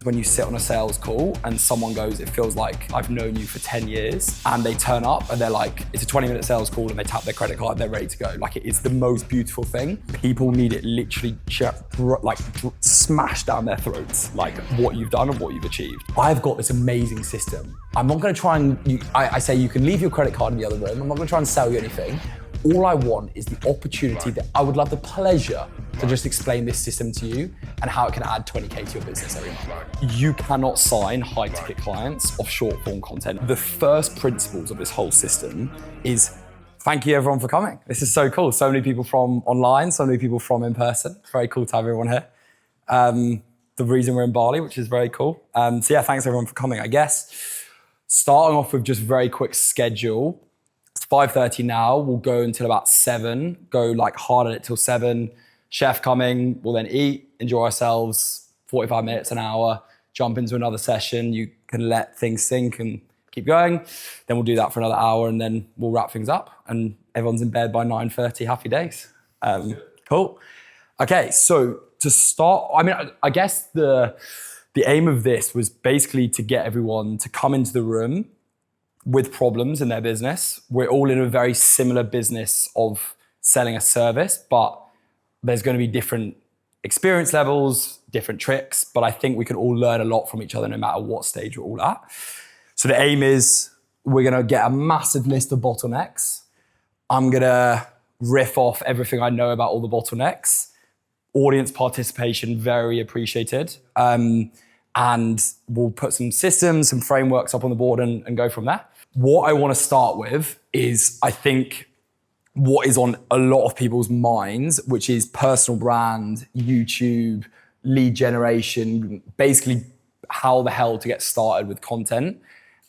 when you sit on a sales call and someone goes, it feels like I've known you for 10 years, and they turn up and they're like, it's a 20-minute sales call and they tap their credit card, they're ready to go. Like, it is the most beautiful thing. People need it literally smashed down their throats, like what you've done and what you've achieved. I've got this amazing system. I'm not gonna try and, I say you can leave your credit card in the other room. I'm not gonna try and sell you anything. All I want is the opportunity that I would love the pleasure to just explain this system to you and how it can add 20K to your business every month. You cannot sign high ticket clients off short form content. The first principles of this whole system is thank you everyone for coming. This is so cool. So many people from online, so many people from in person. Very cool to have everyone here. The reason we're in Bali, which is very cool. So yeah, thanks everyone for coming. I guess starting off with just very quick schedule. It's 5:30 now. We'll go until about 7. Go like hard at it till 7. Chef coming. We'll then eat, enjoy ourselves. 45 minutes, an hour. Jump into another session. You can let things sink and keep going. Then we'll do that for another hour, and then we'll wrap things up. And everyone's in bed by 9:30. Happy days. Cool. Okay, so to start, I mean, I guess the aim of this was basically to get everyone to come into the room with problems in their business. We're all in a very similar business of selling a service, but there's going to be different experience levels, different tricks, but I think we can all learn a lot from each other no matter what stage we're all at. So the aim is we're going to get a massive list of bottlenecks. I'm going to riff off everything I know about all the bottlenecks. Audience participation, very appreciated. And we'll put some systems, some frameworks up on the board and go from there. What I want to start with is, I think, what is on a lot of people's minds, which is personal brand, YouTube, lead generation, basically how the hell to get started with content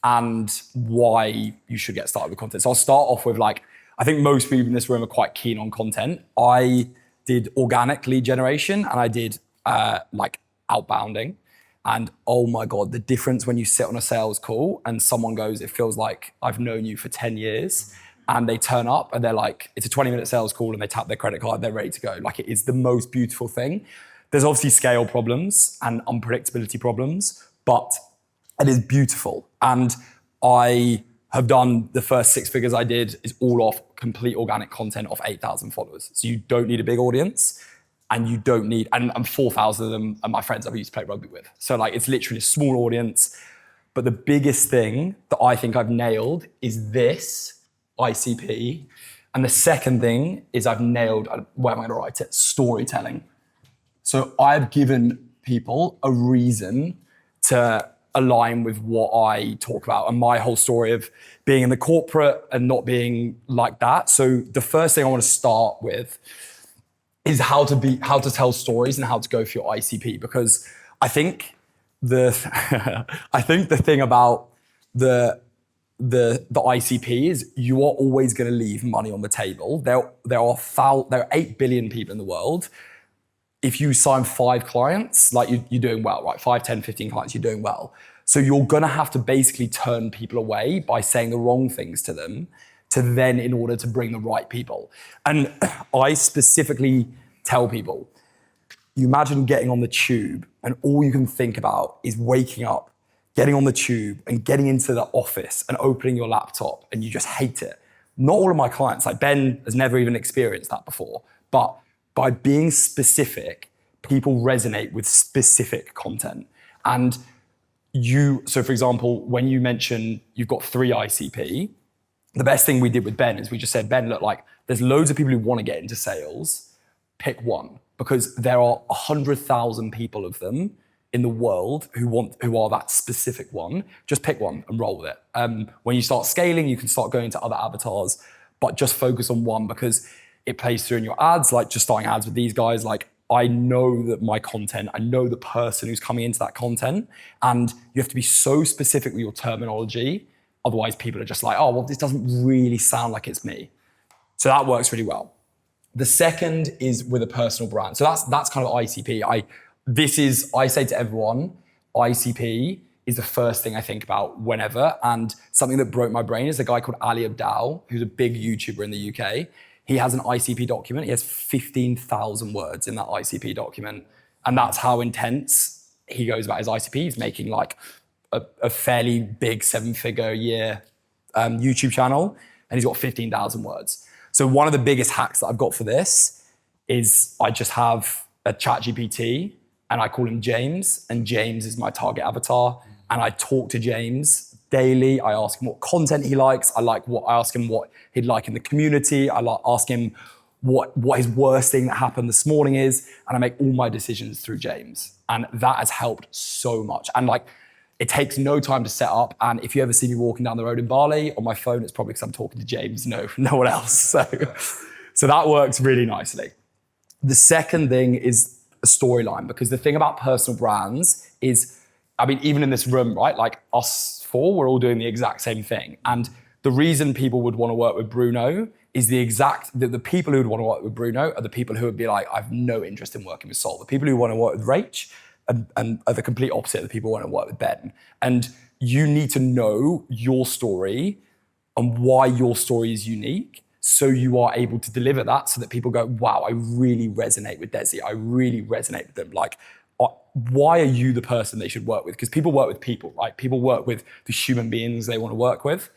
and why you should get started with content. So I'll start off with I think most people in this room are quite keen on content. I did organic lead generation and I did outbounding. And oh my God, the difference when you sit on a sales call and someone goes, it feels like I've known you for 10 years, and they turn up and they're like, it's a 20-minute sales call and they tap their credit card, they're ready to go. Like, it is the most beautiful thing. There's obviously scale problems and unpredictability problems, but it is beautiful. And I have done the first 6 figures I did is all off complete organic content of 8,000 followers. So you don't need a big audience. And you don't need, and 4,000 of them are my friends I've used to play rugby with. So it's literally a small audience. But the biggest thing that I think I've nailed is this ICP. And the second thing is I've nailed, where am I gonna write it? Storytelling. So I've given people a reason to align with what I talk about and my whole story of being in the corporate and not being like that. So the first thing I want to start with is how to tell stories and how to go for your ICP, because I think the thing about the ICP is you are always going to leave money on the table. There are 8 billion people in the world. If you sign 5 clients, you're doing well, right? 5, 10, 15 clients, you're doing well. So you're going to have to basically turn people away by saying the wrong things to them in order to bring the right people. And I specifically tell people, you imagine getting on the tube and all you can think about is waking up, getting on the tube and getting into the office and opening your laptop and you just hate it. Not all of my clients, Ben has never even experienced that before, but by being specific, people resonate with specific content. And so for example, when you mention you've got 3 ICP, the best thing we did with Ben is we just said, Ben, look, there's loads of people who want to get into sales. Pick one, because there are 100,000 people of them in the world who are that specific one. Just pick one and roll with it. When you start scaling, you can start going to other avatars, but just focus on one because it plays through in your ads. Just starting ads with these guys, I know that my content, I know the person who's coming into that content, and you have to be so specific with your terminology. Otherwise, people are just like, oh, well, this doesn't really sound like it's me. So that works really well. The second is with a personal brand. So that's kind of ICP. I say to everyone, ICP is the first thing I think about whenever. And something that broke my brain is a guy called Ali Abdaal, who's a big YouTuber in the UK. He has an ICP document. He has 15,000 words in that ICP document. And that's how intense he goes about his ICP. He's making like a fairly big 7-figure a year YouTube channel, and he's got 15,000 words. So one of the biggest hacks that I've got for this is I just have a chat GPT and I call him James, and James is my target avatar. And I talk to James daily. I ask him what content he likes. I ask him what he'd like in the community. Ask him what his worst thing that happened this morning is. And I make all my decisions through James. And that has helped so much. And like, it takes no time to set up. And if you ever see me walking down the road in Bali on my phone, it's probably because I'm talking to James, no one else. So that works really nicely. The second thing is a storyline, because the thing about personal brands is, I mean, even in this room, right? Like us four, we're all doing the exact same thing. And the reason people would want to work with Bruno is the people who would want to work with Bruno are the people who would be like, I have no interest in working with Sol. The people who want to work with Rach and are the complete opposite of the people who want to work with Ben. And you need to know your story and why your story is unique, so you are able to deliver that so that people go, wow, I really resonate with Desi. I really resonate with them. Like, why are you the person they should work with? Because people work with people, right? People work with the human beings they want to work with.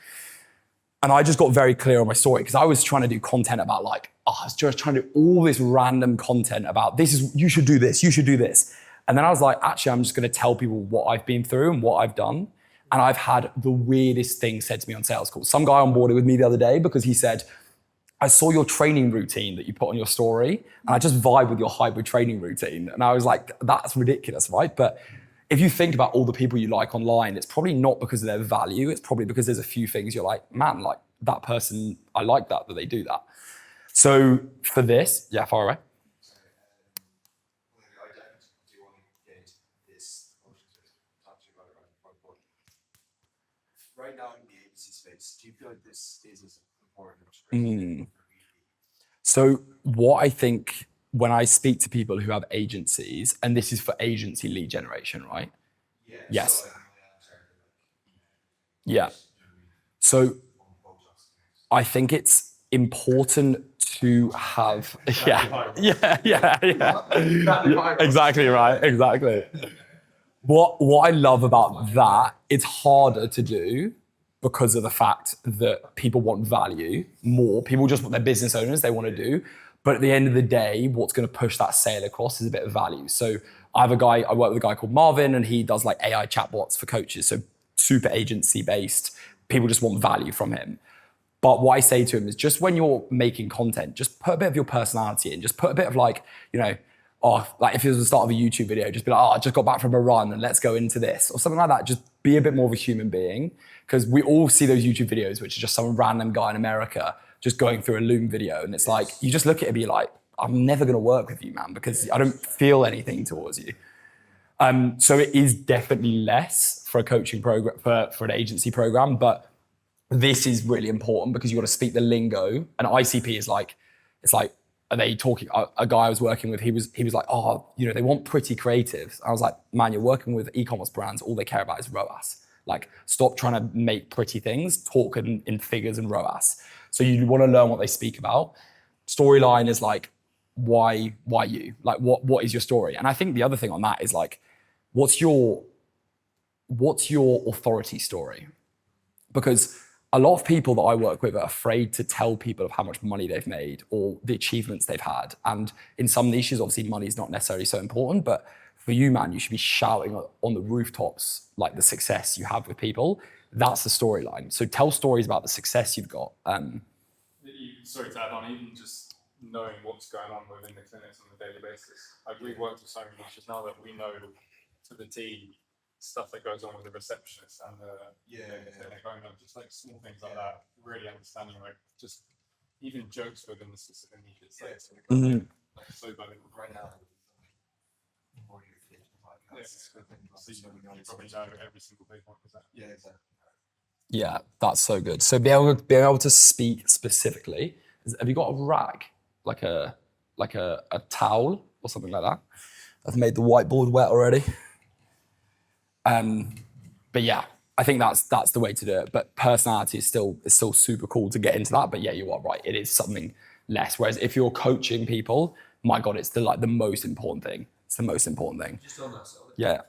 And I just got very clear on my story, because I was trying to do content about I was just trying to do all this random content about you should do this, you should do this. And then I was like, actually, I'm just going to tell people what I've been through and what I've done. And I've had the weirdest thing said to me on sales calls. Some guy onboarded with me the other day because he said, I saw your training routine that you put on your story, and I just vibe with your hybrid training routine. And I was like, that's ridiculous, right? But if you think about all the people you like online, it's probably not because of their value. It's probably because there's a few things you're like, man, like that person, I like that they do that. So for this, yeah, far away. Right now in the agency space, do you feel like this is as important? So what I think when I speak to people who have agencies, and this is for agency lead generation, right? Yeah. Yes. So, Yeah. So I think it's important to have, yeah. Exactly right, exactly. What I love about that, it's harder to do because of the fact that people want value more. People just want their business owners, they want to do. But at the end of the day, what's going to push that sale across is a bit of value. So I work with a guy called Marvin, and he does like AI chatbots for coaches. So super agency based. People just want value from him. But what I say to him is, just when you're making content, just put a bit of your personality in. Just put a bit of like, like if it was the start of a YouTube video, just be like, I just got back from a run and let's go into this or something like that. Just be a bit more of a human being, because we all see those YouTube videos, which is just some random guy in America just going through a Loom video. And it's like, you just look at it and be like, I'm never going to work with you, man, because I don't feel anything towards you. So it is definitely less for a coaching program, for an agency program, but this is really important because you got to speak the lingo. And ICP is like, it's like, are they talking? A guy I was working with, he was like, they want pretty creatives. I was like, man, you're working with e-commerce brands. All they care about is ROAS. Like, stop trying to make pretty things, talk in figures and ROAS. So you want to learn what they speak about. Storyline is like, why you? Like, what is your story? And I think the other thing on that is like, what's your authority story? Because a lot of people that I work with are afraid to tell people of how much money they've made or the achievements they've had. And in some niches, obviously money is not necessarily so important, but for you, man, you should be shouting on the rooftops, like the success you have with people. That's the storyline. So tell stories about the success you've got. Sorry to add on, even just knowing what's going on within the clinics on a daily basis. Like, we've worked with so many niches now that we know to the T stuff that goes on with the receptionist and the clinic owner, just like small things like that, really understanding like just even jokes within the specific niche. It's like, so valuable right now. So you probably know every single big one. Yeah, exactly. Yeah, that's so good. So being able to speak specifically. Have you got a rag, like a towel or something like that? I've made the whiteboard wet already. But yeah, I think that's the way to do it. But personality is still super cool to get into that. But yeah, you are right. It is something less. Whereas if you're coaching people, my God, it's the most important thing. It's the most important thing. Just on that side. Yeah.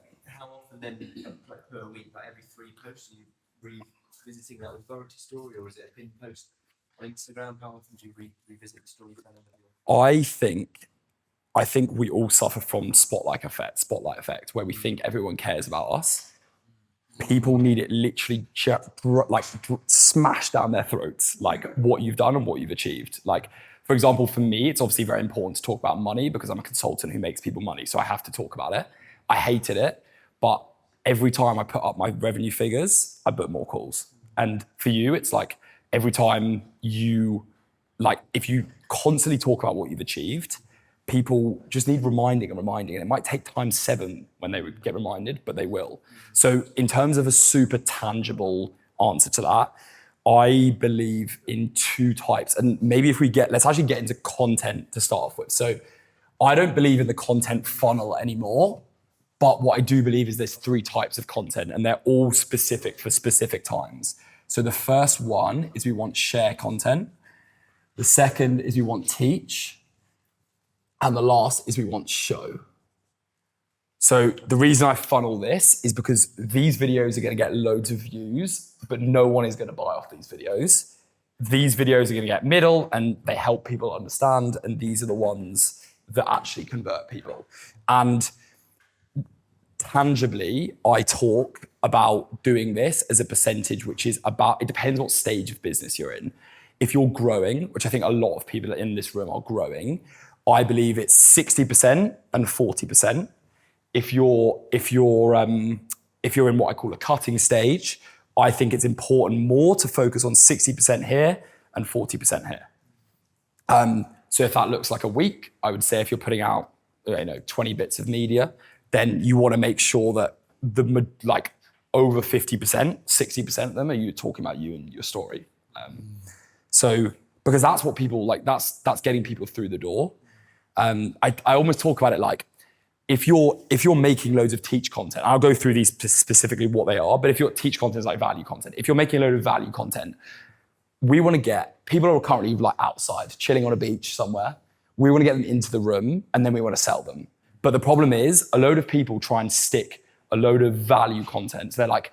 And then like per week, like every 3 posts, you revisiting that authority story, or is it a pinned post on Instagram? How often do you revisit the storytelling of your? I think we all suffer from spotlight effect, where we think everyone cares about us. People need it literally smashed down their throats, like what you've done and what you've achieved. Like, for example, for me, it's obviously very important to talk about money because I'm a consultant who makes people money. So I have to talk about it. I hated it, but every time I put up my revenue figures, I book more calls. And for you, it's like every time you, like, if you constantly talk about what you've achieved, people just need reminding. And it might take times 7 when they would get reminded, but they will. So in terms of a super tangible answer to that, I believe in 2 types. And maybe if let's actually get into content to start off with. So I don't believe in the content funnel anymore, but what I do believe is there's 3 types of content and they're all specific for specific times. So the first one is we want share content. The second is we want teach. And the last is we want show. So the reason I funnel this is because these videos are going to get loads of views, but no one is going to buy off these videos. These videos are going to get middle and they help people understand. And these are the ones that actually convert people. And tangibly, I talk about doing this as a percentage, which is it depends what stage of business you're in. If you're growing, which I think a lot of people in this room are growing, I believe it's 60% and 40%. If you're in what I call a cutting stage, I think it's important more to focus on 60% here and 40% here. So if that looks like a week, I would say if you're putting out 20 bits of media, then you want to make sure that over 50%, 60% of them are you talking about you and your story. So because that's what people like, that's getting people through the door. I almost talk about it like if you're making loads of teach content, I'll go through these specifically what they are, but if your teach content is like value content, if you're making a load of value content, we want to get people who are currently like outside, chilling on a beach somewhere. We want to get them into the room and then we want to sell them. But the problem is a load of people try and stick a load of value content. So they're like,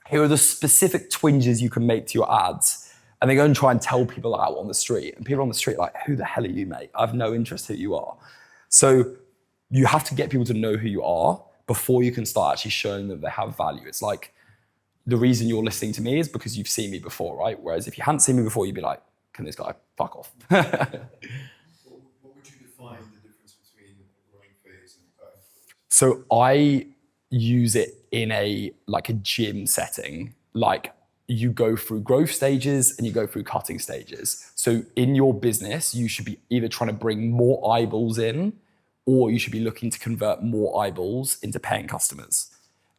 here are the specific twinges you can make to your ads. And they go and try and tell people out on the street. And people on the street are like, who the hell are you, mate? I have no interest who you are. So you have to get people to know who you are before you can start actually showing them they have value. It's like, the reason you're listening to me is because you've seen me before, right? Whereas if you hadn't seen me before, you'd be like, can this guy fuck off? What would you define the difference between a growing phase and a cutting phase? So I use it in a gym setting. Like, you go through growth stages and you go through cutting stages. So in your business, you should be either trying to bring more eyeballs in, or you should be looking to convert more eyeballs into paying customers.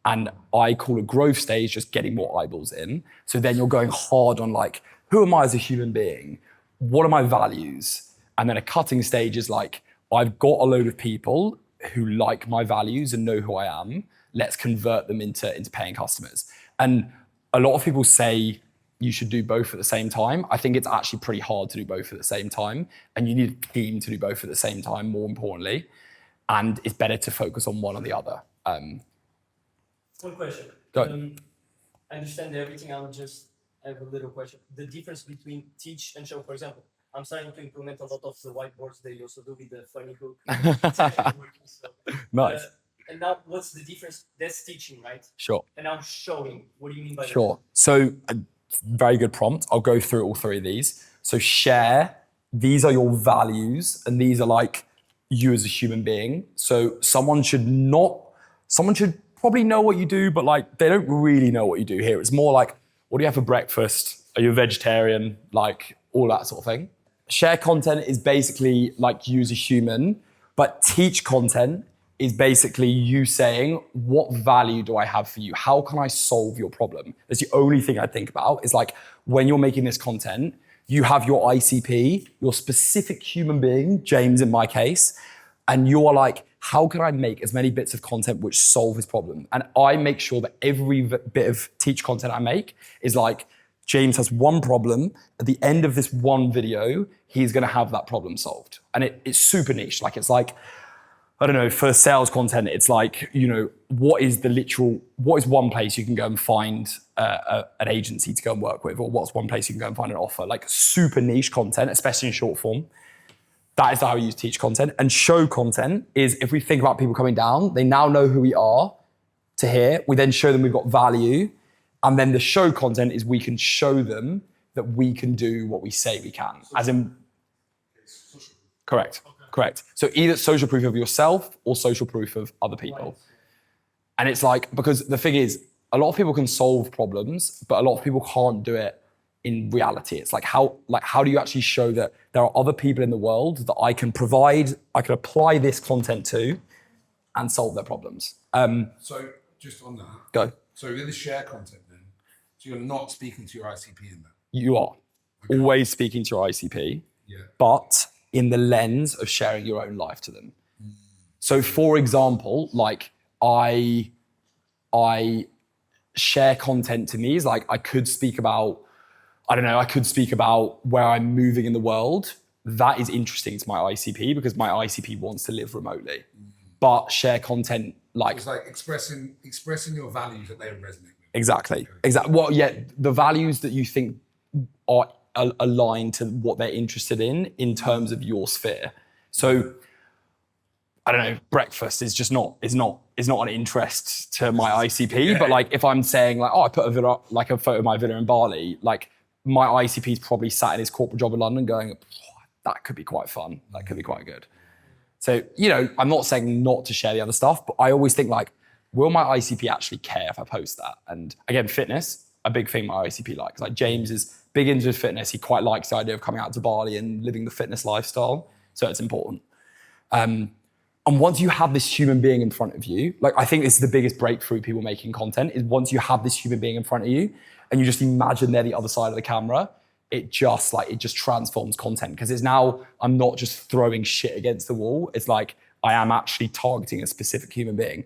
And I call a growth stage just getting more eyeballs in. So then you're going hard on like, who am I as a human being? What are my values? And then a cutting stage is like, I've got a load of people who like my values and know who I am. Let's convert them into paying customers. And a lot of people say you should do both at the same time. I think it's actually pretty hard to do both at the same time. And you need a team to do both at the same time, more importantly. And it's better to focus on one or the other. One question. Go. I understand everything. I would just have a little question. The difference between teach and show, for example, I'm starting to implement a lot of the whiteboards they also do with the funny hook. It's actually working, so. Nice. And now what's the difference? That's teaching, right? Sure. And now showing. What do you mean by that? Sure. So very good prompt. I'll go through all 3 of these. So share, these are your values and these are like you as a human being. So someone should probably know what you do, but like they don't really know what you do here. It's more like, what do you have for breakfast? Are you a vegetarian? Like all that sort of thing. Share content is basically like you as a human, but teach content is basically you saying, what value do I have for you? How can I solve your problem? That's the only thing I think about is like, when you're making this content, you have your ICP, your specific human being, James in my case, and you are like, how can I make as many bits of content which solve his problem? And I make sure that every bit of teach content I make is like, James has one problem. At the end of this one video, he's gonna have that problem solved. And it's super niche. Like, it's like, I don't know, for sales content, it's like, what is one place you can go and find an agency to go and work with, or what's one place you can go and find an offer? Like super niche content, especially in short form. That is how we use teach content. And show content is, if we think about people coming down, they now know who we are to here. We then show them we've got value. And then the show content is we can show them that we can do what we say we can. As in, correct. Correct. So either social proof of yourself or social proof of other people. And it's like, because the thing is, a lot of people can solve problems, but a lot of people can't do it in reality. It's like how do you actually show that there are other people in the world that I can apply this content to and solve their problems. So just on that. Go. So with the share content then, so you're not speaking to your ICP in that? You are always speaking to your ICP, but in the lens of sharing your own life to them. So for example, like I share content to me is like, I could speak about where I'm moving in the world. That is interesting to my ICP because my ICP wants to live remotely. But share content like... It's like expressing your values that they resonate with. Exactly. Well, yeah, the values that you think are aligned to what they're interested in terms of your sphere. So I don't know, breakfast is just not an interest to my ICP. But like if I'm saying like, I put a video up, like a photo of my villa in Bali, like my ICP is probably sat in his corporate job in London going, that could be quite fun. That could be quite good. So, I'm not saying not to share the other stuff, but I always think like, will my ICP actually care if I post that? And again, fitness, a big thing my ICP likes. Like James is big into fitness. He quite likes the idea of coming out to Bali and living the fitness lifestyle. So it's important. And once you have this human being in front of you, like I think this is the biggest breakthrough people making content is once you have this human being in front of you and you just imagine they're the other side of the camera, it just transforms content. Because it's now, I'm not just throwing shit against the wall. It's like, I am actually targeting a specific human being.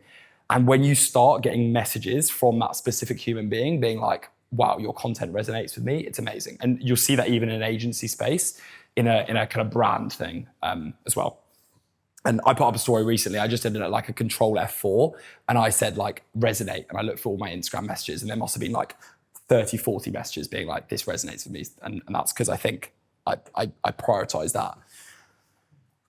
And when you start getting messages from that specific human being being like, wow, your content resonates with me, it's amazing. And you'll see that even in an agency space, in a kind of brand thing as well. And I put up a story recently, I just did like a control F4 and I said like resonate. And I looked for all my Instagram messages and there must have been like 30, 40 messages being like, this resonates with me. And that's because I think I prioritize that.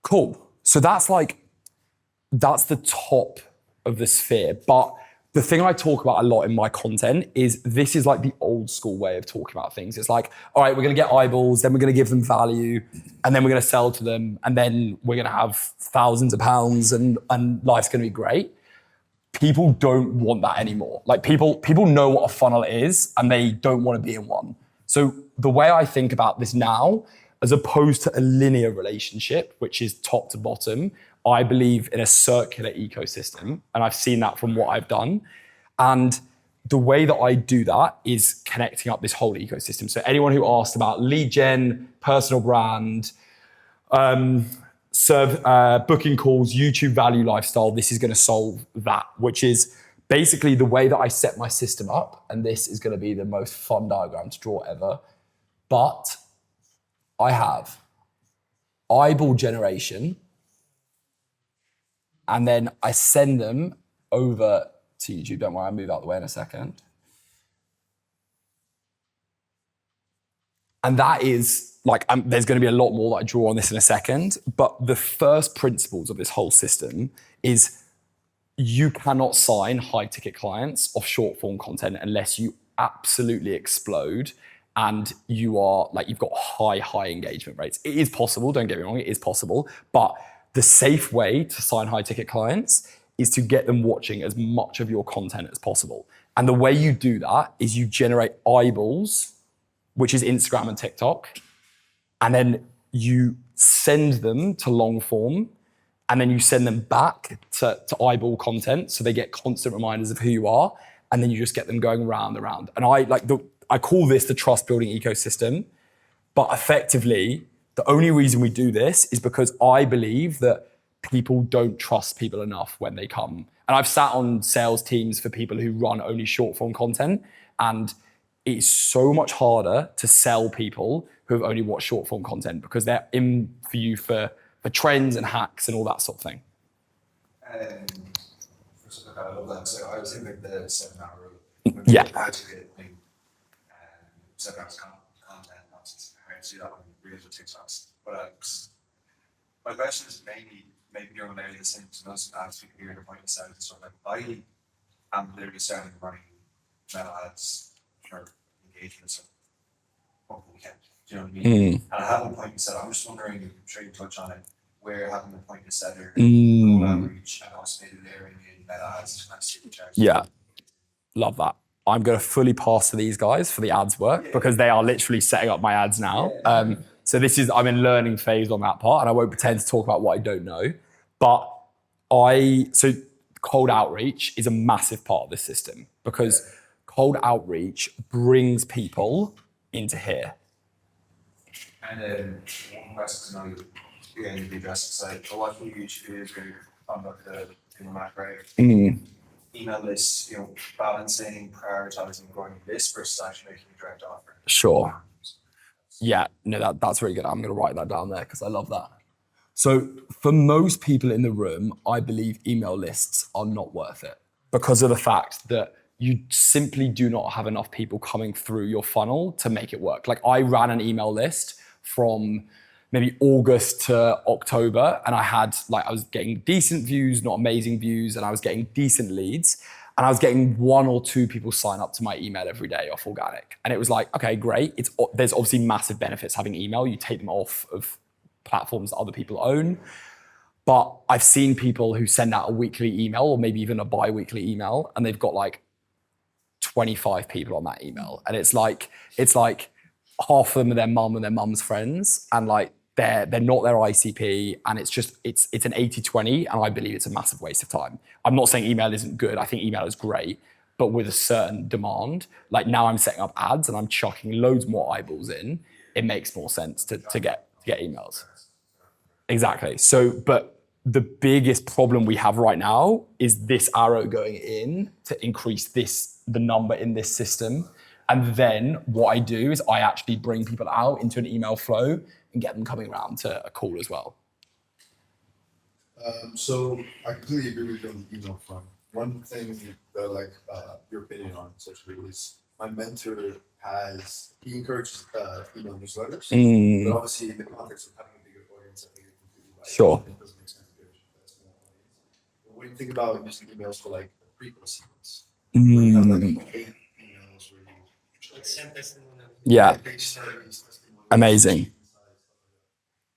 Cool. So that's the top of the sphere. But the thing I talk about a lot in my content is this is like the old school way of talking about things. It's like, all right, we're going to get eyeballs, then we're going to give them value, and then we're going to sell to them, and then we're going to have thousands of pounds and life's going to be great. People don't want that anymore. Like people know what a funnel is and they don't want to be in one. So the way I think about this now, as opposed to a linear relationship, which is top to bottom, I believe in a circular ecosystem. And I've seen that from what I've done. And the way that I do that is connecting up this whole ecosystem. So anyone who asked about lead gen, personal brand, booking calls, YouTube value lifestyle, this is going to solve that, which is basically the way that I set my system up. And this is going to be the most fun diagram to draw ever. But I have eyeball generation, and then I send them over to YouTube. Don't worry, I'll move out of the way in a second. And that is like, there's going to be a lot more that I draw on this in a second. But the first principles of this whole system is you cannot sign high ticket clients off short form content unless you absolutely explode and you are like, you've got high engagement rates. It is possible, don't get me wrong, it is possible. But the safe way to sign high ticket clients is to get them watching as much of your content as possible. And the way you do that is you generate eyeballs, which is Instagram and TikTok. And then you send them to long form, and then you send them back to eyeball content. So they get constant reminders of who you are. And then you just get them going round and round. And I call this the trust building ecosystem, but effectively, the only reason we do this is because I believe that people don't trust people enough when they come. And I've sat on sales teams for people who run only short form content, and it's so much harder to sell people who have only watched short form content because they're in for you for trends and hacks and all that sort of thing. First of all, I love that. So I was thinking like the 7-hour rule. Yeah. Educating 7 hours content, obviously hard to do that on Reels or TikToks. But my question is maybe you're on the same to most ads people here, the point of sales and stuff like I'm literally starting running meta ads for engagement and stuff. Over the weekend. Do you know what I mean? And I have a point of set. I'm just wondering, I'm sure you touch on it, where having the point of setter, outreach, and also maybe layering in meta ads to kind of see the charge. Yeah, love that. I'm going to fully pass to these guys for the ads work because they are literally setting up my ads now. So I'm in learning phase on that part, and I won't pretend to talk about what I don't know. But so cold outreach is a massive part of this system because cold outreach brings people into here. And one question to know, again, you'd be addressed side, but what you YouTube videos where you're on the macro, email lists, balancing, prioritizing, growing this versus actually making a direct offer. Sure. Yeah, no, that's really good. I'm going to write that down there because I love that. So for most people in the room, I believe email lists are not worth it because of the fact that you simply do not have enough people coming through your funnel to make it work. Like I ran an email list from maybe August to October, and I was getting decent views, not amazing views, and I was getting decent leads, and I was getting 1 or 2 people sign up to my email every day off organic. And it was like, okay, great. There's obviously massive benefits having email. You take them off of platforms that other people own. But I've seen people who send out a weekly email or maybe even a bi-weekly email, and they've got like 25 people on that email. And it's like half of them are their mum and their mum's friends, and like they're not their ICP, and it's an 80-20, and I believe it's a massive waste of time. I'm not saying email isn't good. I think email is great, but with a certain demand. Like now I'm setting up ads and I'm chucking loads more eyeballs in. It makes more sense to get emails. Exactly. So, but the biggest problem we have right now is this arrow going in to increase the number in this system. And then what I do is I actually bring people out into an email flow and get them coming around to a call as well. So I completely agree with you on the email front. One thing that I like your opinion on essentially is my mentor he encourages email newsletters, but obviously in the context of having a bigger audience, I think it completely right. Sure. It doesn't make sense to do a small audience. But when you think about using emails for like a prequel sequence, where you have like 8 emails where you Yeah. Amazing.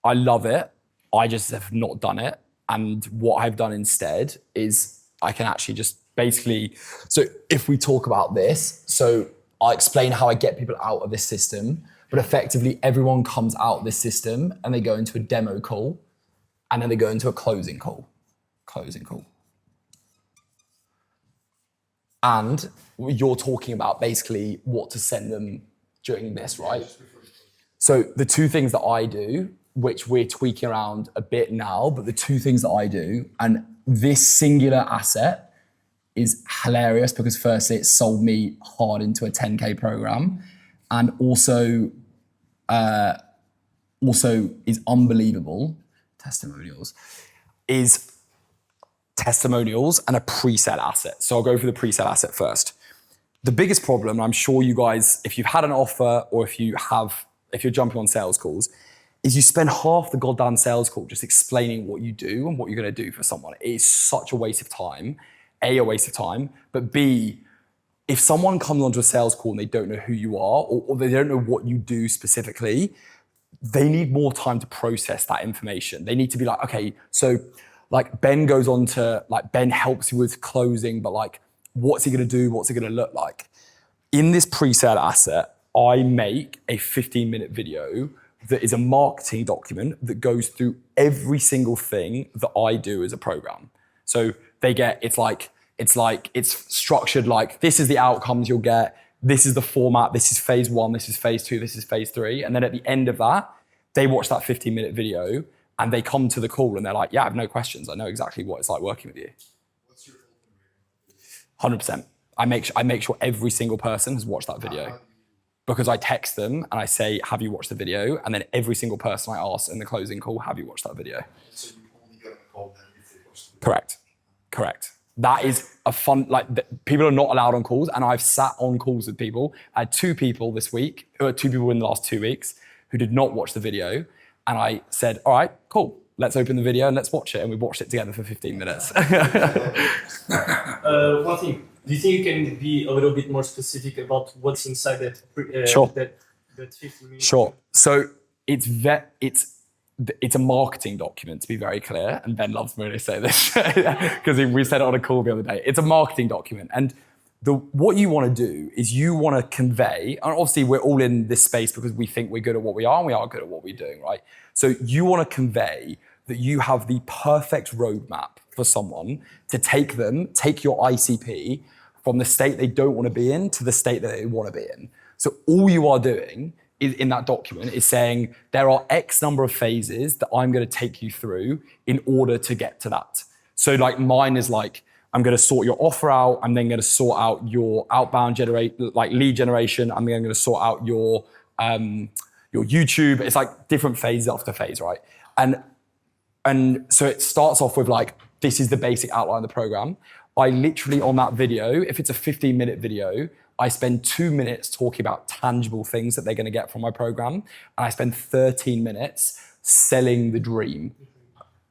I love it. I just have not done it. And what I've done instead is I can actually just basically, so if we talk about this, so I'll explain how I get people out of this system, but effectively everyone comes out of this system and they go into a demo call and then they go into a closing call. And you're talking about basically what to send them during this, right? So the 2 things that I do, which we're tweaking around a bit now, but the 2 things that I do, and this singular asset is hilarious because firstly, it sold me hard into a 10K program, and also is unbelievable. Testimonials and a pre-sale asset. So I'll go for the pre-sale asset first. The biggest problem, I'm sure you guys, if you've had an offer or if you're jumping on sales calls, is you spend half the goddamn sales call just explaining what you do and what you're going to do for someone. It is such a waste of time. A waste of time, but B, if someone comes onto a sales call and they don't know who you are or they don't know what you do specifically, they need more time to process that information. They need to be like, okay, so like Ben goes on to, like Ben helps you with closing, but like, what's he gonna do? What's it gonna look like? In this pre-sale asset, I make a 15-minute video that is a marketing document that goes through every single thing that I do as a program. So it's structured like, this is the outcomes you'll get, this is the format, this is phase 1, this is phase 2, this is phase 3. And then at the end of that, they watch that 15-minute video and they come to the call and they're like, yeah, I have no questions. I know exactly what it's like working with you. What's your open rate? 100%. I make sure every single person has watched that video. Because I text them and I say, have you watched the video? And then every single person I ask in the closing call, have you watched that video? So you only get on the call then if they watch the video? Correct. Correct. That is a fun, people are not allowed on calls, and I've sat on calls with people. I had 2 people this week, or 2 people in the last 2 weeks who did not watch the video. And I said, all right, cool. Let's open the video and let's watch it. And we watched it together for 15 minutes. One thing, do you think you can be a little bit more specific about what's inside that, Sure. that 15 minutes? Sure. So it's a marketing document, to be very clear. And Ben loves me when I say this because we said it on a call the other day. It's a marketing document. And what you want to do is you want to convey, and obviously we're all in this space because we think we're good at what we are and we are good at what we're doing, right? So you want to convey that you have the perfect roadmap for someone to take your ICP from the state they don't want to be in to the state that they want to be in. So all you are doing in that document is saying there are X number of phases that I'm going to take you through in order to get to that. So like mine is like, I'm going to sort your offer out. I'm then going to sort out your outbound lead generation. I'm then going to sort out your YouTube. It's like different phases after phase, right? And so it starts off with like, this is the basic outline of the program. I literally on that video, if it's a 15-minute video, I spend 2 minutes talking about tangible things that they're going to get from my program. And I spend 13 minutes selling the dream.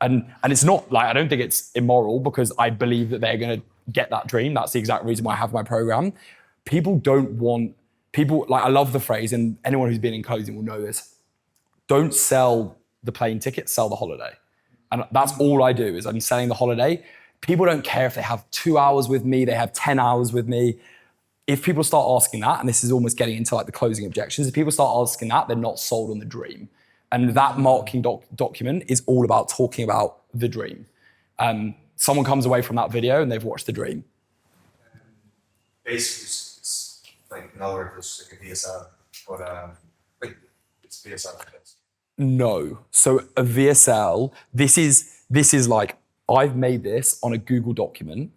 And it's not like, I don't think it's immoral because I believe that they're going to get that dream. That's the exact reason why I have my program. I love the phrase, and anyone who's been in closing will know this. Don't sell the plane ticket, sell the holiday. And that's all I do is I'm selling the holiday. People don't care if they have 2 hours with me, they have 10 hours with me. If people start asking that, and this is almost getting into like the closing objections, if people start asking that, they're not sold on the dream. And that marketing document is all about talking about the dream. Someone comes away from that video and they've watched the dream. Basically, it's like another it's like a VSL, but it's VSL. No. So a VSL, this is like, I've made this on a Google document.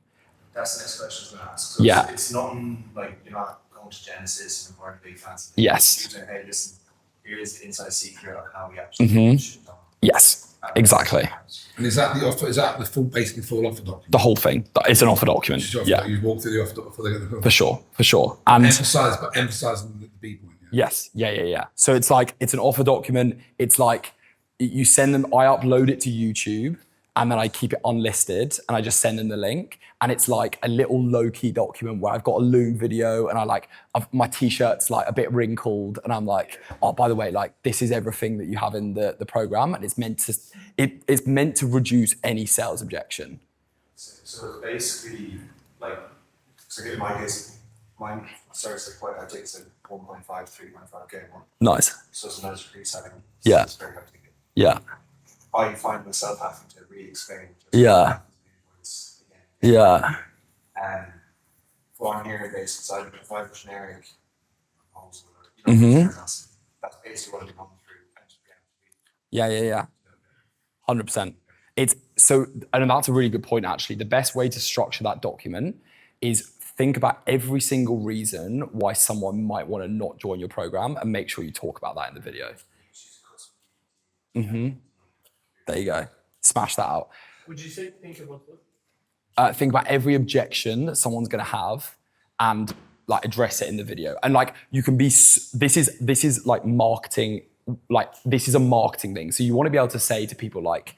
That's the next question I was going to ask. So Yeah. It's nothing like you're not going to Genesis and we're big fancy. Yes. You're saying, hey, listen, here's the inside secret of how we actually should done. Yes, exactly. And is that the offer? Is that the basically full offer document? The whole thing. It's an offer document. Yeah. You walk through the offer document before they get the offer. For sure. And emphasizing the B point. Yeah. yes, yeah. So it's like, it's an offer document. It's like, you send them, I upload it to YouTube and then I keep it unlisted and I just send them the link. And it's like a little low-key document where I've got a Loom video and my t-shirt's like a bit wrinkled and I'm like, oh, by the way, like this is everything that you have in the program, and it's meant to reduce any sales objection. So basically, like, so in my case, mine starts like quite, I think it's like 1.5, 3.5K one. Nice. So it's a nice reselling. Yeah. It's very hard to get. Yeah. I find myself having to re-explain. Yeah. Yeah. And for an area based, so if I have a generic proposal, that's basically what I'm going through. Yeah. 100%. And that's a really good point, actually. The best way to structure that document is think about every single reason why someone might want to not join your program and make sure you talk about that in the video. There you go. Smash that out. Would you say think about what? Think about every objection that someone's going to have and like address it in the video. And like you can be, this is like marketing, like this is a marketing thing. So you want to be able to say to people like,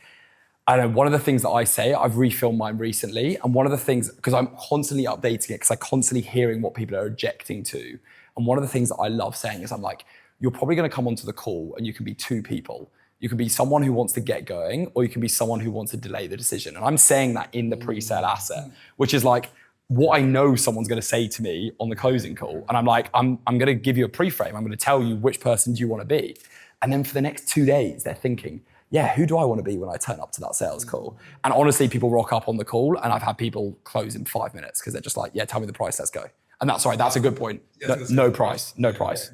I don't know, one of the things that I say, I've refilmed mine recently. And one of the things, because I'm constantly updating it, because I'm constantly hearing what people are objecting to. And one of the things that I love saying is I'm like, you're probably going to come onto the call and you can be 2 people. You can be someone who wants to get going, or you can be someone who wants to delay the decision. And I'm saying that in the pre-sale asset, which is like what I know someone's going to say to me on the closing call. And I'm like, I'm going to give you a pre-frame. I'm going to tell you which person do you want to be. And then for the next 2 days, they're thinking, yeah, who do I want to be when I turn up to that sales call? And honestly, people rock up on the call and I've had people close in 5 minutes because they're just like, yeah, tell me the price, let's go. And that's right, that's a good point. No price. No price.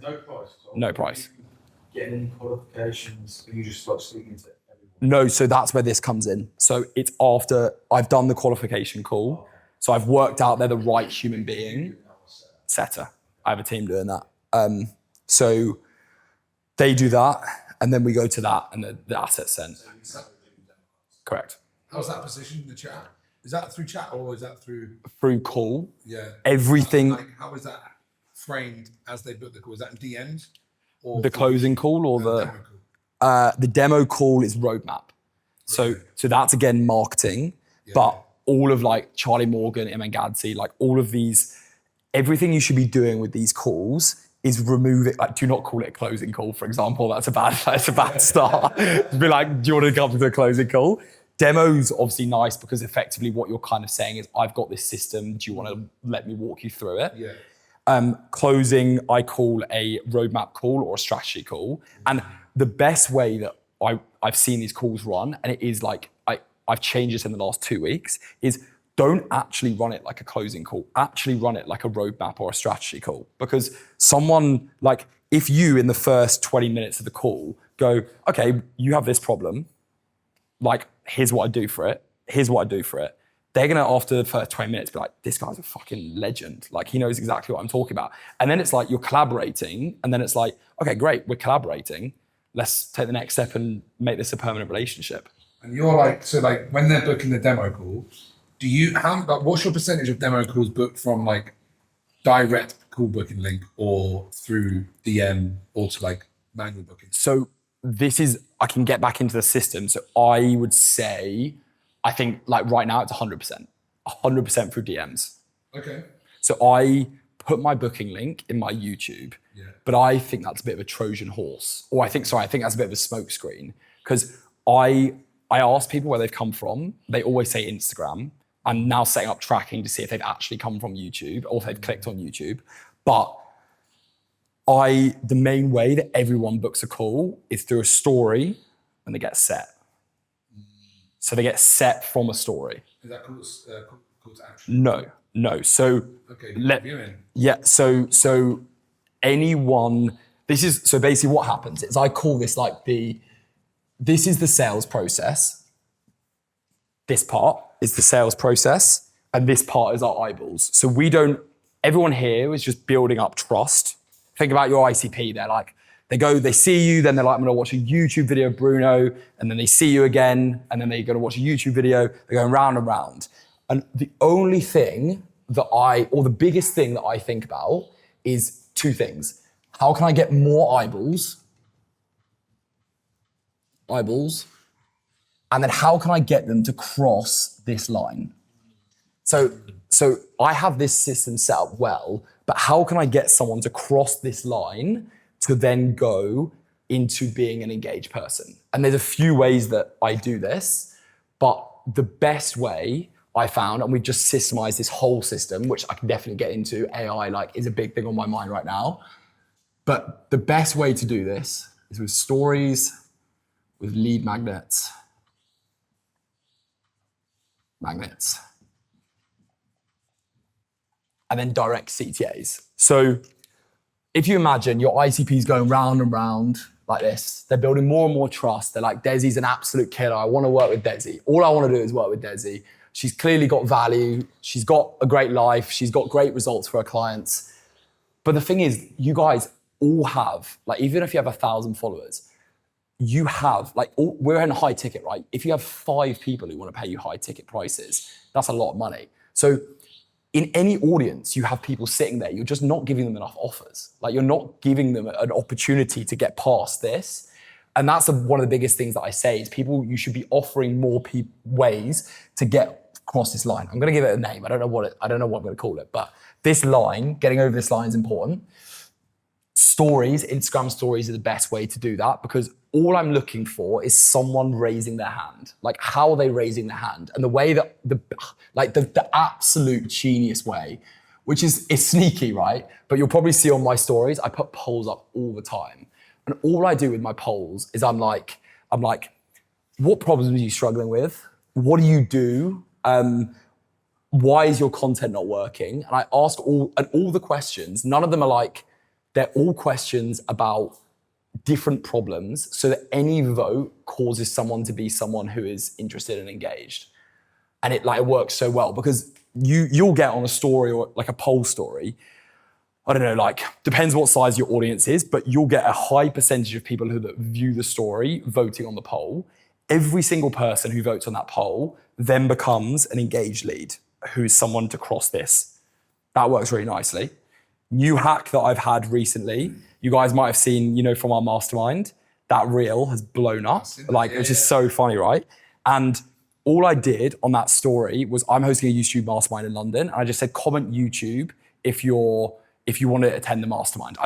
No price. Getting any qualifications, or you just start speaking to everyone? No, so that's where this comes in. So it's after I've done the qualification call. So I've worked out they're the right human being. Setter. I have a team doing that. So they do that, and then we go to that, and the asset's sent. Correct. How's that positioned in the chat? Is that through chat or is that through? Through call. Yeah. Everything. Like, how is that framed as they book the call? Is that in DMs? Or The closing call or demo call? the demo call is roadmap. So that's again marketing, but all of like Charlie Morgan, Iman Gadzi, like all of these, everything you should be doing with these calls is remove it. Like, do not call it a closing call, for example. That's a bad start. Be like, do you want to come to the closing call? Demo's obviously nice because effectively what you're kind of saying is, I've got this system. Do you want to let me walk you through it? Yeah. Closing, I call a roadmap call or a strategy call. And the best way that I've seen these calls run, and it is like, I've changed this in the last 2 weeks, is don't actually run it like a closing call. Actually run it like a roadmap or a strategy call. Because someone, like, if you in the first 20 minutes of the call go, okay, you have this problem, like, here's what I do for it, here's what I do for it. They're gonna, after the first 20 minutes, be like, this guy's a fucking legend. Like, he knows exactly what I'm talking about. And then it's like, you're collaborating, and then it's like, okay, great, we're collaborating. Let's take the next step and make this a permanent relationship. And you're like, so like when they're booking the demo call, what's your percentage of demo calls booked from like direct call booking link or through DM or to like manual booking? So I can get back into the system. So I would say, I think like right now it's 100% through DMs. Okay. So I put my booking link in my YouTube, but I think that's a bit of a Trojan horse. Or I think that's a bit of a smokescreen, because I ask people where they've come from. They always say Instagram. I'm now setting up tracking to see if they've actually come from YouTube or if they've clicked on YouTube. But the main way that everyone books a call is through a story when they get set. So they get set from a story. Is that call to action? No. So okay, so anyone, so basically what happens is I call this like this is the sales process. This part is the sales process, and this part is our eyeballs. So everyone here is just building up trust. Think about your ICP. They're like, they see you, then they're like, I'm gonna watch a YouTube video of Bruno, and then they see you again, and then they're gonna watch a YouTube video. They're going round and round. And the only thing the biggest thing that I think about is two things. How can I get more eyeballs? And then how can I get them to cross this line? So I have this system set up well, but how can I get someone to cross this line to then go into being an engaged person? And there's a few ways that I do this, but the best way I found, and we've just systemized this whole system, which I can definitely get into, AI like is a big thing on my mind right now. But the best way to do this is with stories, with lead magnets, and then direct CTAs. So if you imagine your ICP is going round and round like this, they're building more and more trust. They're like, Desi's an absolute killer. I want to work with Desi. All I want to do is work with Desi. She's clearly got value. She's got a great life. She's got great results for her clients. But the thing is, you guys all have, like, even if you have 1,000 followers, you have, like, we're in high ticket, right? If you have 5 people who want to pay you high ticket prices, that's a lot of money. So in any audience, you have people sitting there, you're just not giving them enough offers. Like, you're not giving them an opportunity to get past this. And that's one of the biggest things that I say is you should be offering more ways to get across this line. I'm going to give it a name. I don't know what I'm going to call it, but this line, getting over this line is important. Stories, Instagram stories are the best way to do that, because all I'm looking for is someone raising their hand. Like, how are they raising their hand? And the way that the absolute genius way, which is sneaky, right? But you'll probably see on my stories, I put polls up all the time. And all I do with my polls is I'm like, what problems are you struggling with? What do you do? Why is your content not working? And I ask all the questions. None of them are like, they're all questions about different problems, so that any vote causes someone to be someone who is interested and engaged. And it works so well, because you'll get on a story or like a poll story, I don't know, like, depends what size your audience is, but you'll get a high percentage of people who view the story voting on the poll. every single person who votes on that poll then becomes an engaged lead, who's someone to cross this. That works really nicely. New hack that I've had recently, you guys might have seen, from our mastermind, that reel has blown up, which is so funny, right? And all I did on that story was I'm hosting a YouTube mastermind in London, and I just said comment YouTube if you want to attend the mastermind.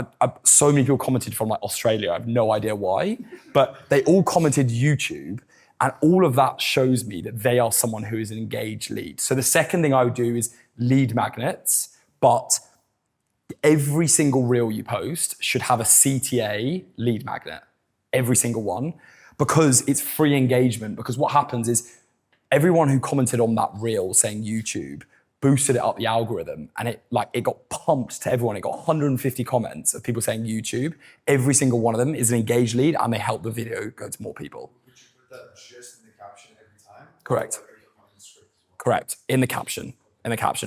So many people commented from Australia. I have no idea why, but they all commented YouTube, and all of that shows me that they are someone who is an engaged lead. So the second thing I would do is lead magnets, but every single reel you post should have a CTA lead magnet, every single one, because it's free engagement. Because what happens is everyone who commented on that reel saying YouTube boosted it up the algorithm, and it got pumped to everyone. It got 150 comments of people saying YouTube. Every single one of them is an engaged lead, and they help the video go to more people. Would you put that just in the caption every time? Correct. Or like on the script as well? Correct. In the caption.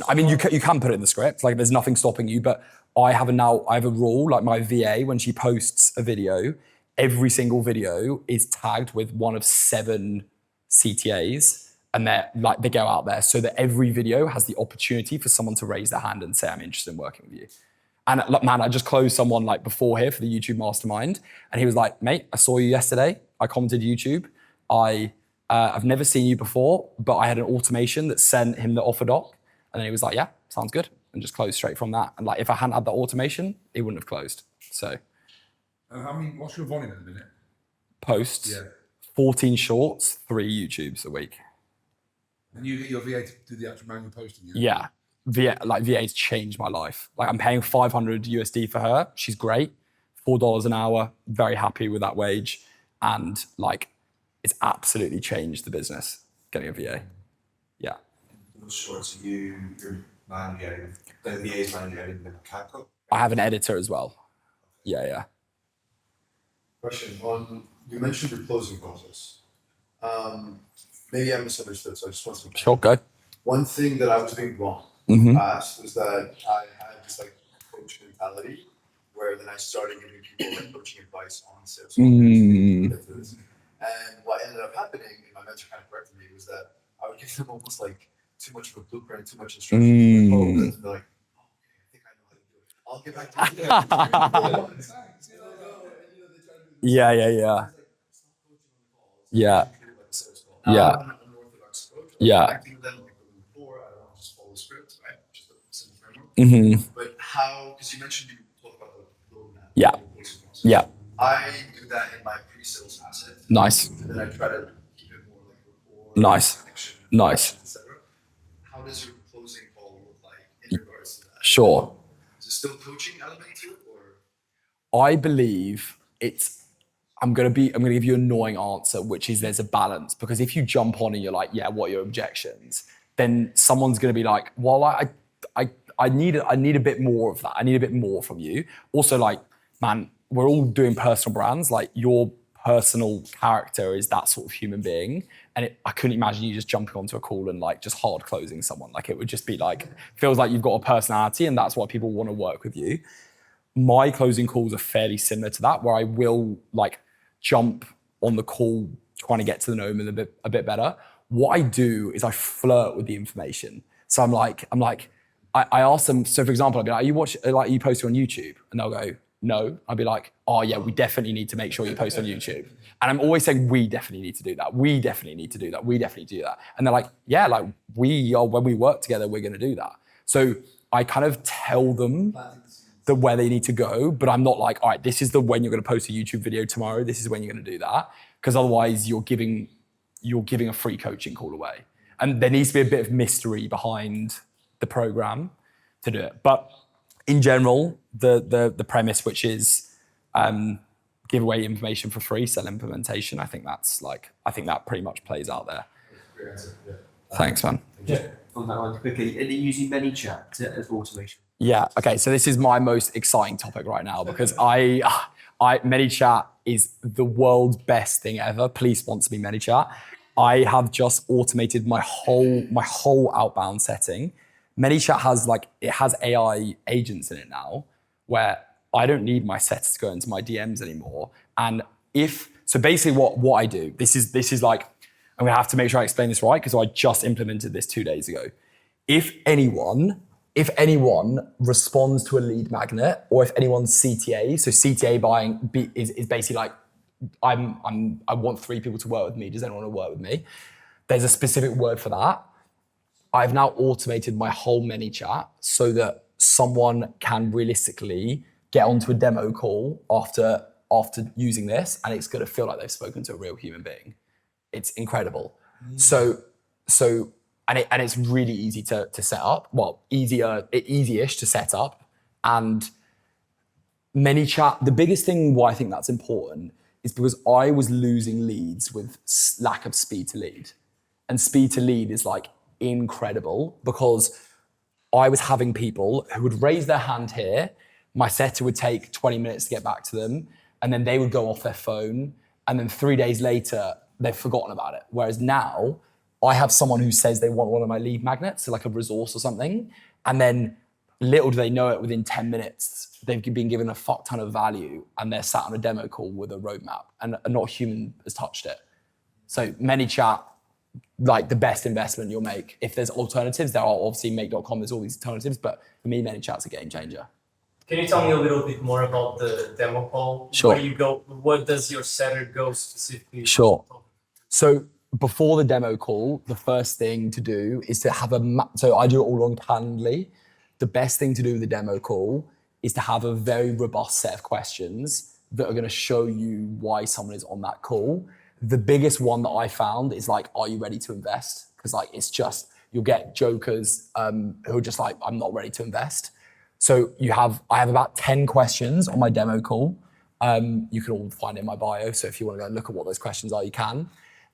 I mean, you can put it in the script. There's nothing stopping you. But I have a rule. My VA, when she posts a video, every single video is tagged with one of 7 CTAs. And they go out there so that every video has the opportunity for someone to raise their hand and say, I'm interested in working with you. And man, I just closed someone like before here for the YouTube mastermind. And he was like, mate, I saw you yesterday. I commented YouTube. I've never seen you before, but I had an automation that sent him the offer doc. And then he was like, yeah, sounds good. And just closed straight from that. And like, if I hadn't had that automation, it wouldn't have closed. So. What's your volume at the minute? Posts, Yeah. 14 shorts, 3 YouTubes a week. And you get your VA to do the actual manual posting, Yeah. VA's changed my life. Like, I'm paying 500 USD for her. She's great. $4 an hour. Very happy with that wage. And like, it's absolutely changed the business, getting a VA. Yeah. Those shorts, you're manually editing, the VA's manually editing them in CapCut. I have an editor as well. Yeah. Question on, you mentioned your closing process. Maybe I misunderstood, so I just want to. Sure, go. One thing that I was doing wrong Mhm. in the past was that I had this like coach mentality, where then I started giving people like coaching advice on sales. Mm. And what ended up happening, and my mentor kind of corrected me, was that I would give them almost like too much of a blueprint, too much instruction. And they're like, oh, okay, I think I know how to do it. I'll get back to you. Yeah. Yeah. Yeah. Yeah. Mm-hmm. But how, because you mentioned you talk about the roadmap. Yeah. Yeah. I do that in my pre-sales asset. Nice. And then I try to keep it more like rapport, Nice. connection, Nice. etc. How does your closing call look like in regards to that? Sure. Is it still coaching element to it, or? I believe I'm gonna give you an annoying answer, which is there's a balance. Because if you jump on and you're like, yeah, what are your objections? Then someone's gonna be like, well, I need a bit more of that. I need a bit more from you. Also, like, man, we're all doing personal brands. Like, your personal character is that sort of human being. And I couldn't imagine you just jumping onto a call and like just hard closing someone. Like, it would just be like, feels like you've got a personality and that's why people want to work with you. My closing calls are fairly similar to that, where I will like jump on the call trying to get to know them a bit better. What I do is I flirt with the information. So I'm like, I ask them, so for example, I'll be like, you post on YouTube? And they'll go, no. I'll be like, oh yeah, we definitely need to make sure you post on YouTube. And I'm always saying, we definitely need to do that. We definitely need to do that. We definitely do that. And they're like, yeah, like when we work together, we're gonna do that. So I kind of tell them where they need to go, but I'm not like, all right, this is when you're gonna post a YouTube video tomorrow. This is when you're gonna do that. Because otherwise you're giving a free coaching call away. And there needs to be a bit of mystery behind the program to do it. But in general, the premise, which is give away information for free, sell implementation, I think that pretty much plays out there. Great answer. Yeah. Thanks, man. Just on that one quickly, and then using ManyChat as automation. Yeah. Okay. So this is my most exciting topic right now because ManyChat is the world's best thing ever. Please sponsor me, ManyChat. I have just automated my whole outbound setting. ManyChat has AI agents in it now, where I don't need my setters to go into my DMs anymore. And So basically what I do, this is like, I'm gonna have to make sure I explain this right because I just implemented this 2 days ago. If anyone responds to a lead magnet, or if anyone's CTA, so CTA buying is basically like, I want 3 people to work with me. Does anyone want to work with me? There's a specific word for that. I've now automated my whole ManyChat so that someone can realistically get onto a demo call after using this, and it's going to feel like they've spoken to a real human being. It's incredible. So and it's really easy to set up. Well, easy-ish to set up. And ManyChat, the biggest thing why I think that's important is because I was losing leads with lack of speed to lead. And speed to lead is like incredible because I was having people who would raise their hand here, my setter would take 20 minutes to get back to them, and then they would go off their phone, and then 3 days later, they've forgotten about it. Whereas now, I have someone who says they want one of my lead magnets, so like a resource or something, and then little do they know it, within 10 minutes, they've been given a fuck ton of value, and they're sat on a demo call with a roadmap, and not a human has touched it. So ManyChat, like the best investment you'll make. If there's alternatives, there are obviously make.com, there's all these alternatives, but for me, ManyChat's a game changer. Can you tell me a little bit more about the demo call? Sure. Where you go, what does your setter go specifically? Sure. So before the demo call, the first thing to do is to have so I do it all on Calendly. The best thing to do with the demo call is to have a very robust set of questions that are going to show you why someone is on that call. The biggest one that I found is like, are you ready to invest? Because like, it's just, you'll get jokers who are just like, I'm not ready to invest. So I have about 10 questions on my demo call. You can all find it in my bio. So if you want to go look at what those questions are, you can.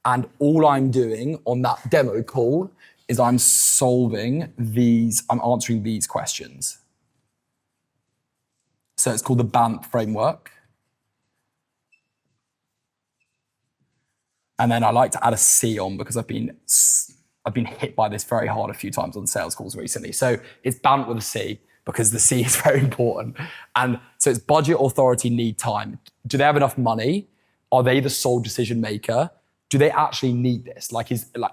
And all I'm doing on that demo call is I'm answering these questions. So it's called the BANT framework. And then I like to add a C on because I've been hit by this very hard a few times on sales calls recently. So it's BANT with a C because the C is very important. And so it's budget, authority, need, time. Do they have enough money? Are they the sole decision maker? Do they actually need this?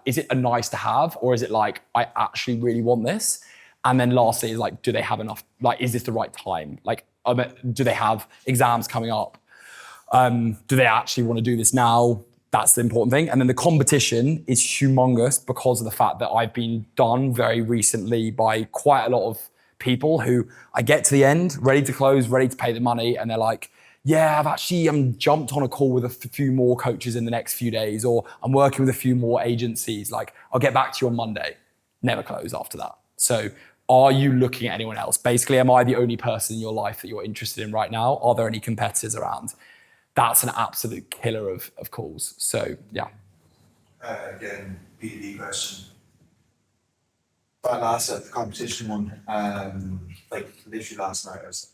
Is it a nice to have, or is it like, I actually really want this? And then lastly is like, do they have enough? Like, is this the right time? Like, do they have exams coming up? Do they actually want to do this now? That's the important thing. And then the competition is humongous because of the fact that I've been done very recently by quite a lot of people who I get to the end, ready to close, ready to pay the money, and they're like, yeah, I've actually jumped on a call with a few more coaches in the next few days, or I'm working with a few more agencies. Like, I'll get back to you on Monday. Never close after that. So are you looking at anyone else? Basically, am I the only person in your life that you're interested in right now? Are there any competitors around? That's an absolute killer of calls. So yeah. Again, B2B question. That last the competition one, like literally last night, I was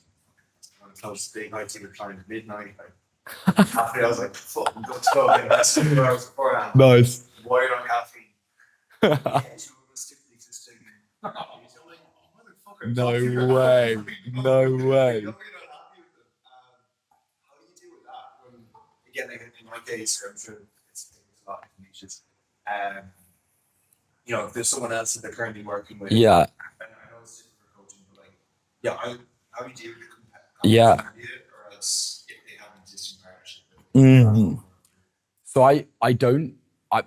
close to the night to client at midnight. Like, halfway, I was like, fucking good to go. And that's 2 hours beforehand. Nice. Wired on caffeine. Yeah, so it was still existing. You're like, oh, motherfucker. No way. No way. You're not happy with it. How do you deal with that? When, again, like in my case, I'm sure it's a lot of niches. You know, if there's someone else that they're currently working with. Yeah. And I know it's different for coaching, but like, yeah, how do you deal with the Yeah. or else if they have an existing partnership? Mm-hmm. So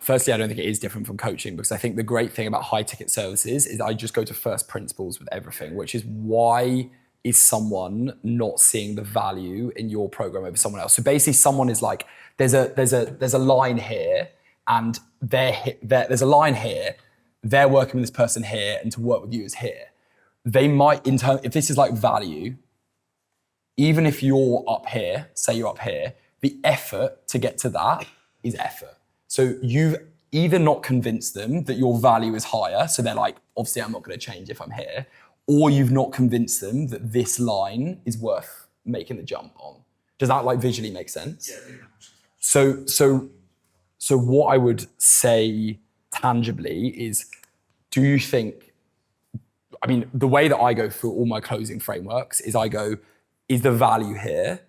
firstly, I don't think it is different from coaching, because I think the great thing about high ticket services is I just go to first principles with everything, which is, why is someone not seeing the value in your program over someone else? So basically someone is like, there's a line here, and there's a line here, they're working with this person here, and to work with you is here. They might, if this is like value, even if you're up here, say you're up here, the effort to get to that is effort. So you've either not convinced them that your value is higher, so they're like, obviously I'm not going to change if I'm here, or you've not convinced them that this line is worth making the jump on. Does that like visually make sense? Yeah. So what I would say tangibly is, do you think, I mean, the way that I go through all my closing frameworks is I go, is the value here?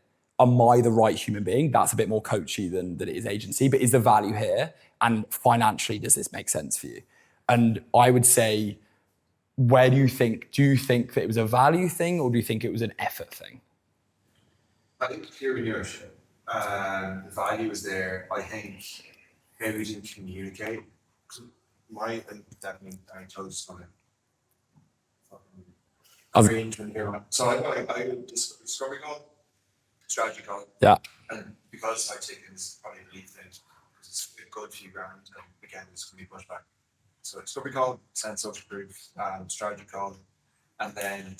am I the right human being? That's a bit more coachy than it is agency, but is the value here? And financially, does this make sense for you? And I would say, do you think that it was a value thing or do you think it was an effort thing? I think clear leadership, the value is there. I think how we didn't communicate. And definitely I chose on Was- arrangement here. So I discovery call, strategy call. Yeah. And because I take it as probably a belief thing, because it's a good few grand, and again, it's going to be pushback. So discovery call, send social proof, strategy call, and then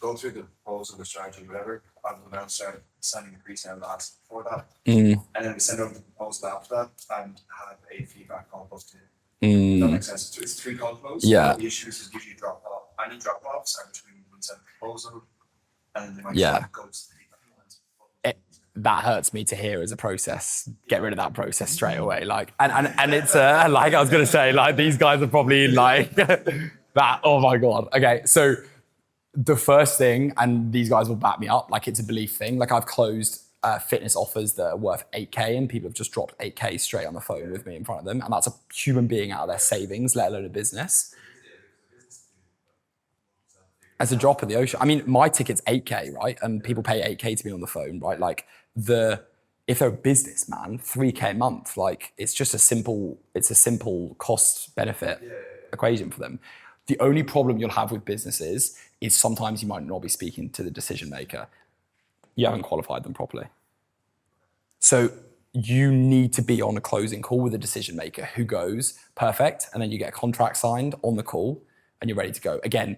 go through the proposal, the strategy, whatever. I'm going to start sending the pre-sale ask for that. And then we send over the proposal after that and have a feedback call booked in. That makes sense. It's 3 call close. Yeah. The issues is usually drop off. Any drop offs are between when we send the proposal and then they might Yeah. go to the feedback. That hurts me to hear as a process. Get rid of that process straight away. Like, and it's like I was gonna say, like these guys are probably like that. Oh my god. Okay, so the first thing, and these guys will back me up. Like it's a belief thing. Like I've closed fitness offers that are worth 8K, and people have just dropped 8K straight on the phone with me in front of them, and that's a human being out of their savings, let alone a business. As a drop in the ocean. I mean, my ticket's 8K, right? And people pay 8K to be on the phone, right? Like if they're a businessman, 3K a month, like it's a simple cost benefit equation for them. The only problem you'll have with businesses is sometimes you might not be speaking to the decision maker. You haven't qualified them properly. So you need to be on a closing call with a decision maker who goes, perfect, and then you get a contract signed on the call and you're ready to go. Again,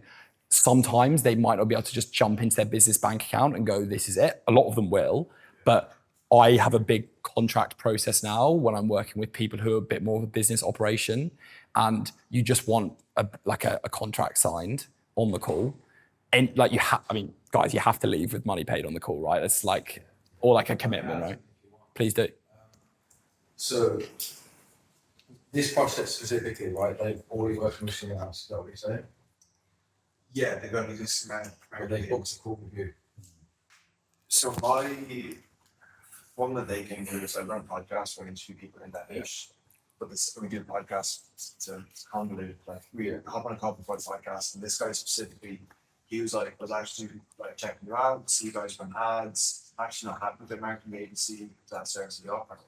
sometimes they might not be able to just jump into their business bank account and go, this is it. A lot of them will, but I have a big contract process now when I'm working with people who are a bit more of a business operation, and you just want a contract signed on the call. And like guys, you have to leave with money paid on the call, right? It's like, or like a commitment, right? Please do. So this process specifically, right? They've already worked with machine house, is that what you're saying? Yeah, they're going to this man. Or they booked a call with you. So one that they came to is I run a podcast where I interview people in that niche. But we do a podcast to convoluted. Like we hop on a call before the podcast, and this guy specifically, he was actually like checking you out, see you guys run ads. Actually not happy with the marketing agency, that service we offer.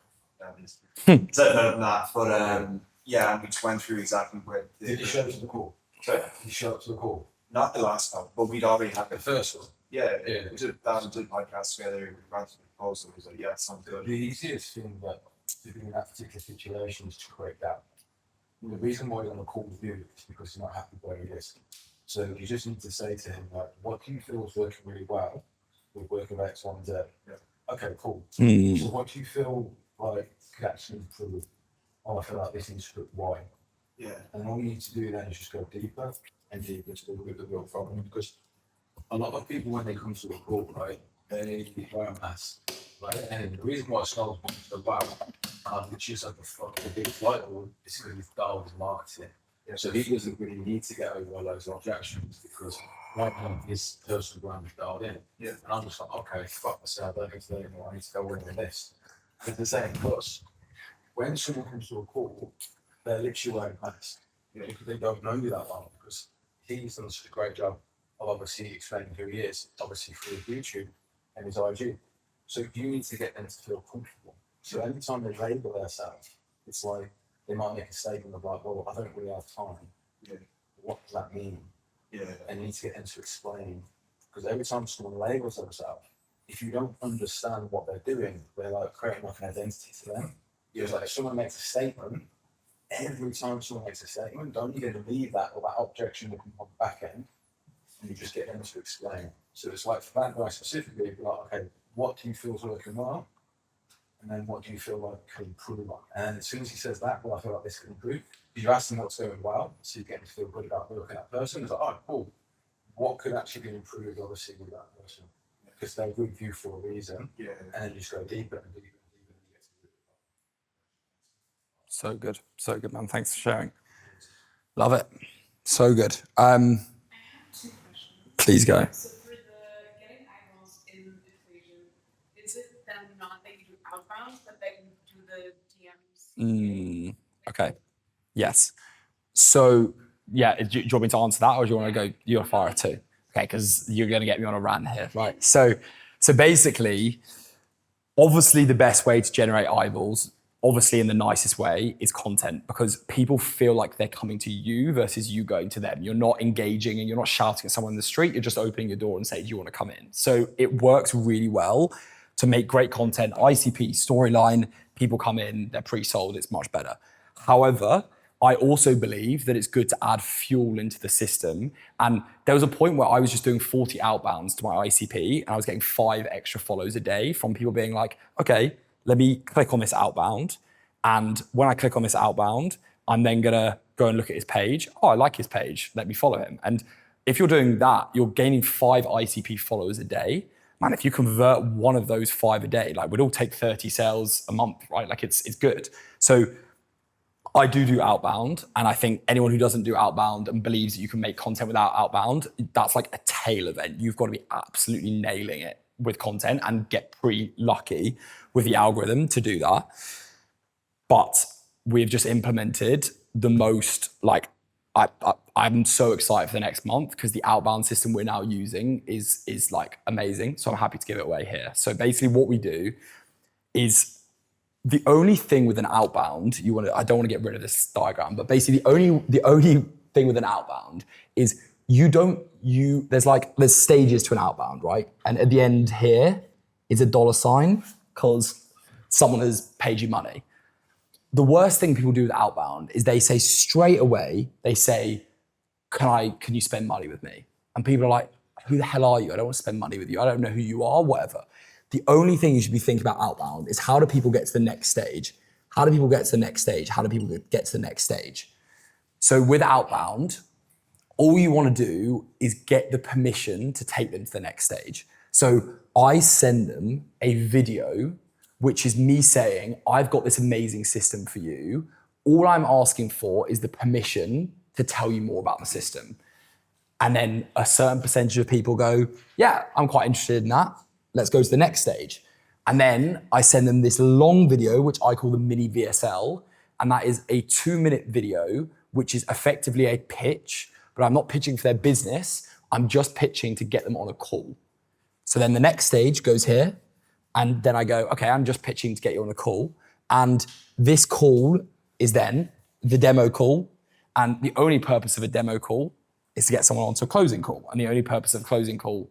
That is better than that. But yeah, and we just went through exactly where Did you show up to the call? Sorry? Did you show up to the call? Not the last one, but we'd already had The first one? Yeah, Yeah. we did podcasts together, we ran through the proposal, it was like, yeah, it sounds good. The easiest thing that to do in that particular situation is to create doubt. And the reason why you're on a call with you is because you're not happy where he is. So you just need to say to him, like, what do you feel is working really well with working with X, Y, and Z? Yeah. Okay, cool. So what do you feel like could actually improve? Oh, I feel like this needs to put Y. Yeah. And all you need to do then is just go deeper and deeper to the real problem, because a lot of people, when they come to a call, right, they wear a mask, right? And the reason why Snow's been so well, which is like the big flight rule, is because he's dialed his marketing. Yeah. So he doesn't really need to get over loads of objections because right now his personal brand is dialed in. Yeah. And I'm just like, okay, fuck myself, I don't need to do anymore, I need to go in with this. But the same plus, when someone comes to a call, they're literally wearing masks. Because they don't know you that well, because he's done such a great job of obviously explaining who he is, obviously through YouTube and his IG. So you need to get them to feel comfortable. So every time they label themselves, it's like they might make a statement of like, well, I don't really have time. Yeah. What does that mean? Yeah. And you need to get them to explain. Because every time someone labels themselves, if you don't understand what they're doing, they're like creating like an identity to them. It's like if someone makes a statement, every time someone makes a statement, don't you get to leave that or that objection will come on the back end, and you just get them to explain. So it's like for that guy specifically, like, okay, what do you feel is working well? And then what do you feel like can improve on? And as soon as he says that, well, I feel like this can improve. You ask them what's going well, so you get them to feel good about working that person. It's like, oh, cool. What could actually be improved, obviously, with that person? Because they're with you for a reason. Yeah. And then you just go deeper and deeper and deeper and you get to it. So good, man. Thanks for sharing. Love it. So good. I have two questions. Please go. So for the getting eyeballs in equation, is is it then not that you do outbound, but that you do the DMs? Okay. Yes. So yeah, do you want me to answer that, or do you want to go? You're fire too. Okay, because you're going to get me on a rant here, right? So basically, obviously the best way to generate eyeballs, obviously in the nicest way, is content, because people feel like they're coming to you versus you going to them. You're not engaging and you're not shouting at someone in the street. You're just opening your door and saying, do you want to come in? So it works really well to make great content, ICP, storyline, people come in, they're pre-sold, it's much better. However, I also believe that it's good to add fuel into the system. And there was a point where I was just doing 40 outbounds to my ICP and I was getting 5 extra follows a day from people being like, okay, let me click on this outbound. And when I click on this outbound, I'm then gonna go and look at his page. Oh, I like his page, let me follow him. And if you're doing that, you're gaining 5 ICP followers a day. Man, if you convert one of those 5 a day, like we'd all take 30 sales a month, right? Like it's good. So I do outbound, and I think anyone who doesn't do outbound and believes that you can make content without outbound, that's like a tail event. You've got to be absolutely nailing it with content and get pretty lucky with the algorithm to do that. But we've just implemented the most, like, I'm so excited for the next month because the outbound system we're now using is like amazing. So I'm happy to give it away here. So basically what we do is, the only thing with an outbound, I don't want to get rid of this diagram, but basically the only thing with an outbound is there's stages to an outbound, right? And at the end here is a $sign because someone has paid you money. The worst thing people do with outbound is they say straight away, they say, can you spend money with me? And people are like, who the hell are you? I don't want to spend money with you. I don't know who you are, whatever. The only thing you should be thinking about outbound is, how do people get to the next stage? How do people get to the next stage? How do people get to the next stage? So with outbound, all you want to do is get the permission to take them to the next stage. So I send them a video, which is me saying, I've got this amazing system for you. All I'm asking for is the permission to tell you more about the system. And then a certain percentage of people go, yeah, I'm quite interested in that. Let's go to the next stage. And then I send them this long video, which I call the mini VSL. And that is a 2-minute video, which is effectively a pitch, but I'm not pitching for their business. I'm just pitching to get them on a call. So then the next stage goes here. And then I go, okay, I'm just pitching to get you on a call. And this call is then the demo call. And the only purpose of a demo call is to get someone onto a closing call. And the only purpose of a closing call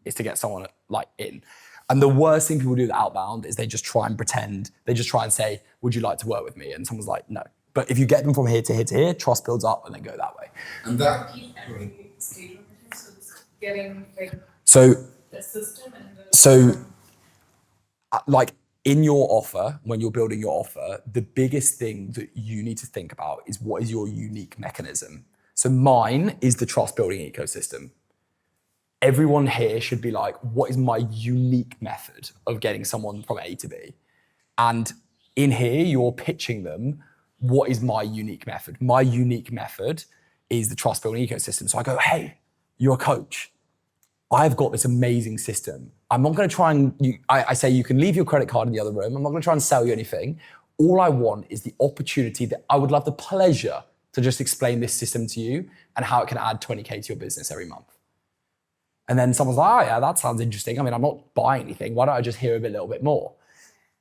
is to get someone like in. And the worst thing people do with outbound is they just try and pretend, they just try and say, would you like to work with me? And someone's like, no. But if you get them from here to here to here, trust builds up and then go that way. And that, Keep every stage of it, so it's getting like So, the system and the like in your offer, when you're building your offer, the biggest thing that you need to think about is, what is your unique mechanism? So mine is the trust building ecosystem. Everyone here should be like, what is my unique method of getting someone from A to B? And in here, you're pitching them, what is my unique method? My unique method is the trust building ecosystem. So I go, hey, you're a coach. I've got this amazing system. I'm not gonna try and, I say you can leave your credit card in the other room. I'm not gonna try and sell you anything. All I want is the opportunity, that I would love the pleasure to just explain this system to you and how it can add 20K to your business every month. And then someone's like, oh yeah, that sounds interesting. I mean, I'm not buying anything. Why don't I just hear a little bit more?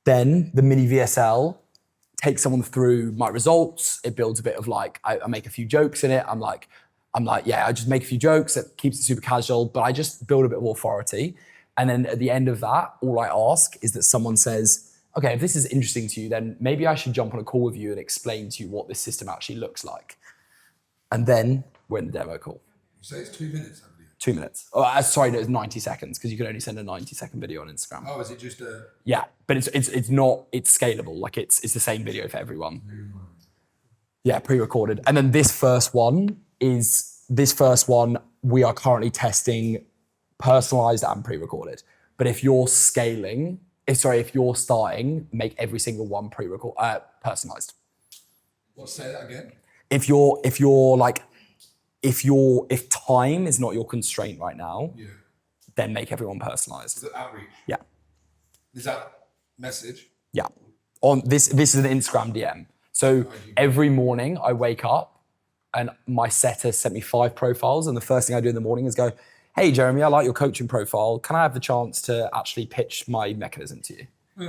Then the mini VSL takes someone through my results. It builds a bit of like, I make a few jokes in it. I'm like, yeah, I just make a few jokes. It keeps it super casual, but I just build a bit of authority. And then at the end of that, all I ask is that someone says, okay, if this is interesting to you, then maybe I should jump on a call with you and explain to you what this system actually looks like. And then we're in the demo call. you say it's 2 minutes, I believe. 2 minutes. Oh, sorry, no, it's 90 seconds because you can only send a 90-second video on Instagram. Oh, is it just a... Yeah, but it's scalable. Like it's the same video for everyone. Yeah, pre-recorded. And then this first one, we are currently testing personalized and pre-recorded. But if you're starting, make every single one personalized. What, say that again? If time is not your constraint right now, Yeah. then make everyone personalized. Is it outreach? Yeah. Is that message? Yeah. On this is an Instagram DM. So every morning I wake up and my setter sent me 5 profiles, and the first thing I do in the morning is go, "Hey Jeremy, I like your coaching profile. Can I have the chance to actually pitch my mechanism to you?"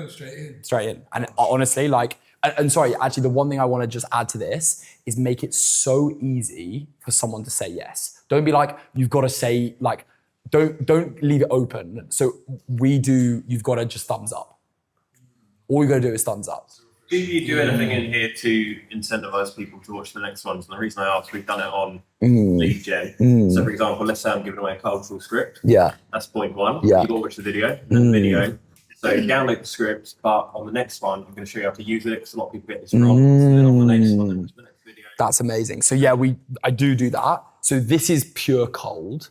Straight in. And honestly, like, and sorry, actually, the one thing I want to just add to this is make it so easy for someone to say yes. Don't be like, you've got to say, like, don't leave it open. So you've got to just thumbs up. All you got to do is thumbs up. Do you do anything in here to incentivize people to watch the next ones? And the reason I asked, we've done it on lead gen. So, for example, let's say I'm giving away a cultural script. Yeah. That's point 1. Yeah. You've got to watch the video, and then the video. So download the script, but on the next one, I'm going to show you how to use it because a lot of people get this wrong. So then on the next one, then watch the next video. That's amazing. So yeah, I do that. So this is pure cold.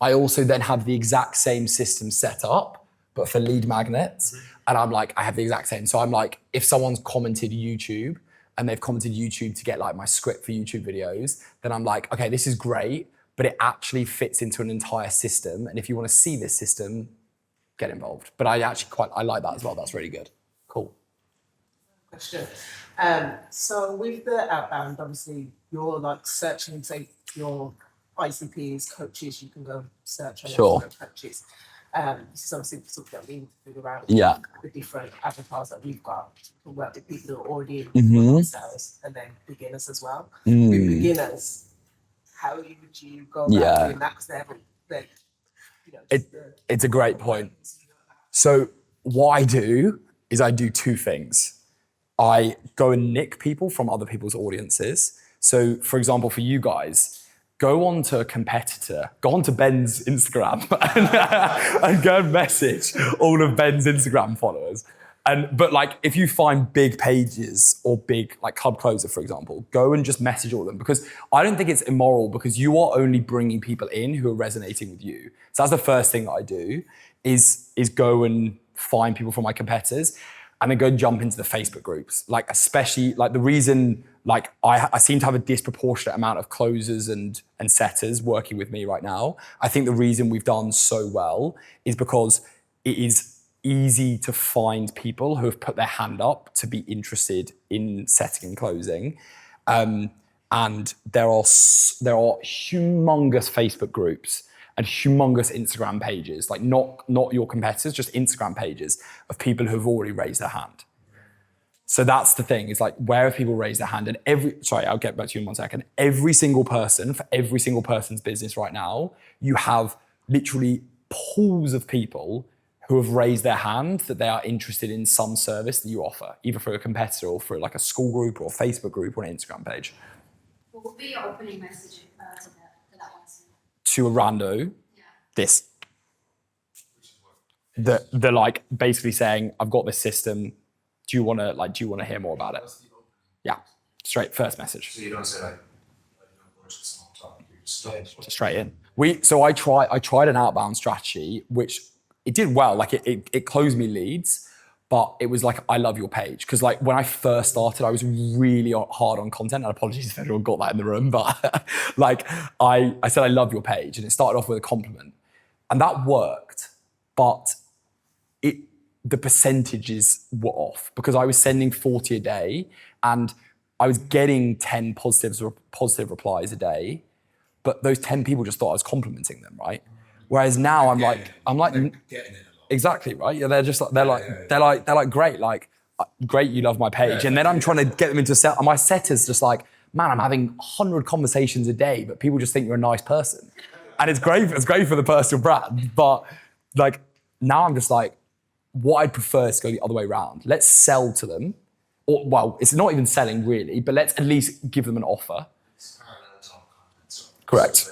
I also then have the exact same system set up, but for lead magnets. And I'm like, I have the exact same. So I'm like, if someone's commented YouTube and they've commented YouTube to get like my script for YouTube videos, then I'm like, okay, this is great, but it actually fits into an entire system. And if you want to see this system, get involved. But I like that as well. That's really good. Cool. Question. So with the outbound, obviously you're like searching, say your ICPs, coaches, you can go search on Sure. coaches. This is obviously something that we need to figure out. Yeah. The different avatars that we've got to work with people who are already Mhm. in sales and then beginners as well. With beginners, how would you go about Yeah. doing that? Because they're It's a great point. So what I do is I do 2 things. I go and nick people from other people's audiences. So for example, for you guys, go on to a competitor, go on to Ben's Instagram and go and message all of Ben's Instagram followers. But like, if you find big pages or big, like Club Closer, for example, go and just message all of them, because I don't think it's immoral, because you are only bringing people in who are resonating with you. So that's the first thing that I do is go and find people from my competitors and then go and jump into the Facebook groups. Like, especially like the reason, like I seem to have a disproportionate amount of closers and setters working with me right now. I think the reason we've done so well is because it is easy to find people who have put their hand up to be interested in setting and closing. And there are humongous Facebook groups and humongous Instagram pages, like not your competitors, just Instagram pages of people who have already raised their hand. So that's the thing, is like, where have people raised their hand? And I'll get back to you in 1 second. Every single person, for every single person's business right now, you have literally pools of people who have raised their hand that they are interested in some service that you offer, either for a competitor or for like a school group or a Facebook group or an Instagram page. What would be your opening message to that one? To a rando, Yeah. this. They're like basically saying, I've got this system. Do you want to hear more about it? Yeah, straight first message. So you don't say like small talk, you just Straight in. I tried an outbound strategy, which it did well. Like it closed me leads, but it was like, I love your page. Because like when I first started, I was really hard on content. And apologies if everyone got that in the room, but like I said, I love your page. And it started off with a compliment. And that worked, but the percentages were off, because I was sending 40 a day and I was getting 10 positive replies a day, but those 10 people just thought I was complimenting them, right? Whereas now I'm like getting it a lot. exactly, right? Yeah, they're just like, they're like, great, you love my page. And then I'm trying to get them into a set, and my setter's just like, man, I'm having 100 conversations a day, but people just think you're a nice person. And it's great for the personal brand. But like, now I'm just like, what I'd prefer is to go the other way around. Let's sell to them. Or, well, it's not even selling really, but let's at least give them an offer. Correct.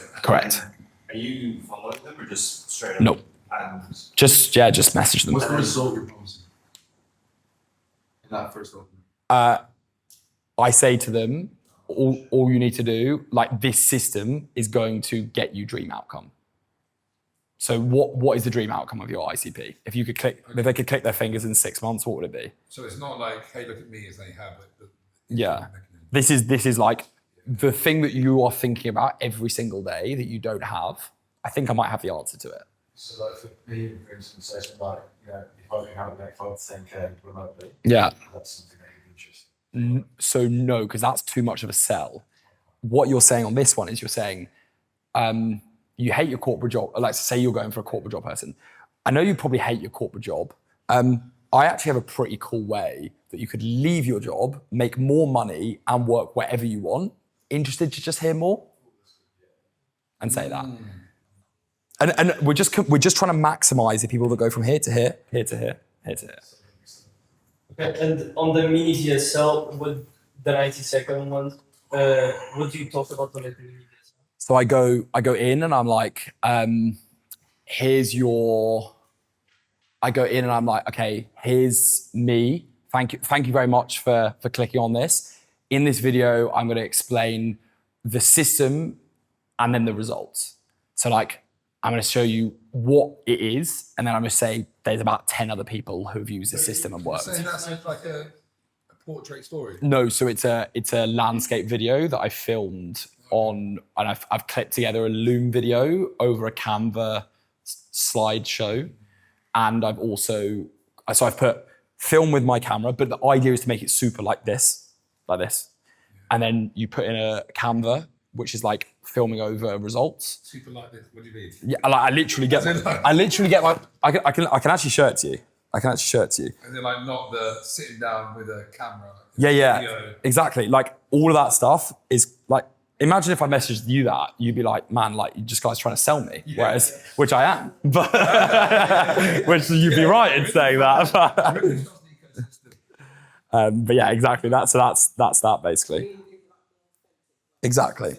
Are you following them or just straight up? Nope. And Just message them. What's the result you're promising in that first opening? I say to them, all you need to do, like, this system is going to get you dream outcome. So what is the dream outcome of your ICP? If they could click their fingers in 6 months, what would it be? So it's not like, hey, look at me, as they have it. Yeah. This is like the thing that you are thinking about every single day that you don't have. I think I might have the answer to it. So like for me, for instance, say something like, if I can help make 5 to 10K remotely, Yeah. that's something that you're interested in. So no, because that's too much of a sell. What you're saying on this one is you're saying you hate your corporate job. Like say you're going for a corporate job person. I know you probably hate your corporate job. I actually have a pretty cool way that you could leave your job, make more money and work wherever you want. Interested to just hear more? And say that. And we're just trying to maximize the people that go from here to here, here to here, here to here. Okay, and on the mini VSL with the 90-second one, what do you talk about on the mini VSL? So I go in and I'm like, here's your. I go in and I'm like, okay, here's me. Thank you very much for clicking on this. In this video, I'm going to explain the system and then the results. So like, I'm going to show you what it is, and then I'm going to say there's about 10 other people who've used the system and worked. So that's like a portrait story? No, so it's a landscape video that I filmed on, and I've clipped together a Loom video over a Canva slideshow. And I've also, so I've put film with my camera, but the idea is to make it super like this. And then you put in a Canva, which is like filming over results. Super like this, what do you mean? Yeah, I literally get my, I can actually show it to you. And then like not the sitting down with a camera. Yeah, Video. exactly. Like all of that stuff is like, imagine if I messaged you that, you'd be like, man, like you just guys trying to sell me. Yeah. Whereas, which I am, but which you'd be right in saying that. But yeah, exactly. That's that basically. Exactly.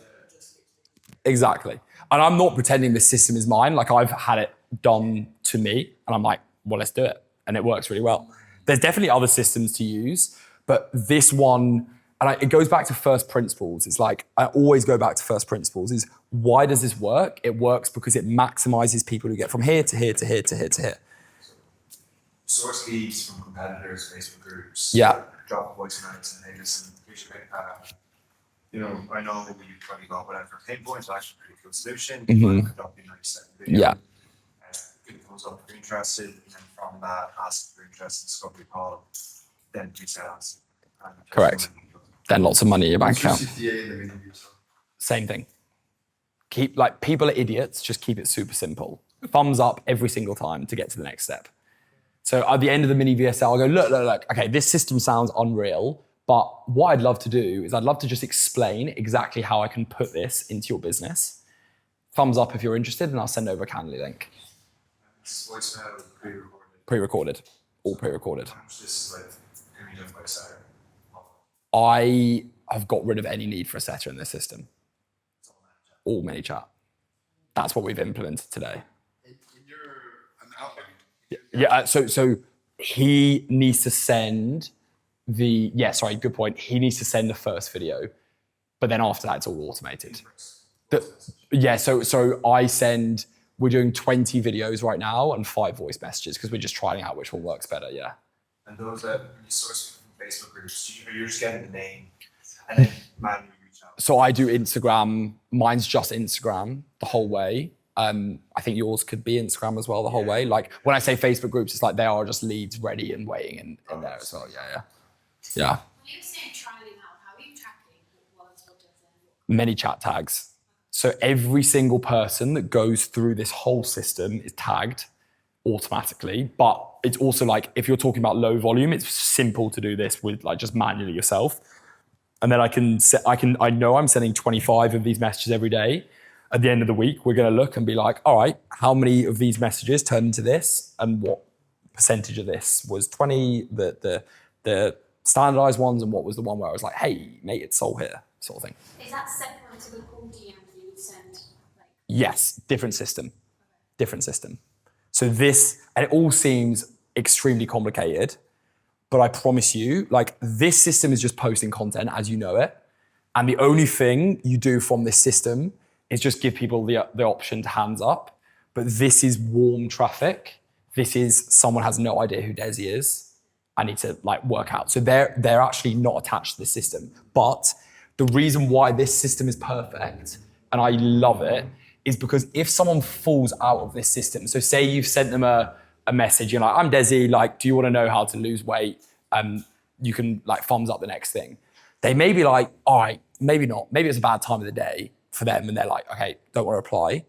And I'm not pretending this system is mine. Like I've had it done to me and I'm like, well, let's do it. And it works really well. There's definitely other systems to use, but this one, and it goes back to first principles. It's like, I always go back to first principles is why does this work? It works because it maximizes people who get from here to here to here to here to here. Source leads from competitors, Facebook groups. Yeah. Drop voice notes and hey, listen, you know, I know you've probably got whatever pain points, actually a pretty cool solution. You could drop your 90-second video. Yeah. Give a thumbs up if you're interested, and then from that, ask if you're interested in discovery call, then do sales. Correct. Then lots of money in your bank account. What's your CTA in the video? Same thing. Keep, like, people are idiots, just keep it super simple. Thumbs up every single time to get to the next step. So at the end of the mini VSL, I go, look, okay, this system sounds unreal, but what I'd love to do is I'd love to just explain exactly how I can put this into your business. Thumbs up if you're interested, and I'll send over a Calendly link. Voicemail pre-recorded. Pre-recorded, all pre-recorded. This is like, can be done by Saturday. I have got rid of any need for a setter in this system. All mini chat. That's what we've implemented today. Yeah, so he needs to send good point. He needs to send the first video, but then after that, it's all automated. So we're doing 20 videos right now and 5 voice messages because we're just trying out which one works better, yeah. And those that you source from Facebook groups, you're just getting the name and then manually reach out. So I do Instagram. Mine's just Instagram the whole way. I think yours could be Instagram as well the whole way. Like when I say Facebook groups, it's like they are just leads ready and waiting in there as well. Yeah. When you're saying trialing out, how are you tracking what does Many chat tags. So every single person that goes through this whole system is tagged automatically. But it's also like, if you're talking about low volume, it's simple to do this with like just manually yourself. And then I know I'm sending 25 of these messages every day. At the end of the week, we're going to look and be like, all right, how many of these messages turned into this, and what percentage of this was 20, the standardized ones, and what was the one where I was like, hey, mate, it's sold here, sort of thing. Is that separate to the call DM that you send? Yes, different system. So this, and it all seems extremely complicated, but I promise you, like this system is just posting content as you know it. And the only thing you do from this system is just give people the option to hands up. But this is warm traffic. This is someone has no idea who Desi is. I need to like work out. So they're actually not attached to the system. But the reason why this system is perfect, and I love it, is because if someone falls out of this system, so say you've sent them a a message, you're like, I'm Desi, like, do you want to know how to lose weight? You can like thumbs up the next thing. They may be like, all right, maybe not. Maybe it's a bad time of the day for them and they're like, okay, don't want to reply.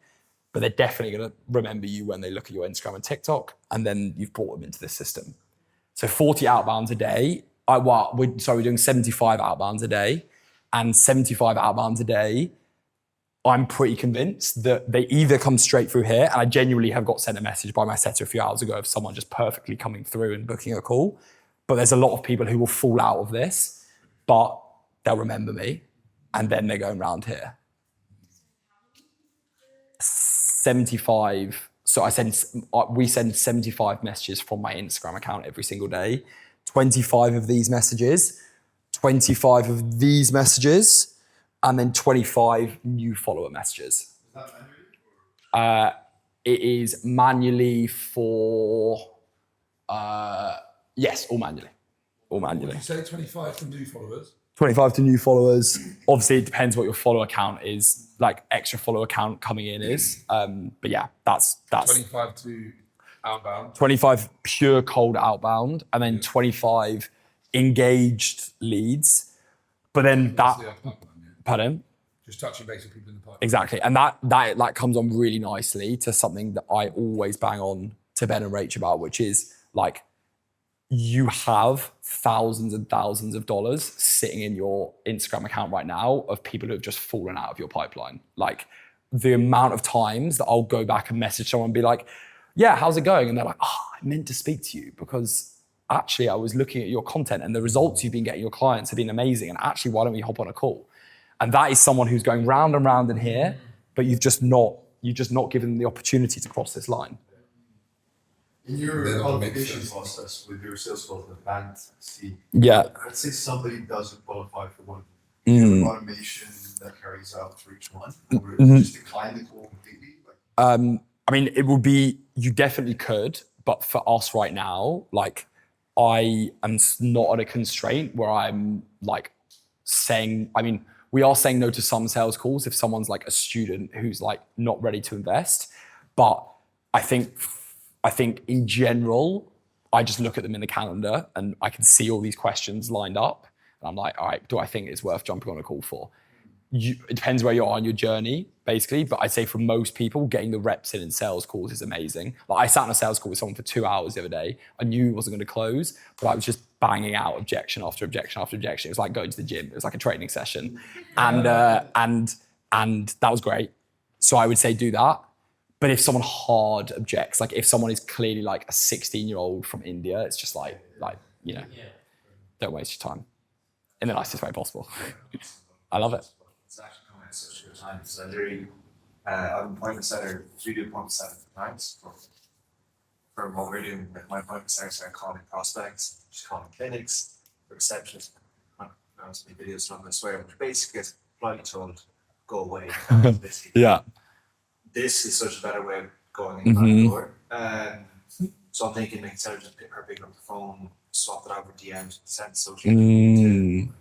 But they're definitely going to remember you when they look at your Instagram and TikTok, and then you've brought them into this system. So 40 outbounds a day. We're doing 75 outbounds a day, and 75 outbounds a day, I'm pretty convinced that they either come straight through here, and I genuinely have got sent a message by my setter a few hours ago of someone just perfectly coming through and booking a call. But there's a lot of people who will fall out of this, but they'll remember me, and then they're going round here. 75. So we send 75 messages from my Instagram account every single day. 25 of these messages, 25 of these messages, and then 25 new follower messages. Is that manually? It is manually for, yes, all manually. All manually. Did you say 25 for new followers? 25 to new followers. Obviously, it depends what your follower count is, like extra follower count coming in is. But yeah, that's 25 to outbound. 25 pure cold outbound, and then 25 engaged leads. But then pardon? Just touching base with people in the pipeline. Exactly, and that comes on really nicely to something that I always bang on to Ben and Rach about, which is like, you have thousands and thousands of dollars sitting in your Instagram account right now of people who have just fallen out of your pipeline. Like the amount of times that I'll go back and message someone and be like, yeah, how's it going? And they're like, oh, I meant to speak to you because actually I was looking at your content and the results you've been getting your clients have been amazing. And actually, why don't we hop on a call? And that is someone who's going round and round in here, but you've just not given them the opportunity to cross this line. In your qualification process with your sales calls with band C, Yeah. let's say somebody doesn't qualify for one. Automation that carries out for each one, or just decline the call completely? I mean, it would be, you definitely could, but for us right now, like I am not at a constraint where I'm like saying, I mean, we are saying no to some sales calls if someone's like a student who's like not ready to invest. But I think in general, I just look at them in the calendar and I can see all these questions lined up. And I'm like, all right, do I think it's worth jumping on a call for? It depends where you are on your journey, basically. But I'd say for most people, getting the reps in sales calls is amazing. Like I sat on a sales call with someone for 2 hours the other day. I knew it wasn't going to close, but I was just banging out objection after objection after objection. It was like going to the gym. It was like a training session. And that was great. So I would say do that. But if someone hard objects, like if someone is clearly like a 16-year-old from India, it's just like, you know, don't waste your time in the nicest way possible. I love it. It's actually coming at such a good time because I literally, I'm appointment setter, we do appointment setter times for what we're doing. Like my appointment setter started calling prospects, just calling clinics, receptionists, honestly, videos, so I'm going to swear, which basically gets politely told, go away. Yeah. This is such a better way of going in the door. So I'm thinking instead of just pick up the phone, swap it over DMs, send social media to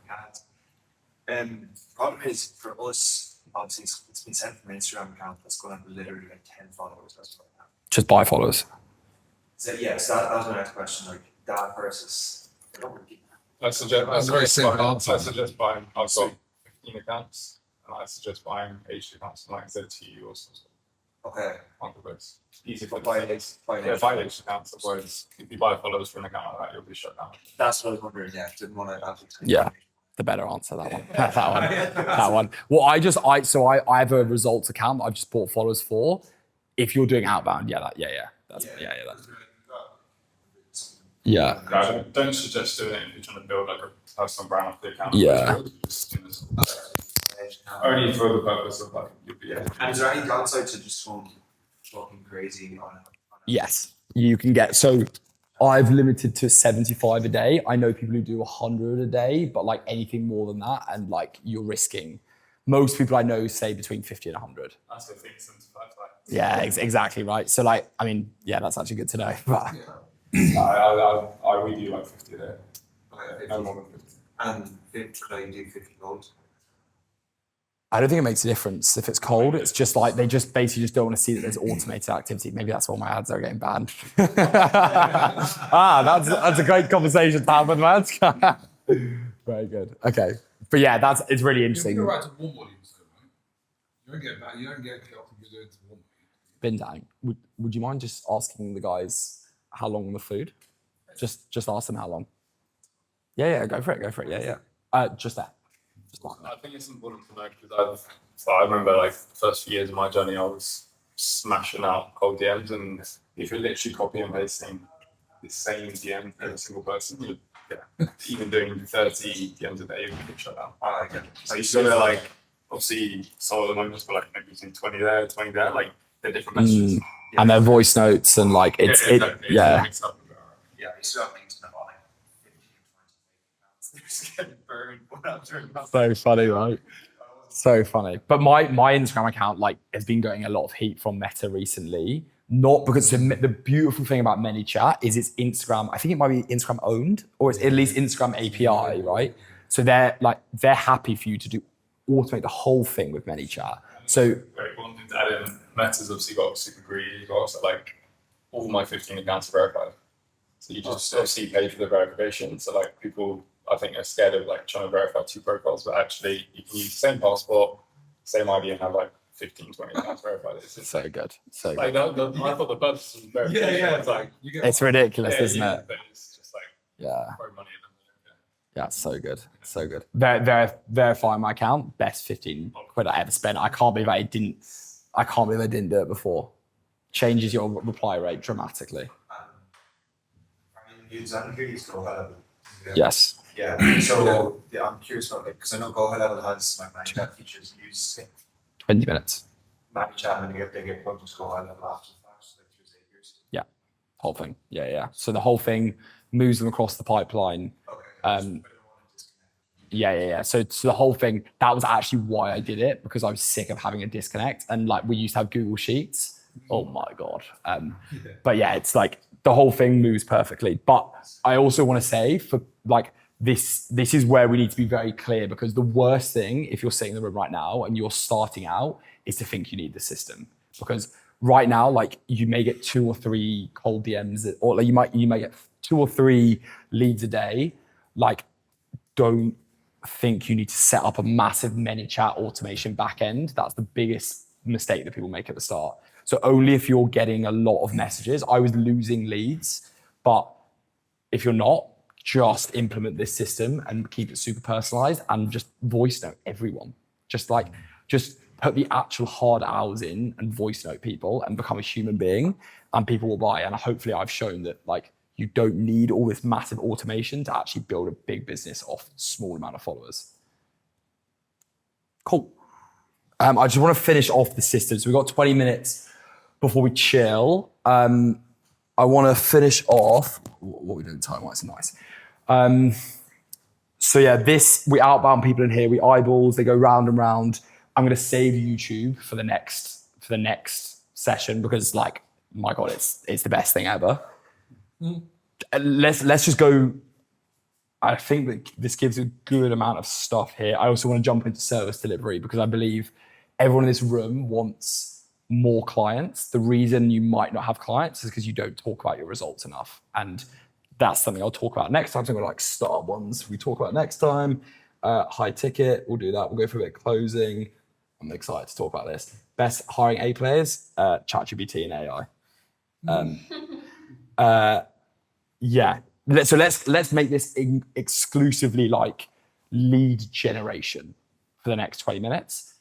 problem is for us, obviously it's been sent from an Instagram account that's going to have literally like 10 followers. That's what I have. Just buy followers. So yeah, so that was my next question, like that versus I suggest buying. I've got 15 accounts, and I suggest buying 8 accounts, like I said to you also. Okay. On the books. Easy for buy 8 accounts. Otherwise, if you buy followers for an account like that, you'll be shut down. That's what I was wondering. Yeah, didn't want to have to. Yeah. The better answer, that one. that one. Well, I have a results account that I've just bought followers for. If you're doing outbound, yeah. No, don't suggest doing it if you're trying to build like a personal brand off the account. Yeah. Only for the purpose of like you'll be. And is there any downside to just going fucking crazy on it? Yes, you can get so. I've limited to 75 a day. I know people who do 100 a day, but like anything more than that, and like you're risking. Most people I know say between 50 and 100. That's the thing, 75. Yeah, exactly right. So like, I mean, yeah, that's actually good to know. But we do like 50 a day. Okay, No more than 50. And 50, could I do 50 gold? I don't think it makes a difference if it's cold. It's just like they just basically just don't want to see that there's automated activity. Maybe that's why my ads are getting banned. That's a great conversation to have with my ads. Very good. Okay, but yeah, it's really interesting. You're right to warm audience though, right? You don't get chaotic. You're doing to warm. Bin dang. Would you mind just asking the guys how long on the food? Just ask them how long. Yeah, go for it. Yeah. Just that. I think it's important to know because I remember like the first few years of my journey, I was smashing out cold DMs, and if you're literally copy and pasting the same DM every single person, even doing 30 DMs a day, you can shut down. So you sort of like, obviously, some of the moments were like maybe using 20 there, 20 there, like they're different messages. And their voice notes and like it's exactly. yeah. You still have things to buy. 15, 20 pounds. They're just getting burned. So funny, right? So funny. But my Instagram account like has been getting a lot of heat from Meta recently. Not because the beautiful thing about ManyChat is it's Instagram. I think it might be Instagram owned, or it's at least Instagram API, right? So they're happy for you to automate the whole thing with ManyChat. So Very one thing to add in, Meta's obviously got super greedy as well. So like all my 15 accounts are verified. So you just obviously pay for the verification. So like people I think are scared of like trying to verify 2 profiles, but actually you can use the same passport, same ID and have like 15, 20 accounts verified. It's so good. So like good. I thought the purpose was verification. It's like It's ridiculous, isn't it? But it's just like Yeah. throw money at them. Yeah, so good. So good. Verifying my account, best 15 quid I ever spent. I can't believe I didn't do it before. Changes your reply rate dramatically. You go high level. Yes. Yeah. So I'm curious about it because I know Go High Level has like ManyChat features. Use 20 minutes. ManyChat and they get plugged into Go High Level after the fact, so like 2 years. Yeah. Whole thing. Yeah. So the whole thing moves them across the pipeline. Okay. Yeah. So the whole thing, that was actually why I did it, because I was sick of having a disconnect. And like we used to have Google Sheets. Oh my God. But yeah, it's like the whole thing moves perfectly. But I also want to say for like this is where we need to be very clear, because the worst thing, if you're sitting in the room right now and you're starting out, is to think you need the system. Because right now, like you may get 2 or 3 cold DMs, or like you might get 2 or 3 leads a day. Like, don't think you need to set up a massive ManyChat automation backend. That's the biggest mistake that people make at the start. So only if you're getting a lot of messages. I was losing leads, but if you're not, just implement this system and keep it super personalized and just voice note everyone. Just put the actual hard hours in and voice note people and become a human being, and people will buy. And hopefully I've shown that like you don't need all this massive automation to actually build a big business off a small amount of followers. Cool. I just want to finish off the system. So we've got 20 minutes before we chill. I want to finish off what we're doing time-wise. Nice. So yeah, we outbound people in here. We eyeballs. They go round and round. I'm going to save YouTube for the next session because, like, my God, it's the best thing ever. Let's just go. I think that this gives a good amount of stuff here. I also want to jump into service delivery because I believe everyone in this room wants more clients. The reason you might not have clients is because you don't talk about your results enough. And that's something I'll talk about next time. So I'm going to like start ones we talk about next time. High ticket, we'll do that. We'll go for a bit of closing. I'm excited to talk about this. Best hiring A players, ChatGPT and AI. Yeah. So let's make this exclusively like lead generation for the next 20 minutes.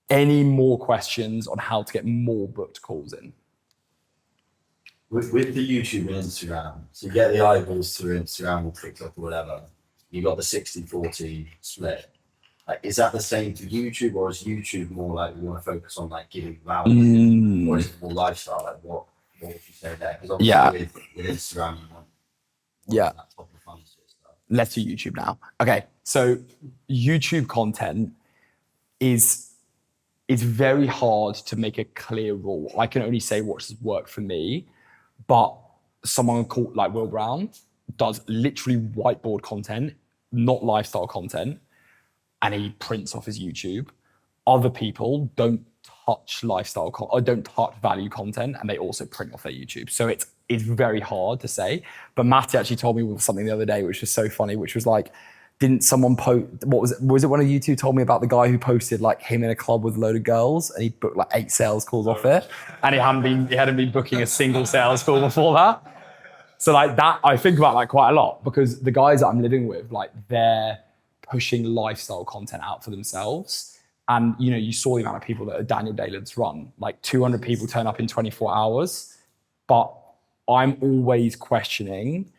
Any more questions on how to get more booked calls in? With the YouTube and Instagram, so you get the eyeballs through Instagram or TikTok or whatever, you got the 60-40 split. Like, is that the same for YouTube, or is YouTube more like you want to focus on like giving value, or is it more lifestyle? Like what would you say there? Because obviously with Instagram, you want that top of the funnel stuff. Let's do YouTube now. Okay, so YouTube content is very hard to make a clear rule. I can only say what has worked for me, but someone called like Will Brown does literally whiteboard content, not lifestyle content, and he prints off his YouTube. other people don't touch lifestyle or don't touch value content, and they also print off their YouTube. So it's very hard to say. But Matty actually told me something the other day, which was so funny, which was like, didn't someone post, what was it? Was it one of you two told me about the guy who posted like him in a club with a load of girls and he booked like 8 sales calls off it, and he hadn't been booking a single sales call before that. So like that, I think about that quite a lot, because the guys that I'm living with, like they're pushing lifestyle content out for themselves. And you know, you saw the amount of people that are Daniel Dayland's run, like 200 people turn up in 24 hours. But I'm always questioning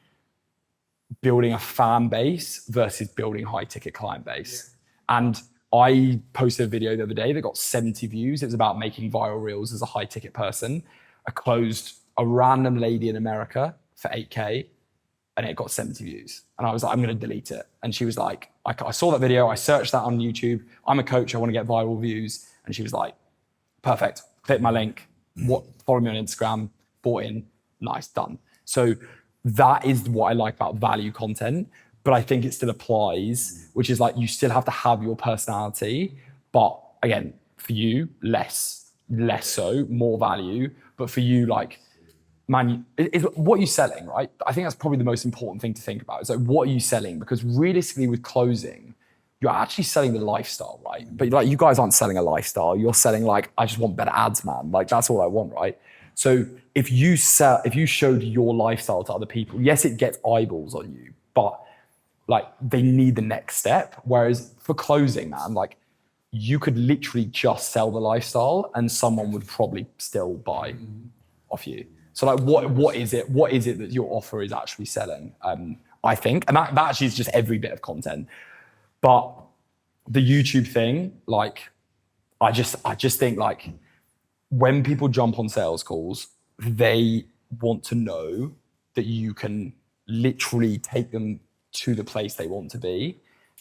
building a fan base versus building high ticket client base. Yeah. And I posted a video the other day that got 70 views. It was about making viral reels as a high ticket person. I closed a random lady in America for 8K and it got 70 views. And I was like, I'm going to delete it. And she was like, I saw that video. I searched that on YouTube. I'm a coach. I want to get viral views. And she was like, perfect. Click my link. Follow me on Instagram. Bought in. Nice. Done. So that is what I like about value content. But I think it still applies, which is like, you still have to have your personality. But again, for you, less so, more value. But for you, like, man, what are you selling, right? I think that's probably the most important thing to think about. It's like, what are you selling? Because realistically with closing, you're actually selling the lifestyle, right? But like, you guys aren't selling a lifestyle. You're selling like, I just want better ads, man. Like, that's all I want, right? So if you showed your lifestyle to other people, yes, it gets eyeballs on you, but like they need the next step. Whereas for closing, man, like you could literally just sell the lifestyle and someone would probably still buy off you. So like, what is it that your offer is actually selling? I think, and that actually is just every bit of content. But the YouTube thing, like, I just think like when people jump on sales calls, they want to know that you can literally take them to the place they want to be.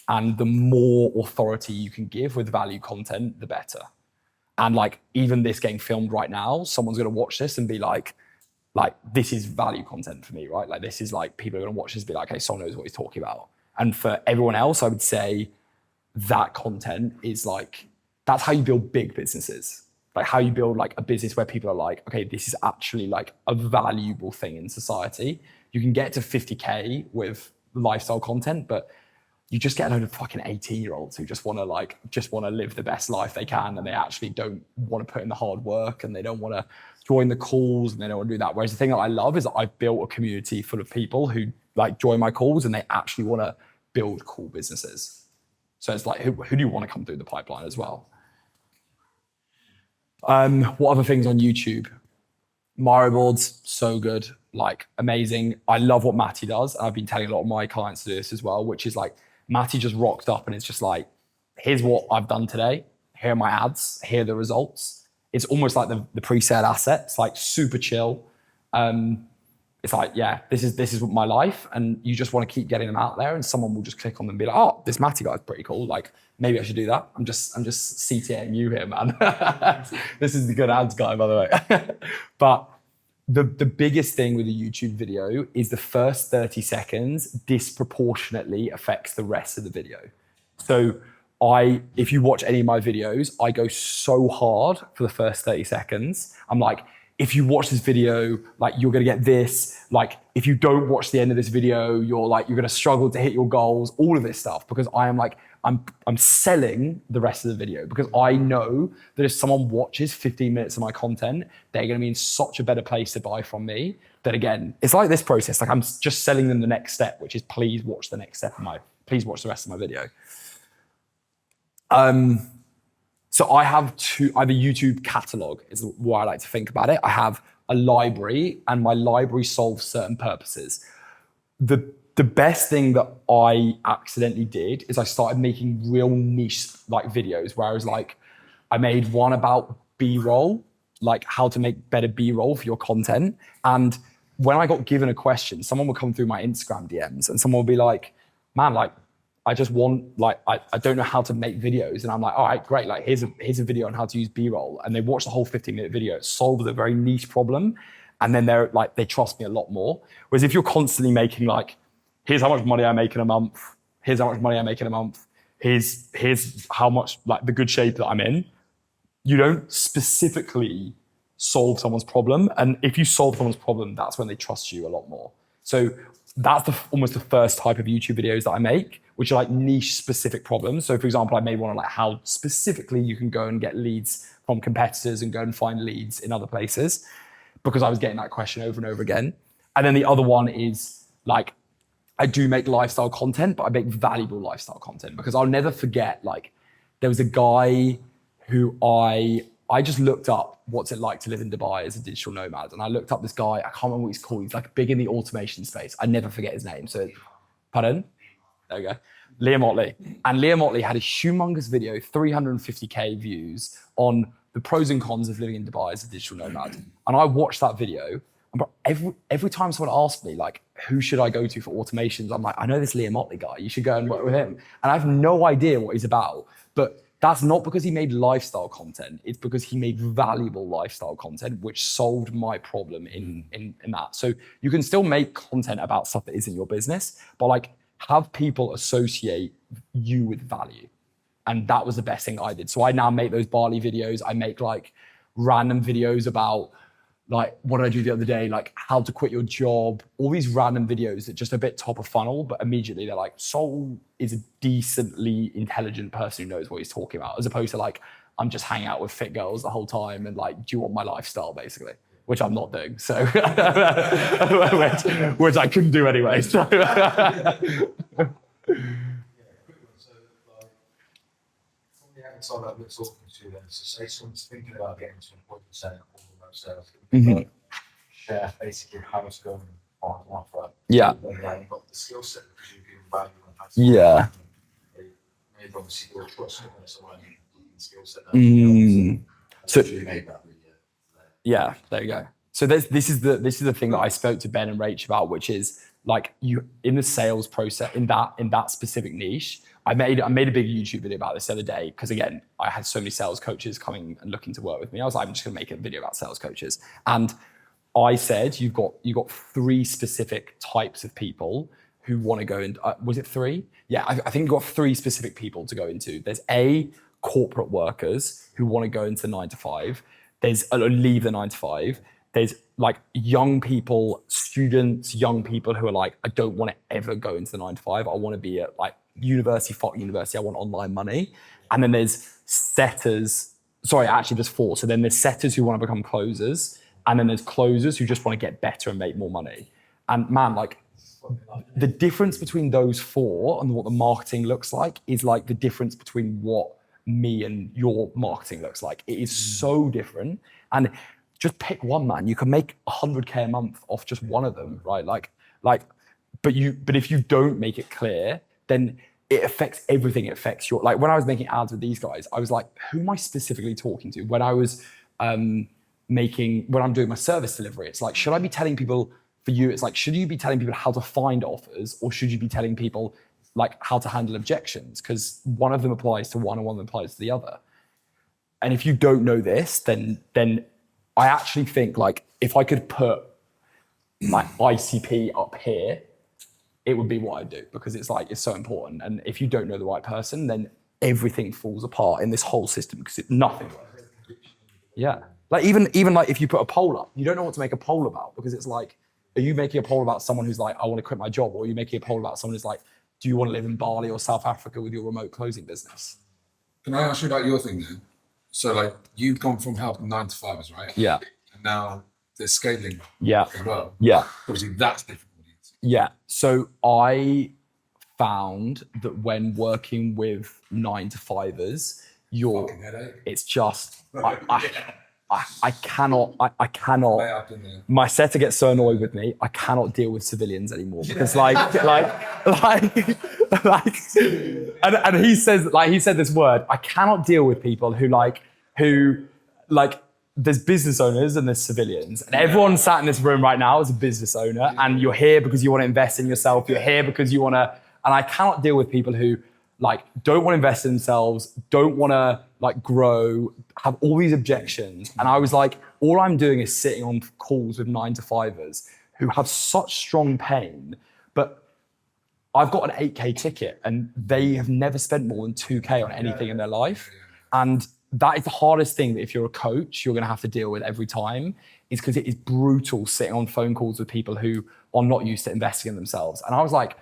And the more authority you can give with value content, the better. And like, even this getting filmed right now, someone's going to watch this and be like, this is value content for me, right? Like, this is like, people are going to watch this and be like, hey, someone knows what he's talking about. And for everyone else, I would say that content is like, that's how you build big businesses. Like how you build like a business where people are like, okay, this is actually like a valuable thing in society. You can get to 50K with lifestyle content, but you just get a load of fucking 18-year-olds who just want to live the best life they can, and they actually don't want to put in the hard work, and they don't want to join the calls, and they don't want to do that. Whereas the thing that I love is that I've built a community full of people who like join my calls and they actually want to build cool businesses. So it's like, who do you want to come through the pipeline as well? What other things on YouTube? Mario boards, so good, like amazing. I love what Matty does. I've been telling a lot of my clients to do this as well, which is like, Matty just rocked up and it's just like, here's what I've done today. Here are my ads. Here are the results. It's almost like the pre-sale asset. It's like super chill. It's like, yeah, this is my life, and you just want to keep getting them out there, and someone will just click on them and be like, oh, this Matty guy's pretty cool. Like, maybe I should do that. I'm just CTAing you here, man. This is the good ads guy, by the way. But the biggest thing with a YouTube video is the first 30 seconds disproportionately affects the rest of the video. So if you watch any of my videos, I go so hard for the first 30 seconds. I'm like, if you watch this video, like you're gonna get this. Like, if you don't watch the end of this video, you're gonna struggle to hit your goals, all of this stuff, because I am like, I'm selling the rest of the video, because I know that if someone watches 15 minutes of my content, they're gonna be in such a better place to buy from me. That again, it's like this process. Like, I'm just selling them the next step, which is please watch the next step please watch the rest of my video. So I have a YouTube catalog is what I like to think about it. I have a library, and my library solves certain purposes. The best thing that I accidentally did is I started making real niche like videos, where I was like, I made one about B-roll, like how to make better B-roll for your content. And when I got given a question, someone would come through my Instagram DMs and someone would be like, man, like, I just want, like, I don't know how to make videos. And I'm like, all right, great. Like, here's a video on how to use B-roll. And they watch the whole 15-minute video. It solves a very niche problem. And then they're like, they trust me a lot more. Whereas if you're constantly making like, here's how much money I make in a month. Here's how much money I make in a month. here's how much like the good shape that I'm in. You don't specifically solve someone's problem. And if you solve someone's problem, that's when they trust you a lot more. So that's almost the first type of YouTube videos that I make, which are like niche specific problems. So for example, I made one on like how specifically you can go and get leads from competitors and go and find leads in other places, because I was getting that question over and over again. And then the other one is like, I do make lifestyle content, but I make valuable lifestyle content, because I'll never forget, like, there was a guy who I just looked up what's it like to live in Dubai as a digital nomad. And I looked up this guy, I can't remember what he's called. He's like big in the automation space. I never forget his name. So, pardon? There we go. Liam Otley. And Liam Otley had a humongous video, 350K views, on the pros and cons of living in Dubai as a digital nomad. And I watched that video. And every time someone asked me, like, who should I go to for automations? I'm like, I know this Liam Otley guy. You should go and work with him. And I have no idea what he's about. But that's not because he made lifestyle content. It's because he made valuable lifestyle content, which solved my problem in that. So you can still make content about stuff that isn't your business, but like have people associate you with value. And that was the best thing I did. So I now make those Bali videos. I make like random videos about like, what did I do the other day? Like how to quit your job, all these random videos that just a bit top of funnel, but immediately they're like, Sol is a decently intelligent person who knows what he's talking about, as opposed to like, I'm just hanging out with fit girls the whole time and like, do you want my lifestyle basically? Which I'm not doing, so, which I couldn't do anyway. So. So that we're talking to them, so say someone's thinking about getting to an appointment center or remote sales, share basically how it's going on offer. Yeah. And then you've got the skill set because you've given value and that's Yeah. They've obviously got trust in someone and skill set. So You made that video. yeah, there you go. So this is the thing that I spoke to Ben and Rach about, which is like you in the sales process in that specific niche. I made a big YouTube video about this the other day because again, I had so many sales coaches coming and looking to work with me. I was like, I'm just gonna make a video about sales coaches. And I said, you've got 3 specific types of people who want to go into, was it 3? Yeah, I think you've got 3 specific people to go into. There's corporate workers who want to go into 9 to 5. There's leave the 9 to 5. There's like young people, students, young people who are like, I don't want to ever go into the 9 to 5. I want to be at like university, I want online money. And then there's setters, there's 4. So then there's setters who want to become closers. And then there's closers who just want to get better and make more money. And man, like the difference between those 4 and what the marketing looks like is like the difference between what me and your marketing looks like. It is so different. And just pick one, man. You can make 100K a month off just one of them, right? But if you don't make it clear, then it affects everything. It affects your, like when I was making ads with these guys, I was like, who am I specifically talking to? When I was when I'm doing my service delivery, it's like, should I be telling people, for you, it's like, should you be telling people how to find offers, or should you be telling people like how to handle objections? Because one of them applies to one and one of them applies to the other. And if you don't know this, then I actually think like if I could put my ICP up here, it would be what I do, because it's like, it's so important. And if you don't know the right person, then everything falls apart in this whole system because it's nothing. Yeah. Like even like if you put a poll up, you don't know what to make a poll about, because it's like, are you making a poll about someone who's like, I want to quit my job? Or are you making a poll about someone who's like, do you want to live in Bali or South Africa with your remote closing business? Can I ask you about your thing then? So like you've gone from helping 9 to 5s, right? Yeah. And now there's scaling Yeah. as well. Yeah. Obviously that's different. Yeah. So I found that when working with 9 to 5ers, it's just, I cannot, my setter gets so annoyed with me, I cannot deal with civilians anymore, because and he said this word, I cannot deal with people who there's business owners and there's civilians, and everyone sat in this room right now is a business owner, and you're here because you want to invest in yourself, you're here because you want to, and I cannot deal with people who like don't want to invest in themselves, don't want to like grow, have all these objections. And I was like, all I'm doing is sitting on calls with 9 to 5ers who have such strong pain, but I've got an 8K ticket and they have never spent more than 2K on anything in their life. And that is the hardest thing that if you're a coach, you're going to have to deal with every time, is because it is brutal sitting on phone calls with people who are not used to investing in themselves. And I was like,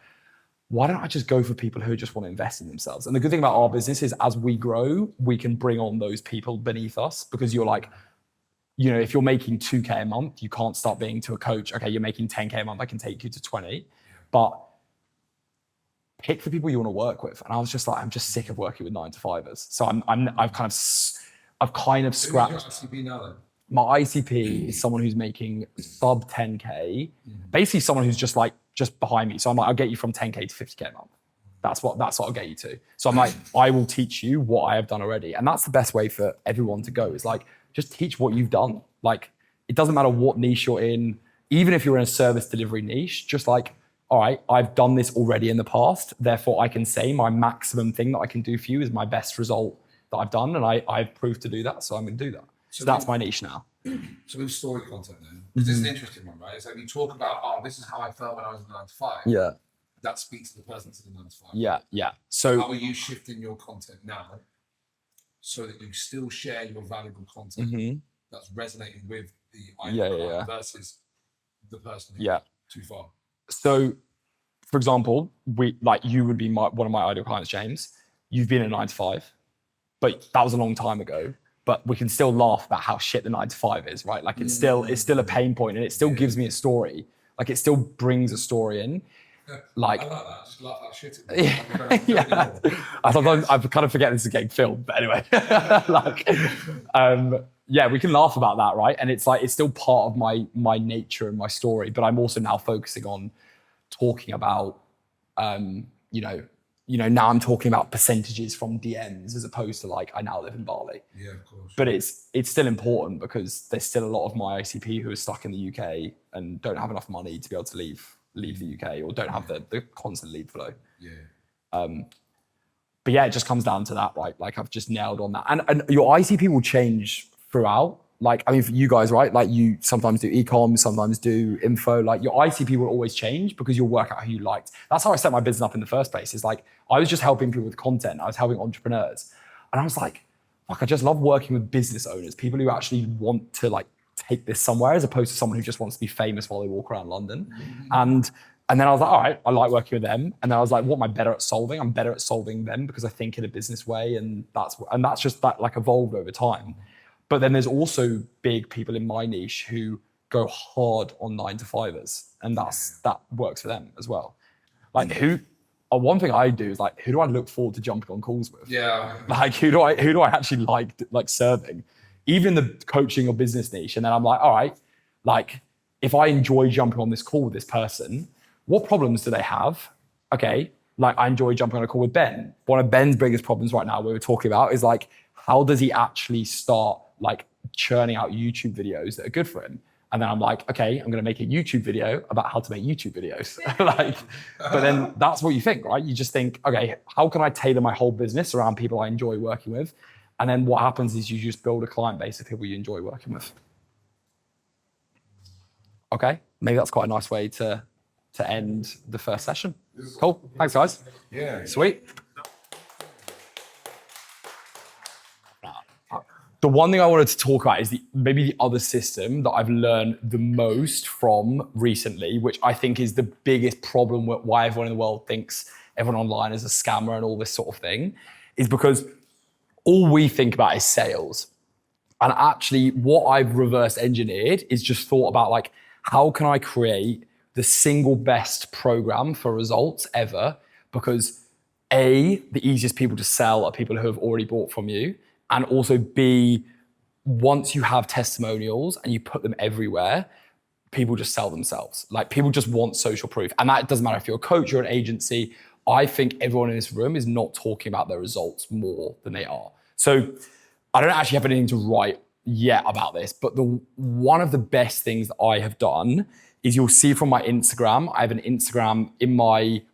why don't I just go for people who just want to invest in themselves? And the good thing about our business is as we grow, we can bring on those people beneath us, because you're like, you know, if you're making 2K a month, you can't start being to a coach, okay, you're making 10K a month, I can take you to 20. But pick the people you want to work with. And I was just like, I'm just sick of working with 9-to-5ers. So I've kind of scrapped. Who's your ICP now then? My ICP is someone who's making sub 10K, basically someone who's just behind me. So I'm like, I'll get you from 10K to 50K a month. That's what I'll get you to. So I'm like, I will teach you what I have done already. And that's the best way for everyone to go, is like, just teach what you've done. Like, it doesn't matter what niche you're in, even if you're in a service delivery niche, just like, all right, I've done this already in the past. Therefore I can say my maximum thing that I can do for you is my best result that I've done. And I've proved to do that. So I'm going to do that. So that's my niche now. So with story content then, this is an interesting one, right? It's like you talk about, oh, this is how I felt when I was in 9-to-5. Yeah. That speaks to the person that's in 9-to-5. Yeah, yeah. So how are you shifting your content now so that you still share your valuable content that's resonating with the client versus the person who's too far? So, for example, you would be one of my ideal clients, James. You've been a 9-to-5, but that was a long time ago. But we can still laugh about how shit the 9-to-5 is, right? Like it's still a pain point, and it still gives me a story. Like it still brings a story in. Like, I like that. Just laugh that shit at me. Yeah. I kind of forget this is getting filmed, but anyway, we can laugh about that, right? And it's like, it's still part of my nature and my story, but I'm also now focusing on talking about, now I'm talking about percentages from DMs as opposed to like, I now live in Bali. Yeah, of course. But it's still important because there's still a lot of my ICP who are stuck in the UK and don't have enough money to be able to leave the UK, or don't have the constant lead flow. Yeah. But yeah, it just comes down to that, right? Like I've just nailed on that. And your ICP will change throughout. Like, I mean, for you guys, right? Like you sometimes do e-com, sometimes do info. Like your ICP will always change because you'll work out who you liked. That's how I set my business up in the first place. Is like, I was just helping people with content. I was helping entrepreneurs. And I was like, fuck, I just love working with business owners, people who actually want to like take this somewhere, as opposed to someone who just wants to be famous while they walk around London. And then I was like, all right, I like working with them. And then I was like, what am I better at solving? I'm better at solving them because I think in a business way. And that's just that like evolved over time. But then there's also big people in my niche who go hard on 9-to-5ers, and that works for them as well. Like one thing I do is like, who do I look forward to jumping on calls with? Yeah. Like who do I actually like serving? Even the coaching or business niche. And then I'm like, all right, like if I enjoy jumping on this call with this person, what problems do they have? Okay, like I enjoy jumping on a call with Ben. One of Ben's biggest problems right now we were talking about is like, how does he actually start like churning out YouTube videos that are good for him? And then I'm like, okay, I'm gonna make a YouTube video about how to make YouTube videos. But then that's what you think, right? You just think, okay, how can I tailor my whole business around people I enjoy working with? And then what happens is you just build a client base of people you enjoy working with. Okay, maybe that's quite a nice way to end the first session. Cool, thanks guys. Yeah. Sweet. The one thing I wanted to talk about is maybe the other system that I've learned the most from recently, which I think is the biggest problem with why everyone in the world thinks everyone online is a scammer and all this sort of thing, is because all we think about is sales. And actually what I've reverse engineered is just thought about like, how can I create the single best program for results ever? Because A, the easiest people to sell are people who have already bought from you. And also B, once you have testimonials and you put them everywhere, people just sell themselves. Like people just want social proof. And that doesn't matter if you're a coach or an agency. I think everyone in this room is not talking about their results more than they are. So I don't actually have anything to write yet about this, but one of the best things that I have done is you'll see from my Instagram, I have an Instagram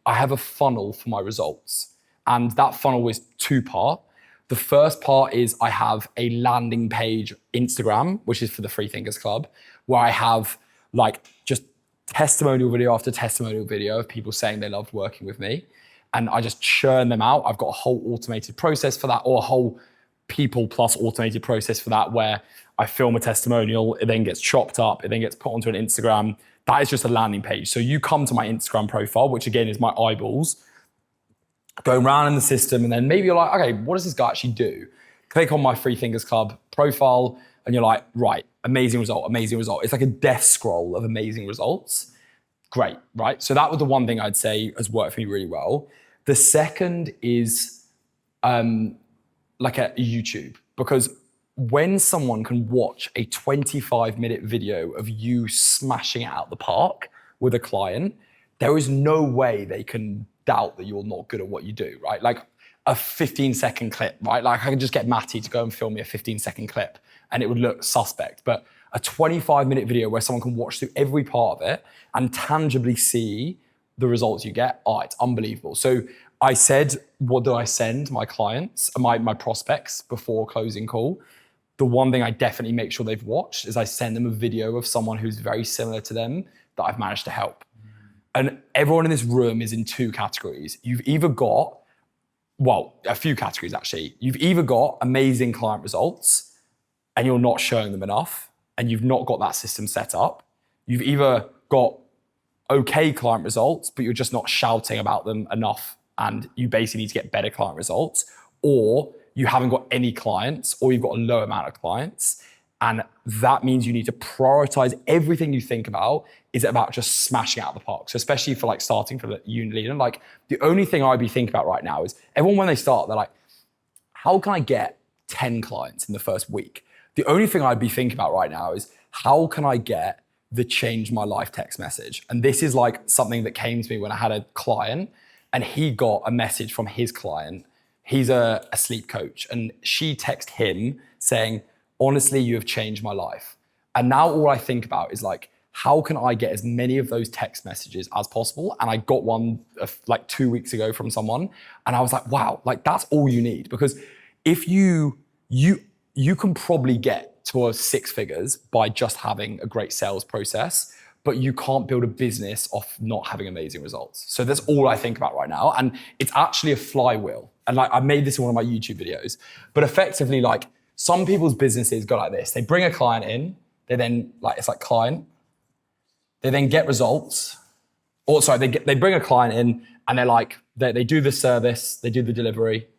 I have a funnel for my results. And that funnel is 2-part. The first part is I have a landing page Instagram, which is for the Free Thinkers Club, where I have like just testimonial video after testimonial video of people saying they loved working with me. And I just churn them out. I've got a whole automated process for that, or a whole people plus automated process for that, where I film a testimonial, it then gets chopped up, it then gets put onto an Instagram. That is just a landing page. So you come to my Instagram profile, which again is my eyeballs, go around in the system, and then maybe you're like, okay, what does this guy actually do? Click on my Free Thinkers Club profile, and you're like, right, amazing result, amazing result. It's like a death scroll of amazing results. Great, right? So that was the one thing I'd say has worked for me really well. The second is like a YouTube, because when someone can watch a 25-minute video of you smashing it out the park with a client, there is no way they can doubt that you're not good at what you do, right? Like a 15-second clip, right? Like I could just get Matty to go and film me a 15-second clip and it would look suspect. But a 25-minute video where someone can watch through every part of it and tangibly see the results you get, it's unbelievable. So I said, what do I send my clients, my prospects before closing call? The one thing I definitely make sure they've watched is I send them a video of someone who's very similar to them that I've managed to help. And everyone in this room is in two categories. You've either got, well, a few categories actually. You've either got amazing client results and you're not showing them enough and you've not got that system set up. You've either got okay client results, but you're just not shouting about them enough and you basically need to get better client results, or you haven't got any clients, or you've got a low amount of clients. And that means you need to prioritize everything you think about. Is it about just smashing out the park? So especially for like starting for the unit leader, like the only thing I'd be thinking about right now is everyone when they start, they're like, how can I get 10 clients in the first week? The only thing I'd be thinking about right now is how can I get the change my life text message? And this is like something that came to me when I had a client and he got a message from his client. He's a sleep coach and she texted him saying, honestly, you have changed my life. And now all I think about is like, how can I get as many of those text messages as possible? And I got one like 2 weeks ago from someone and I was like, wow, like that's all you need. Because if you can probably get to 6 figures by just having a great sales process, but you can't build a business off not having amazing results. So that's all I think about right now. And it's actually a flywheel. And like I made this in one of my YouTube videos, but effectively like some people's businesses go like this. They bring a client in, they then like, it's like client, they then get results. Or sorry, they bring a client in and they're like, they do the service, they do the delivery,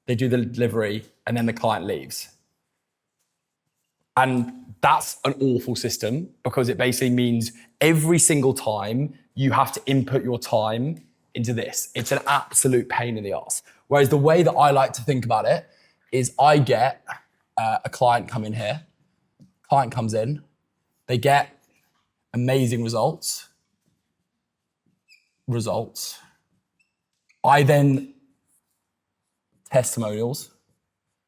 and then the client leaves. And that's an awful system because it basically means every single time you have to input your time into this. It's an absolute pain in the ass. Whereas the way that I like to think about it is I get a client come in here, client comes in, they get amazing results. I then testimonials.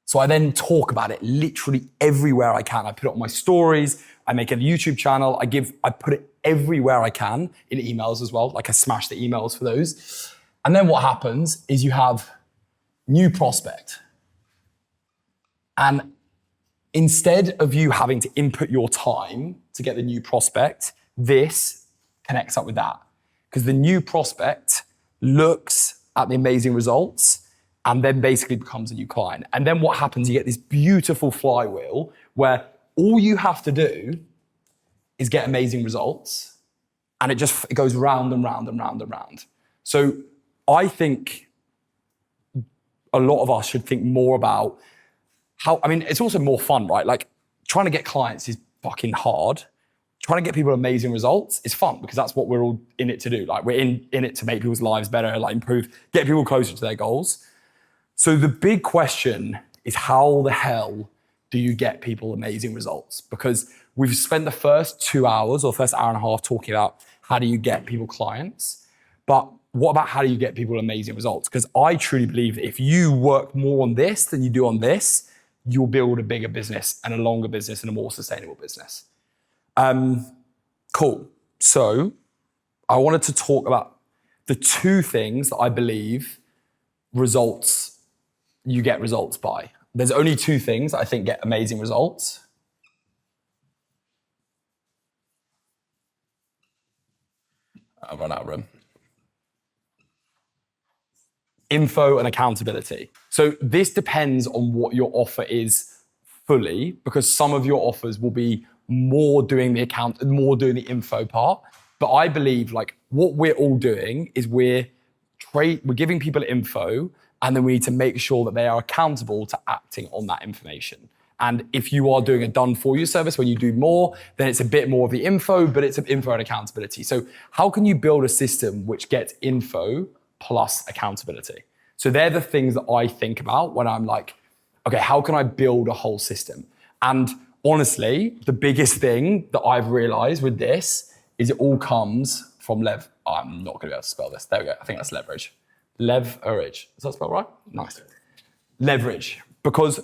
So I then talk about it literally everywhere I can. I put it on my stories, I make a YouTube channel, I put it everywhere I can in emails as well. Like I smash the emails for those. And then what happens is you have new prospect. And instead of you having to input your time to get the new prospect, this connects up with that. Because the new prospect looks at the amazing results and then basically becomes a new client. And then what happens, you get this beautiful flywheel where all you have to do is get amazing results and it goes round and round and round and round. So I think a lot of us should think more about it's also more fun, right? Like trying to get clients is fucking hard. Trying to get people amazing results is fun because that's what we're all in it to do. Like we're in it to make people's lives better, like improve, get people closer to their goals. So the big question is how the hell do you get people amazing results? Because we've spent the first 2 hours or first hour and a half talking about how do you get people clients, but what about how do you get people amazing results? Because I truly believe that if you work more on this than you do on this, you'll build a bigger business and a longer business and a more sustainable business. Cool. So I wanted to talk about the 2 things that I believe you get results by. There's only 2 things I think get amazing results. I've run out of room. Info and accountability. So this depends on what your offer is fully, because some of your offers will be more doing the info part. But I believe like what we're all doing is we're giving people info, and then we need to make sure that they are accountable to acting on that information. And if you are doing a done for you service when you do more, then it's a bit more of the info, but it's an info and accountability. So how can you build a system which gets info plus accountability? So they're the things that I think about when I'm like, okay, how can I build a whole system? And honestly, the biggest thing that I've realized with this is it all comes from I'm not gonna be able to spell this. There we go, I think that's leverage. Leverage, is that spelled right? Nice. Leverage, because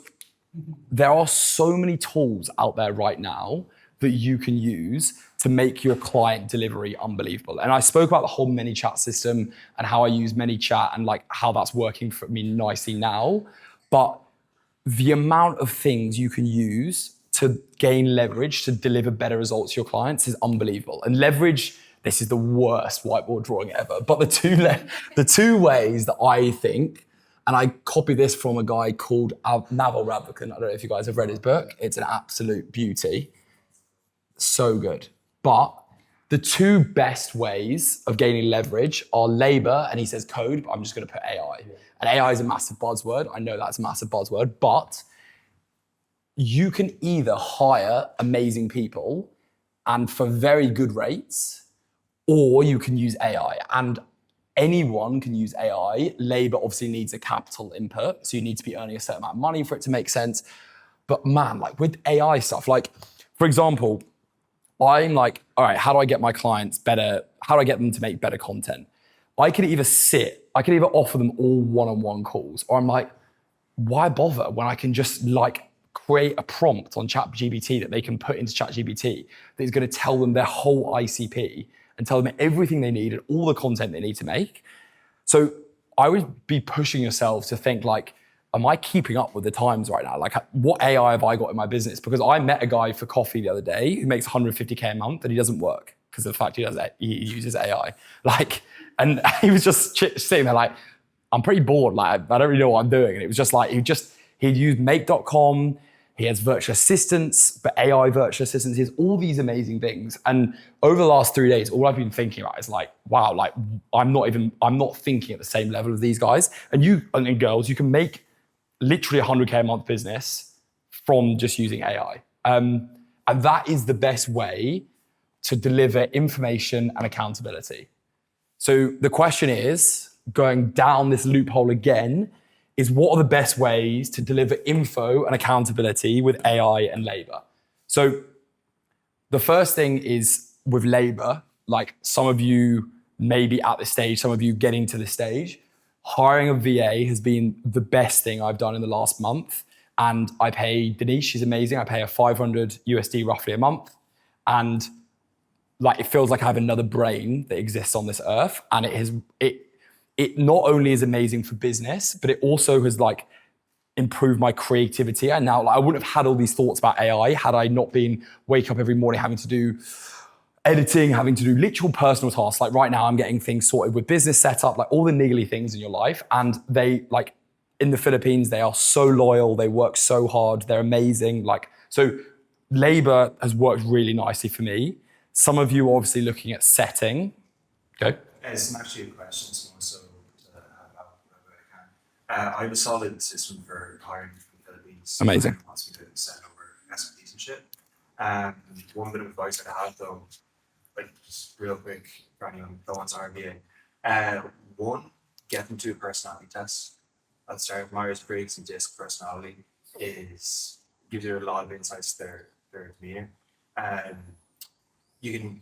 there are so many tools out there right now that you can use to make your client delivery unbelievable. And I spoke about the whole ManyChat system and how I use ManyChat and like how that's working for me nicely now. But the amount of things you can use to gain leverage to deliver better results to your clients is unbelievable. And leverage, this is the worst whiteboard drawing ever. But the two ways that I think, and I copy this from a guy called Naval Ravikant. I don't know if you guys have read his book. It's an absolute beauty. So good. But the two best ways of gaining leverage are labor, and he says code, but I'm just going to put AI. And AI is a massive buzzword. I know that's a massive buzzword, but you can either hire amazing people and for very good rates, or you can use AI. And anyone can use AI. Labor obviously needs a capital input, so you need to be earning a certain amount of money for it to make sense. But man, like with AI stuff, like for example, I'm like, all right, how do I get my clients better? How do I get them to make better content? I could either offer them all one-on-one calls, or I'm like, why bother when I can just like create a prompt on ChatGPT that they can put into ChatGPT that is going to tell them their whole ICP and tell them everything they need and all the content they need to make. So I would be pushing yourself to think like, am I keeping up with the times right now? Like what AI have I got in my business? Because I met a guy for coffee the other day who makes 150K a month and he doesn't work because of the fact he uses AI. Like, and he was just sitting there like, I'm pretty bored. Like, I don't really know what I'm doing. And it was just like, he'd used make.com. He has virtual assistants, but AI virtual assistants. He has all these amazing things. And over the last 3 days, all I've been thinking about is like, wow, like I'm not thinking at the same level of these guys. And girls, you can make literally 100K a month business from just using AI. And that is the best way to deliver information and accountability. So the question is, going down this loophole again, is what are the best ways to deliver info and accountability with AI and labor? So the first thing is with labor, like some of you may be at this stage, some of you getting to this stage, hiring a VA has been the best thing I've done in the last month. And I pay Denise, she's amazing. I pay her 500 USD roughly a month. And like, it feels like I have another brain that exists on this earth. And it not only is amazing for business, but it also has like improved my creativity. And now like, I wouldn't have had all these thoughts about AI had I not been wake up every morning having to do editing, having to do literal personal tasks. Like right now I'm getting things sorted with business setup, like all the niggly things in your life. And they like in the Philippines, they are so loyal. They work so hard. They're amazing. Like, so labor has worked really nicely for me. Some of you are obviously looking at setting. Okay. It's not actually a question, it's more so to help out wherever I can. I have a solid system for hiring from the Philippines. Amazing. Wants me to send over SMPs and shit. One bit of advice I have though, like just real quick for anyone that wants RBA. One, get them to a personality test. At the start, Myers-Briggs and DISC personality gives you a lot of insights to their demeanor. You can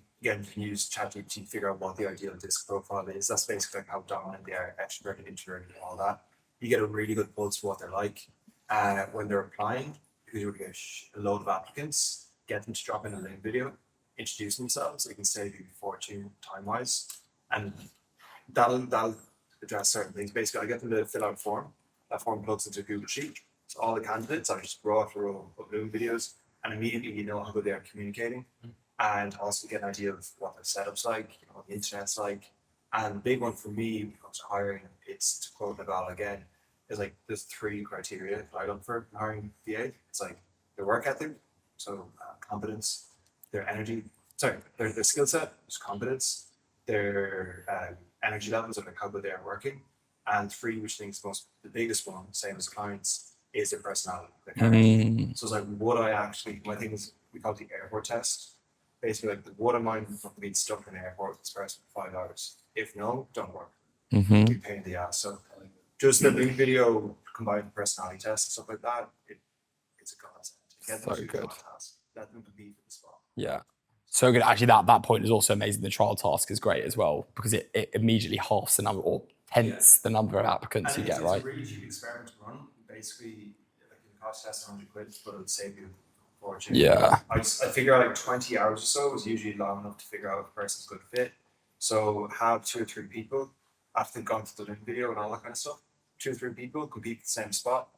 use ChatGPT to figure out what the ideal DISC profile is. That's basically like how dominant they are, extroverted, introverted, all that. You get a really good pulse for what they're like. When they're applying, because you're going to get a load of applicants, get them to drop in a link video, introduce themselves. They can save you fortune time-wise, and that'll address certain things. Basically, I get them to fill out a form. That form plugs into a Google Sheet. So all the candidates are just raw for Bloom videos, and immediately you know how good they are communicating. and also get an idea of what their setup's like, what the internet's like. And the big one for me when it comes to hiring, it's to quote Naval again, is like there's 3 criteria that I look for in hiring VA. It's like their work ethic, so competence, their energy, their skill set, is competence, their energy levels, and like how good they are working. And 3, which I think is the biggest one, same as clients, is their personality, their character. So it's like my thing is, we call it the airport test. Basically, like, what am I from being stuck in an airport with this person for 5 hours? If no, don't work. Be a pain in the ass. So just the video combined with personality tests and stuff like that, it's a godsend. Get them So to good. the task. Let them compete for the spot. Yeah. So good. Actually, that point is also amazing. The trial task is great as well because it immediately halves the number or tenths the number of applicants you get, right? It's a really cheap experiment to run. Basically, like, it costs less than 100 quid, but it would save you a fortune. Yeah. I figure out like 20 hours or so is usually long enough to figure out if a person's good fit. So have 2 or 3 people after they've gone through the video and all that kind of stuff. 2 or 3 people compete for the same spot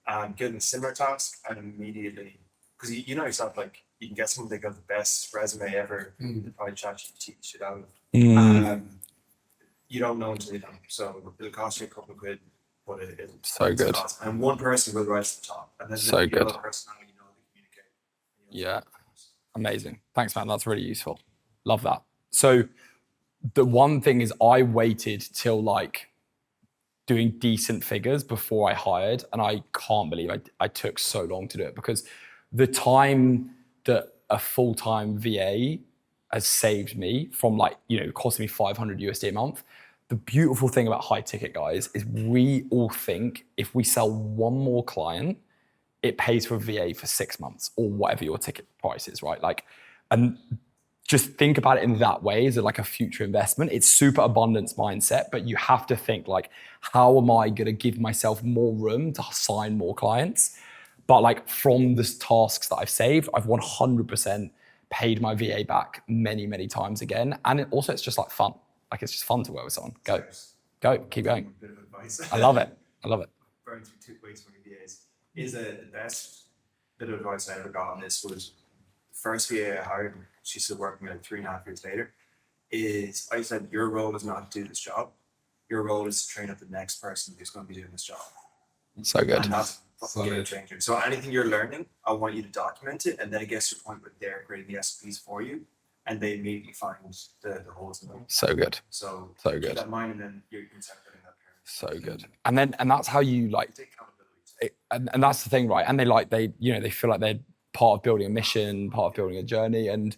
and give them a similar task, and immediately, because you know yourself, like, you can get someone that got the best resume ever, they probably ChatGPT shit out of. You don't know until you don't. So it'll cost you a couple of quid, but it's So good. And one person will rise to the top, and then So the good. other person how you know they communicate. Yeah. Amazing. Thanks, man. That's really useful. Love that. So the one thing is I waited till like doing decent figures before I hired, and I can't believe I took so long to do it, because the time that a full-time VA has saved me from, like, you know, costing me 500 USD a month. The beautiful thing about high ticket, guys, is we all think if we sell one more client, it pays for a VA for 6 months or whatever your ticket price is, right? Like, and just think about it in that way as like a future investment. It's super abundance mindset, but you have to think like, how am I gonna give myself more room to sign more clients? But like, from the tasks that I've saved, I've 100% paid my VA back many, many times again. And it's just like fun. Like, it's just fun to work with someone. Go, keep going. A bit of advice. I love it. Burn through 2 weeks for VAs is the best bit of advice I ever got on this was the first VA I hired, she's still working like 3.5 years later, is I said, your role is not to do this job. Your role is to train up the next person who's going to be doing this job. So good. And that's fucking game changer. So anything you're learning, I want you to document it, and then it gets to a point where they're creating the SOPs for you, and they immediately find the holes in them. So good. So good. keep that in mind, and then you can start building that pyramid. So good. And that's how you like, Take accountability. and that's the thing, right? And they feel like they're part of building a mission, part of building a journey. And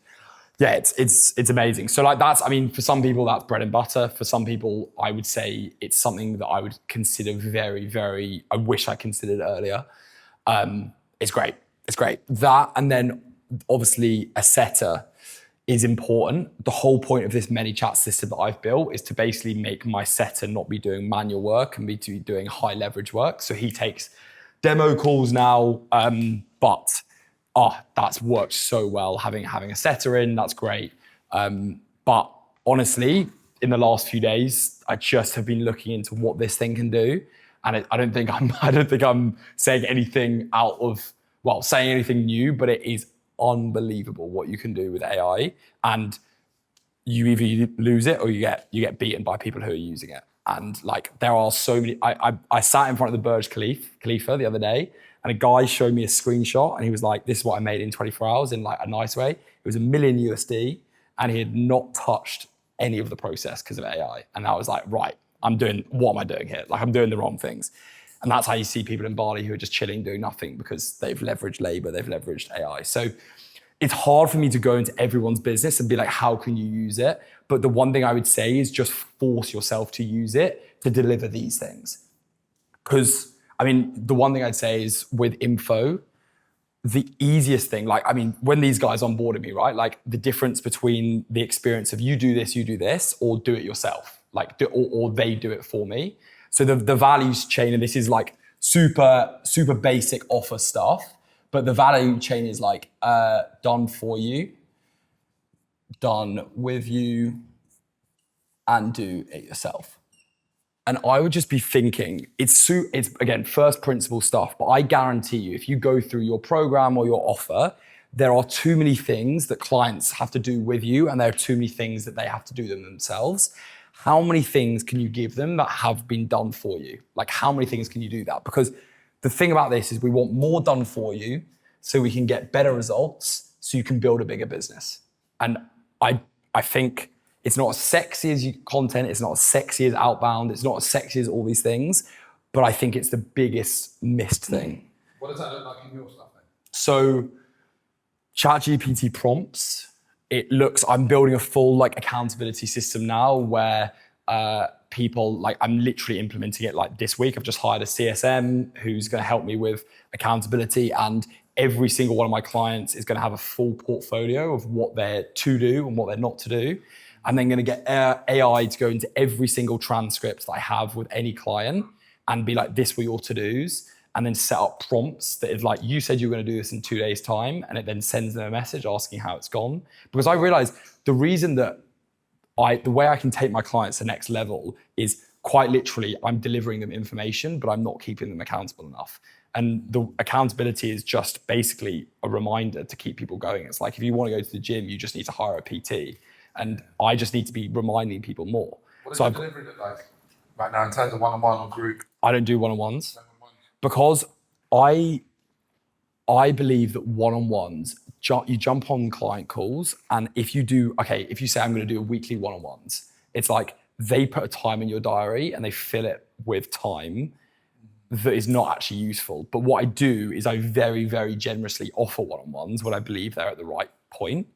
yeah, it's amazing. So like, that's, I mean, for some people that's bread and butter. For some people, I would say it's something that I would consider very, very, I wish I considered earlier. It's great. That, and then obviously a setter is important. The whole point of this ManyChat system that I've built is to basically make my setter not be doing manual work and be doing high leverage work. So he takes demo calls now, but that's worked so well, having a setter in, that's great. But honestly, in the last few days, I just have been looking into what this thing can do. And I don't think I'm saying anything saying anything new, but it is unbelievable what you can do with AI. And you either lose it or you get beaten by people who are using it. And like, there are so many, I sat in front of the Burj Khalifa the other day, and a guy showed me a screenshot, and he was like, this is what I made in 24 hours in like a nice way. It was $1 million USD, and he had not touched any of the process because of AI. And I was like, right, what am I doing here? Like, I'm doing the wrong things. And that's how you see people in Bali who are just chilling, doing nothing, because they've leveraged labor, they've leveraged AI. So it's hard for me to go into everyone's business and be like, how can you use it? But the one thing I would say is just force yourself to use it to deliver these things. Because, I mean, the one thing I'd say is with info, the easiest thing, like, I mean, when these guys onboarded me, right? Like, the difference between the experience of you do this, or do it yourself, like, or they do it for me. So the values chain, and this is like super, super basic offer stuff, but the value chain is like done for you, done with you, and do it yourself. And I would just be thinking, it's again, first principle stuff, but I guarantee you, if you go through your program or your offer, there are too many things that clients have to do with you, and there are too many things that they have to do them themselves. How many things can you give them that have been done for you? Like, how many things can you do that? Because the thing about this is we want more done for you so we can get better results so you can build a bigger business. And I think it's not as sexy as content, it's not as sexy as outbound, it's not as sexy as all these things, but I think it's the biggest missed thing. What does that look like in your stuff then? So ChatGPT prompts, I'm building a full like accountability system now where people, like I'm literally implementing it like this week. I've just hired a CSM who's gonna help me with accountability, and every single one of my clients is gonna have a full portfolio of what they're to do and what they're not to do. I'm then gonna get AI to go into every single transcript that I have with any client and be like, this were your to-dos, and then set up prompts that is like, you said you were gonna do this in 2 days time, and it then sends them a message asking how it's gone. Because I realized the reason that the way I can take my clients to the next level is quite literally, I'm delivering them information, but I'm not keeping them accountable enough. And the accountability is just basically a reminder to keep people going. It's like, if you want to go to the gym, you just need to hire a PT. And I just need to be reminding people more. What does your delivery look like right now in terms of one-on-one or group? I don't do one-on-ones because I believe that one-on-ones, you jump on client calls, and if you say I'm going to do a weekly one-on-ones, it's like they put a time in your diary and they fill it with time that is not actually useful. But what I do is I very, very generously offer one-on-ones when I believe they're at the right point.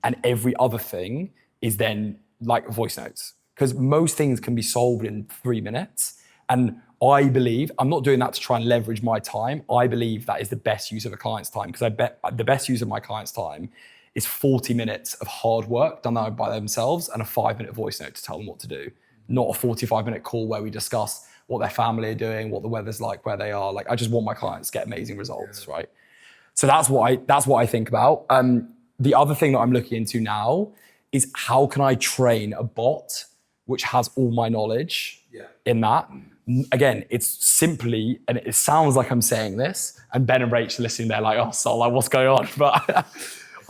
And every other thing is then like voice notes, because most things can be solved in 3 minutes. And I believe, I'm not doing that to try and leverage my time. I believe that is the best use of a client's time, because I bet the best use of my client's time is 40 minutes of hard work done by themselves and a 5-minute voice note to tell them what to do. Not a 45-minute call where we discuss what their family are doing, what the weather's like, where they are. Like, I just want my clients to get amazing results, right? So that's what I think about. The other thing that I'm looking into now is how can I train a bot which has all my knowledge in that. Again, it's simply, and it sounds like I'm saying this, and Ben and Rach listening, they're like, oh, Sol, like, what's going on? But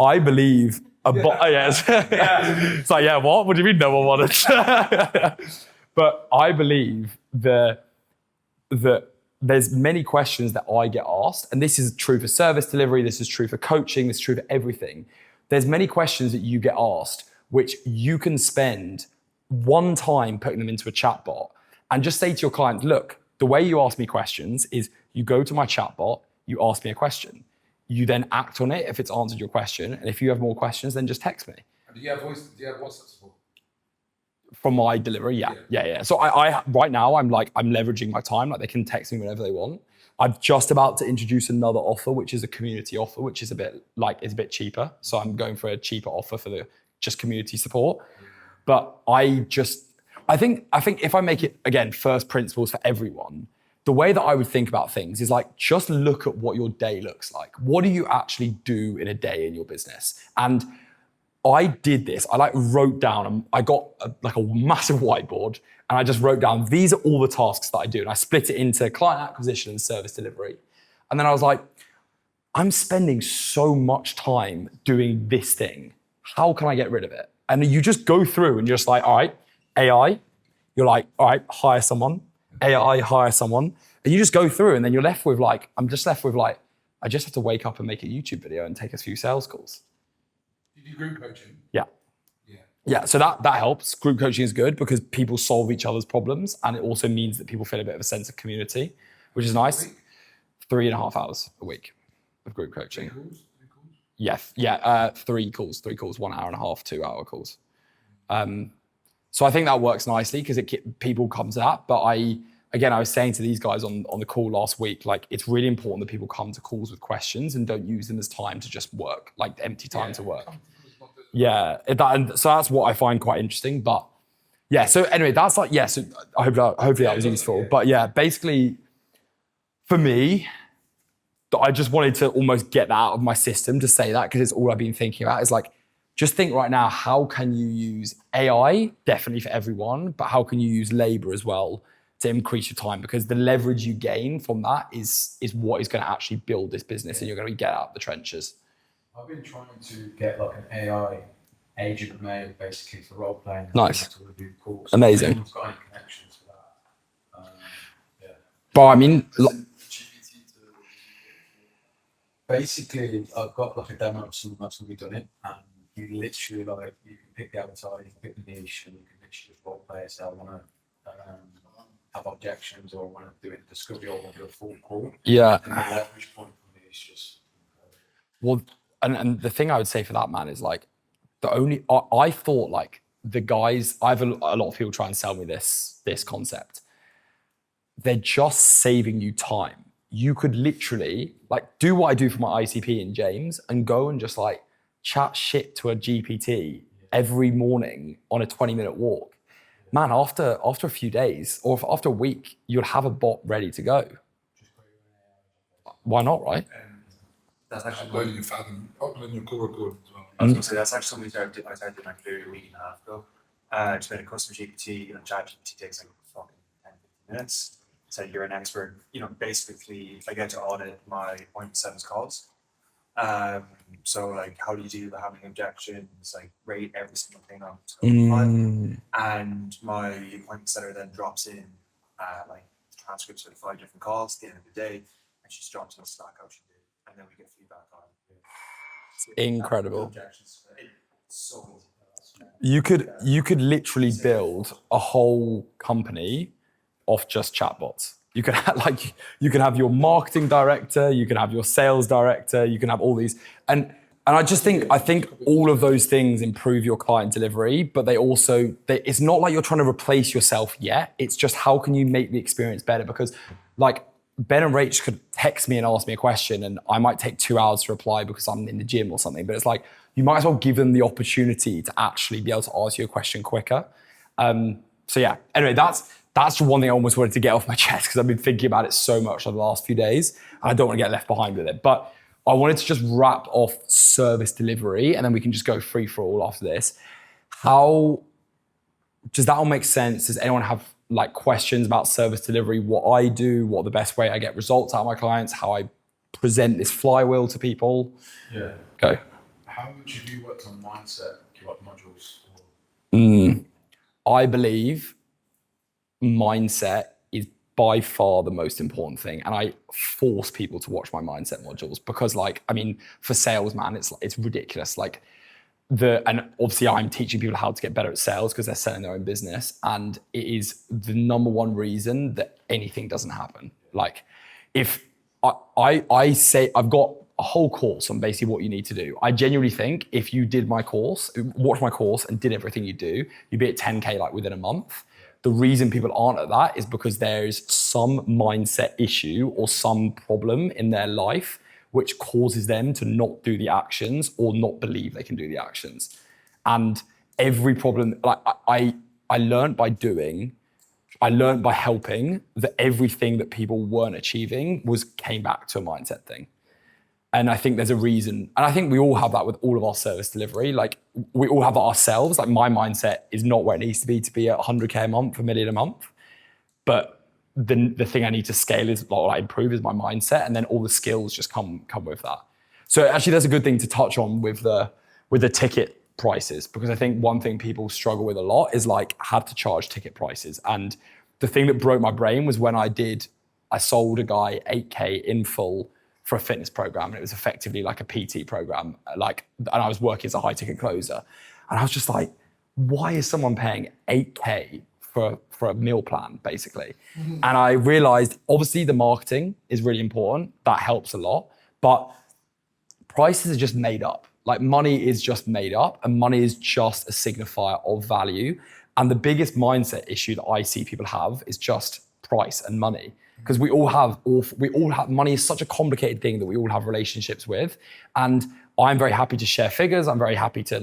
I believe a bot, yes. It's like, yeah, what? What do you mean no one wanted? But I believe that there's many questions that I get asked, and this is true for service delivery, this is true for coaching, this is true for everything. There's many questions that you get asked, which you can spend one time putting them into a chatbot and just say to your client, look, the way you ask me questions is you go to my chatbot, you ask me a question. You then act on it if it's answered your question. And if you have more questions, then just text me. Do you have WhatsApp support? From my delivery, yeah. So I right now, I'm leveraging my time. Like, they can text me whenever they want. I'm just about to introduce another offer, which is a community offer, which is a bit cheaper. So I'm going for a cheaper offer for the just community support. But I think if I make it, again, first principles for everyone, the way that I would think about things is like, just look at what your day looks like. What do you actually do in a day in your business? And I did this. I wrote down, I got a massive whiteboard, and I just wrote down, these are all the tasks that I do. And I split it into client acquisition and service delivery. And then I was like, I'm spending so much time doing this thing. How can I get rid of it? And you just go through and you're just like, all right, AI, you're like, all right, hire someone. AI, hire someone. And you just go through, and then you're left with I just have to wake up and make a YouTube video and take a few sales calls. Do you do group coaching? Yeah, so that helps. Group coaching is good because people solve each other's problems, and it also means that people feel a bit of a sense of community, which is nice. 3.5 hours a week of group coaching. 3 calls? Yeah, 3 calls, 1 hour and a half, 2-hour calls. So I think that works nicely because people come to that. But I was saying to these guys on the call last week, like, it's really important that people come to calls with questions and don't use them as time to just work, like empty time to work. Yeah, so that's what I find quite interesting. But yeah, so anyway, that's so hopefully that was useful. But yeah, basically for me, I just wanted to almost get that out of my system to say that, because it's all I've been thinking about is like, just think right now, how can you use AI, definitely for everyone, but how can you use labor as well to increase your time? Because the leverage you gain from that is what is going to actually build this business, and you're going to get out of the trenches. I've been trying to get like an AI agent made basically for role playing. Nice. To review calls. Amazing. If anyone's got any connections for that. Yeah. But I mean, Basically, I've got like a demo of someone that's already done it, and you literally like you can pick the avatar, you can pick the niche, and you can literally just role play. So I want to have objections, or want to do it discovery, or want to do a full call. yeah. And the leverage point for me is just. Well, and the thing I would say for that, man, is like I thought like the guys, I have a lot of people try and sell me this concept. They're just saving you time. You could literally like do what I do for my ICP in James and go and just like chat shit to a GPT every morning on a 20-minute walk. Man, after a few days or after a week, you'll have a bot ready to go. Why not, right? That's actually Uploading your Fathom, uploading your call record as well. I was going to say that's actually something I started doing like a week and a half ago. Just made a custom GPT, ChatGPT takes like fucking 10-15 minutes. So you're an expert, basically I get to audit my appointment settings calls. So like how do you deal with having objections, like rate every single thing on score 5. And my appointment setter then drops in like transcripts of 5 different calls at the end of the day, and she drops in a Slack how she did, and then we get feedback on it. So, Incredible. objections. It's so easy. You could literally build a whole company off just chatbots. You could have your marketing director, you can have your sales director, you can have all these. And I think all of those things improve your client delivery, but it's not like you're trying to replace yourself yet. It's just how can you make the experience better? Because like Ben and Rach could text me and ask me a question and I might take 2 hours to reply because I'm in the gym or something, but it's like, you might as well give them the opportunity to actually be able to ask you a question quicker. So yeah, anyway, that's one thing I almost wanted to get off my chest because I've been thinking about it so much over the last few days and I don't want to get left behind with it. But I wanted to just wrap off service delivery and then we can just go free for all after this. How does that all make sense? Does anyone have like questions about service delivery, what I do, what the best way I get results out of my clients, how I present this flywheel to people? Yeah. Go. How much have you worked on mindset, like modules? I believe mindset is by far the most important thing. And I force people to watch my mindset modules because for sales, man, it's ridiculous. And obviously I'm teaching people how to get better at sales because they're selling their own business. And it is the number one reason that anything doesn't happen. Like if I say, I've got a whole course on basically what you need to do. I genuinely think if you did my course, watched my course and did everything you do, you'd be at 10K like within a month. The reason people aren't at that is because there's some mindset issue or some problem in their life which causes them to not do the actions or not believe they can do the actions. And every problem, like I learned by doing, I learned by helping that everything that people weren't achieving came back to a mindset thing. And I think there's a reason, and I think we all have that with all of our service delivery. Like we all have that ourselves. Like my mindset is not where it needs to be at 100K a month, $1 million a month. But the thing I need to scale is, or improve is my mindset, and then all the skills just come with that. So actually, that's a good thing to touch on with the ticket prices, because I think one thing people struggle with a lot is like how to charge ticket prices. And the thing that broke my brain was when I sold a guy 8K in full for a fitness program, and it was effectively like a PT program, and I was working as a high ticket closer. And I was just like, why is someone paying 8K for a meal plan, basically? Mm-hmm. And I realized, obviously the marketing is really important. That helps a lot, but prices are just made up. Like money is just made up, and money is just a signifier of value. And the biggest mindset issue that I see people have is just price and money. Because we all have money is such a complicated thing that we all have relationships with. And I'm very happy to share figures. I'm very happy to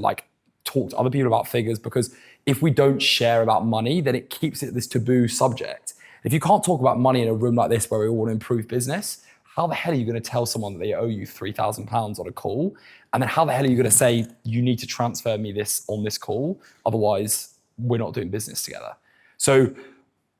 talk to other people about figures, because if we don't share about money, then it keeps it this taboo subject. If you can't talk about money in a room like this where we all want to improve business, how the hell are you going to tell someone that they owe you £3,000 on a call? And then how the hell are you going to say, you need to transfer me this on this call, otherwise we're not doing business together? So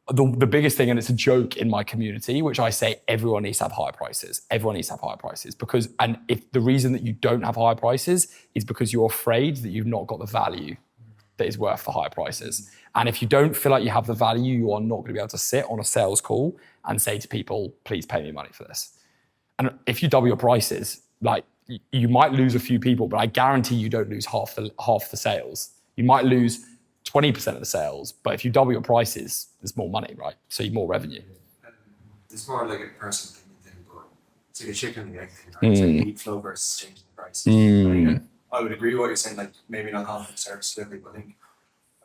the biggest thing, and it's a joke in my community, which I say everyone needs to have higher prices. Everyone needs to have higher prices because, and if the reason that you don't have higher prices is because you're afraid that you've not got the value that is worth the higher prices. And if you don't feel like you have the value, you are not going to be able to sit on a sales call and say to people, please pay me money for this. And if you double your prices, like you might lose a few people, but I guarantee you don't lose half the sales. You might lose 20% of the sales, but if you double your prices, there's more money, right? So you have more revenue. It's more like a personal opinion thing, but it's like a chicken and the egg thing, right? It's like lead flow versus changing the prices. I would agree with what you're saying, like maybe not half the service delivery, but I think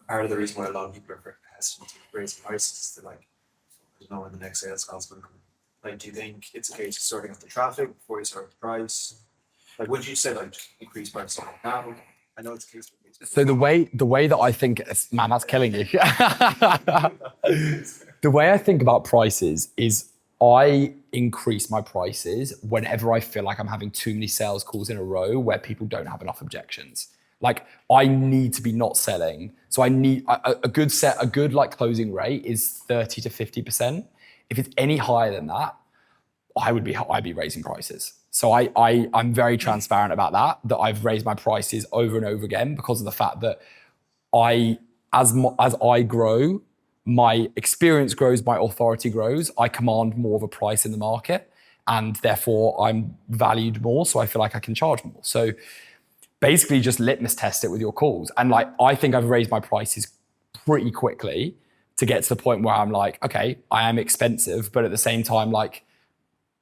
part of the reason why a lot of people are hesitant to raise prices is to like, I don't know when the next sales call's going to come. Like, do you think it's a case of sorting out the traffic before you sort the price? Like, would you say like increase prices now? I know it's a case of So the way that I think, man, that's killing you. The way I think about prices is I increase my prices whenever I feel like I'm having too many sales calls in a row where people don't have enough objections. Like I need to be not selling. So I need a good like closing rate is 30 to 50%. If it's any higher than that, I'd be raising prices. So I'm very transparent about that I've raised my prices over and over again because of the fact that as I grow, my experience grows, my authority grows, I command more of a price in the market and therefore I'm valued more. So I feel like I can charge more. So basically just litmus test it with your calls. And like, I think I've raised my prices pretty quickly to get to the point where I'm like, okay, I am expensive, but at the same time, like,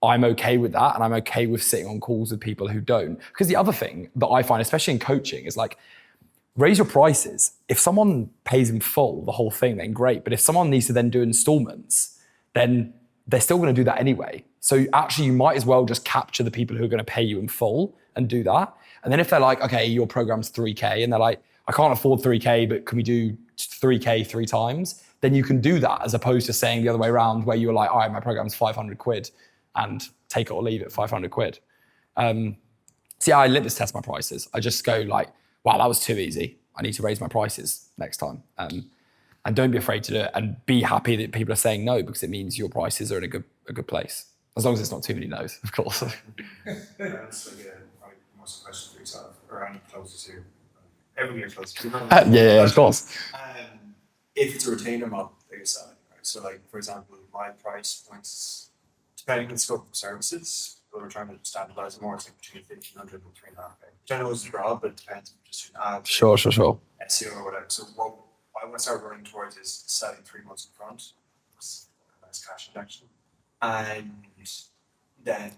I'm okay with that and I'm okay with sitting on calls with people who don't. Because the other thing that I find, especially in coaching, is like, raise your prices. If someone pays in full, the whole thing, then great. But if someone needs to then do installments, then they're still going to do that anyway. So actually, you might as well just capture the people who are going to pay you in full and do that. And then if they're like, okay, your program's 3K, and they're like, I can't afford 3K, but can we do 3K 3 times? Then you can do that as opposed to saying the other way around where you're like, all right, my program's 500 quid. And take it or leave it, 500 quid. So yeah, I litmus test my prices. I just go like, wow, that was too easy. I need to raise my prices next time. And don't be afraid to do it and be happy that people are saying no because it means your prices are in a good place. As long as it's not too many no's, of course. That's like most question for yourself or any closes here. Every year closes. Yeah, of course. If it's a retainer model that you're selling, right? So like, for example, my price points, depending on the scope of services, but we're trying to standardize more, it's like between 1,500 and 3.5K. Which I know is broad, but it depends on just an ad. Sure. SEO or whatever. So what I want to start running towards is selling 3 months in front. It's a nice cash injection. And then,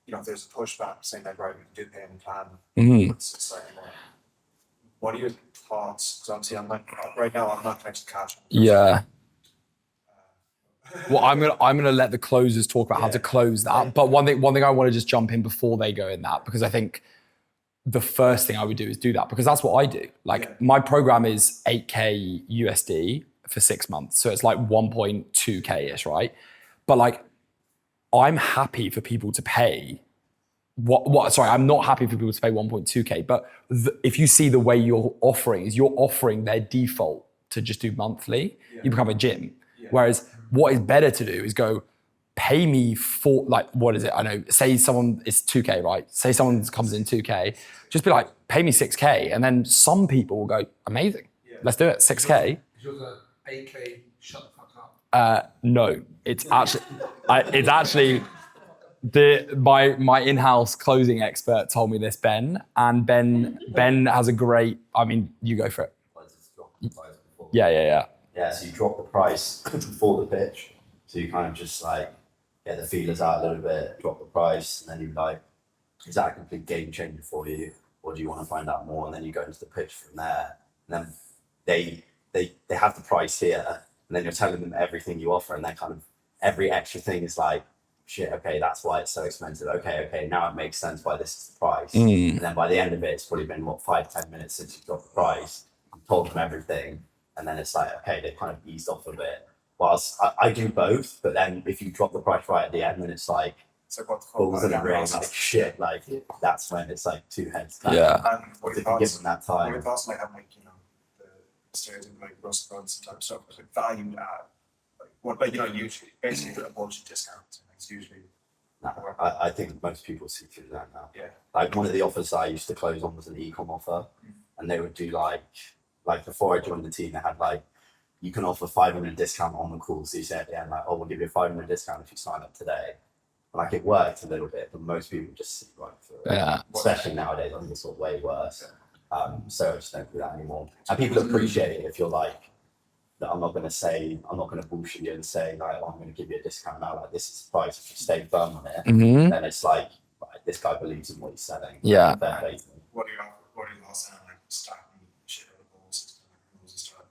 if there's a pushback saying like, right, we can do payment plan, it's slightly more. What are your thoughts? Because obviously right now I'm not connected to cash. Yeah. Well, I'm gonna let the closers talk about how to close that. But one thing I want to just jump in before they go in that, because I think the first thing I would do is do that because that's what I do. Like my program is 8K USD for 6 months. So it's like 1.2K ish, right? But like, I'm happy for people to pay I'm not happy for people to pay 1.2K, but if you see the way you're offering their default to just do monthly, you become a gym. Whereas what is better to do is go pay me for like, what is it? I know, say someone is 2K, right? Say someone comes in 2K, just be like, pay me 6K. And then some people will go, amazing, let's do it, 6K. Is yours a 8K shut the fuck up? No, it's actually, my in-house closing expert told me this, Ben, and Ben has a great, I mean, you go for it. Yeah. Yeah, so you drop the price before the pitch. So you kind of just like get the feelers out a little bit, drop the price, and then you're like, is that a complete game changer for you? Or do you want to find out more? And then you go into the pitch from there. And then they have the price here, and then you're telling them everything you offer, and then kind of every extra thing is like, shit, okay, that's why it's so expensive. Okay, now it makes sense why this is the price. And then by the end of it, it's probably been 5-10 minutes since you've got the price, you've told them everything. And then it's like, okay, they've kind of eased off a bit. Whilst I do both, but then if you drop the price right at the end, then it's like, balls in the ring, like shit, like that's when it's like two heads down. And what If you give them that time. What are your thoughts on like having like, the stereotype like Russell Brunson type stuff, like value add? What, like, you know, usually basically a bunch of discounts. It's usually. No, I think most people see through that now. Yeah. Like one of the offers I used to close on was an e-com offer, and they would do like before I joined the team, they had like, you can offer 500 discount on the call. So you say at the end, like, oh, we'll give you a 500 discount if you sign up today. Like it worked a little bit, but most people just see right through it. Yeah. Especially nowadays, I think it's all way worse. So I just don't do that anymore. And people appreciate it if you're like, that I'm not going to bullshit you and say like, oh, I'm going to give you a discount now. Like this is the price. If you stay firm on it, then it's like, right, this guy believes in what he's selling. Yeah. What are you all saying? Like stacking shit out of balls and stuff.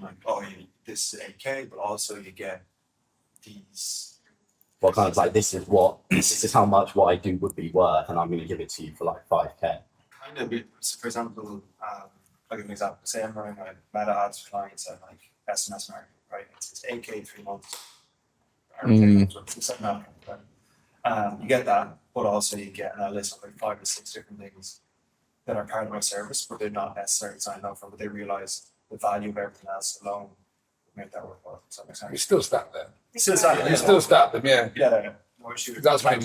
Like, oh, this is 8K, but also you get these. Well, kind of like this is how much what I do would be worth, and I'm going to give it to you for like 5K. Kind of, so for example, I'll give an example. Say I'm running like meta ads for clients and like SMS marketing, right? It's 8K 3 months. It's something like that. You get that, but also you get a list of like 5 to 6 different things that are part of my service, but they're not necessarily signed up for, but they realize the value of everything else alone would make that worthwhile. Does that make sense? You still stack them. You still stack them. You still stack them, yeah. Yeah. No issue. That's when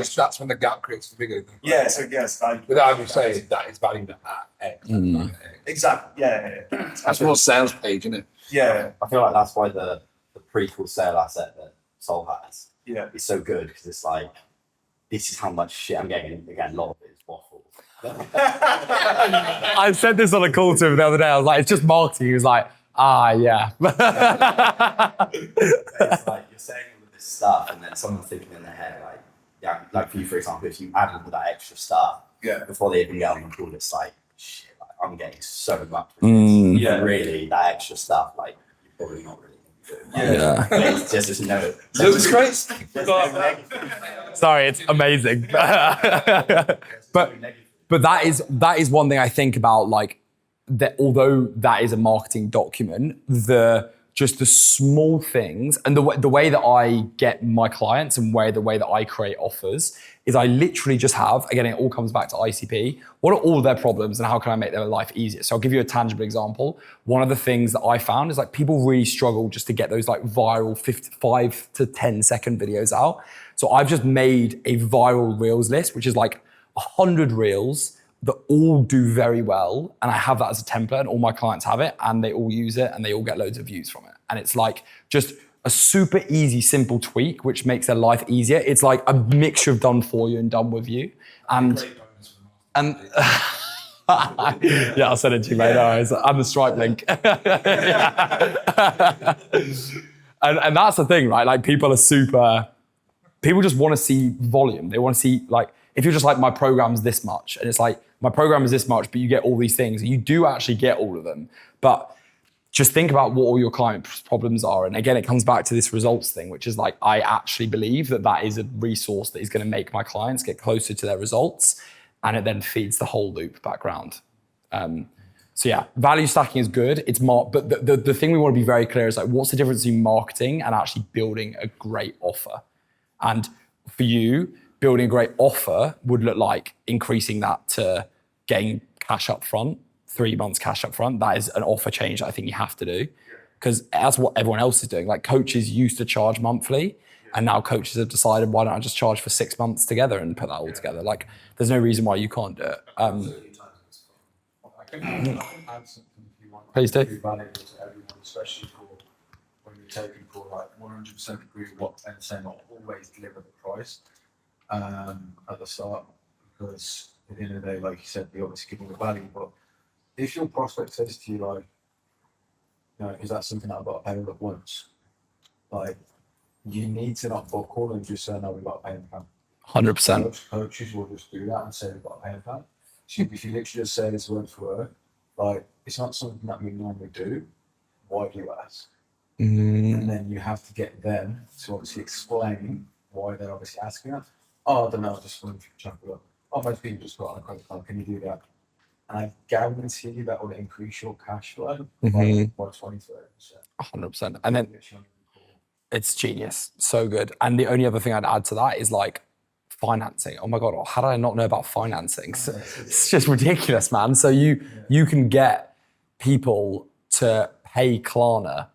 the gap creates bigger. Yeah, so yes. Without even saying that it's valued at X. Exactly. Yeah. That's more sales page, isn't it? Yeah. I feel like that's why the pre-call sale asset that Sol has is so good, because it's like, this is how much shit I'm getting. Again, a lot of it is waffle. I said this on a call to him the other day. I was like, it's just marketing. He was like, yeah. It's like you're saying all of this stuff, and then someone's thinking in their head, like, yeah, like for you, for example, if you add all that extra stuff before they even get on the call, it's like, shit, like, I'm getting so much. Yeah. Really, that extra stuff, like, you're probably not really doing. Yeah. It's just no. Looks great. Sorry, it's amazing. But that is one thing I think about, like, that although that is a marketing document, just the small things and the way that I get my clients and the way that I create offers is I literally just have, again, it all comes back to ICP. What are all their problems and how can I make their life easier? So I'll give you a tangible example. One of the things that I found is like people really struggle just to get those like viral 5 to 10 second videos out. So I've just made a viral reels list, which is like 100 reels that all do very well. And I have that as a template and all my clients have it and they all use it and they all get loads of views from it. And it's like just a super easy, simple tweak, which makes their life easier. It's like a mixture of done for you and done with you. And yeah, I'll send it to you, mate. I'm the Stripe link. and that's the thing, right? Like people just want to see volume. They want to see, like, if you're just like, my program's this much, and it's like, my program is this much, but you get all these things, and you do actually get all of them. But just think about what all your client problems are. And again, it comes back to this results thing, which is like, I actually believe that is a resource that is going to make my clients get closer to their results. And it then feeds the whole loop back around. So yeah, value stacking is good. But the thing we want to be very clear is like, what's the difference between marketing and actually building a great offer? And for you, building a great offer would look like increasing that to getting cash up front, 3 months cash up front. That is an offer change that I think you have to do, because that's what everyone else is doing. Like coaches used to charge monthly, and now coaches have decided, why don't I just charge for 6 months together and put that all together? Like there's no reason why you can't do it. I can add something if you want. Please do. Be valuable to everyone, especially for when you're taking for like 100% agree with what Ben's saying, not always deliver the price at the start, because at the end of the day, like you said, you're obviously giving the value. But if your prospect says to you, like, you know, is that something that I've got to pay all at once? Like, you need to not book call and just say, no, we've got to pay in pound. 100%. Coaches will just do that and say we've got to pay in pound. So if you literally just say this word for word, like, it's not something that we normally do. Why do you ask? And then you have to get them to obviously explain why they're obviously asking that. Oh, I don't know, I just wanted to check it up. Oh, most people just got on a credit card, can you do that? And I guarantee you that will increase your cash flow by 20-30%. 100%. And then it's genius, so good. And the only other thing I'd add to that is like financing. Oh my God, how did I not know about financing? It's just ridiculous, man. So you can get people to pay Klarna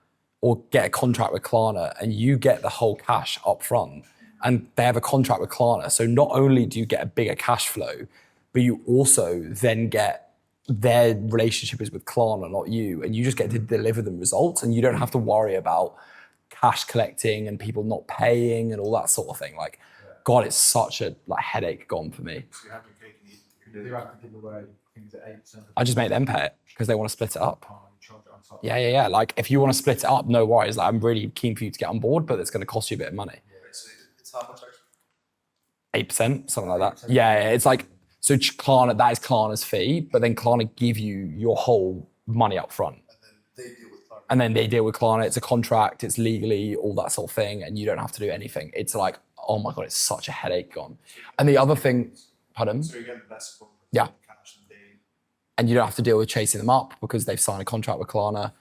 or get a contract with Klarna, and you get the whole cash up front, and they have a contract with Klarna. So not only do you get a bigger cash flow, but you also then get their relationship is with Klarna, not you, and you just get to deliver them results, and you don't have to worry about cash collecting and people not paying and all that sort of thing. Like, God, it's such a headache gone for me. So you have your cake and eat. You have to give away things at 8%. I just make them pay it because they want to split it up. Oh, you charge it on top. Yeah. Like, if you want to split it up, no worries. Like, I'm really keen for you to get on board, but it's going to cost you a bit of money. So it's how much actually? 8%, something like that. Yeah, it's like, so Klarna, that is Klarna's fee, but then Klarna give you your whole money up front. And then they deal with Klarna. It's a contract, it's legally, all that sort of thing, and you don't have to do anything. It's like, oh my God, it's such a headache gone. And the other thing, pardon? So you get the best of Yeah. cash and daily. And you don't have to deal with chasing them up because they've signed a contract with Klarna.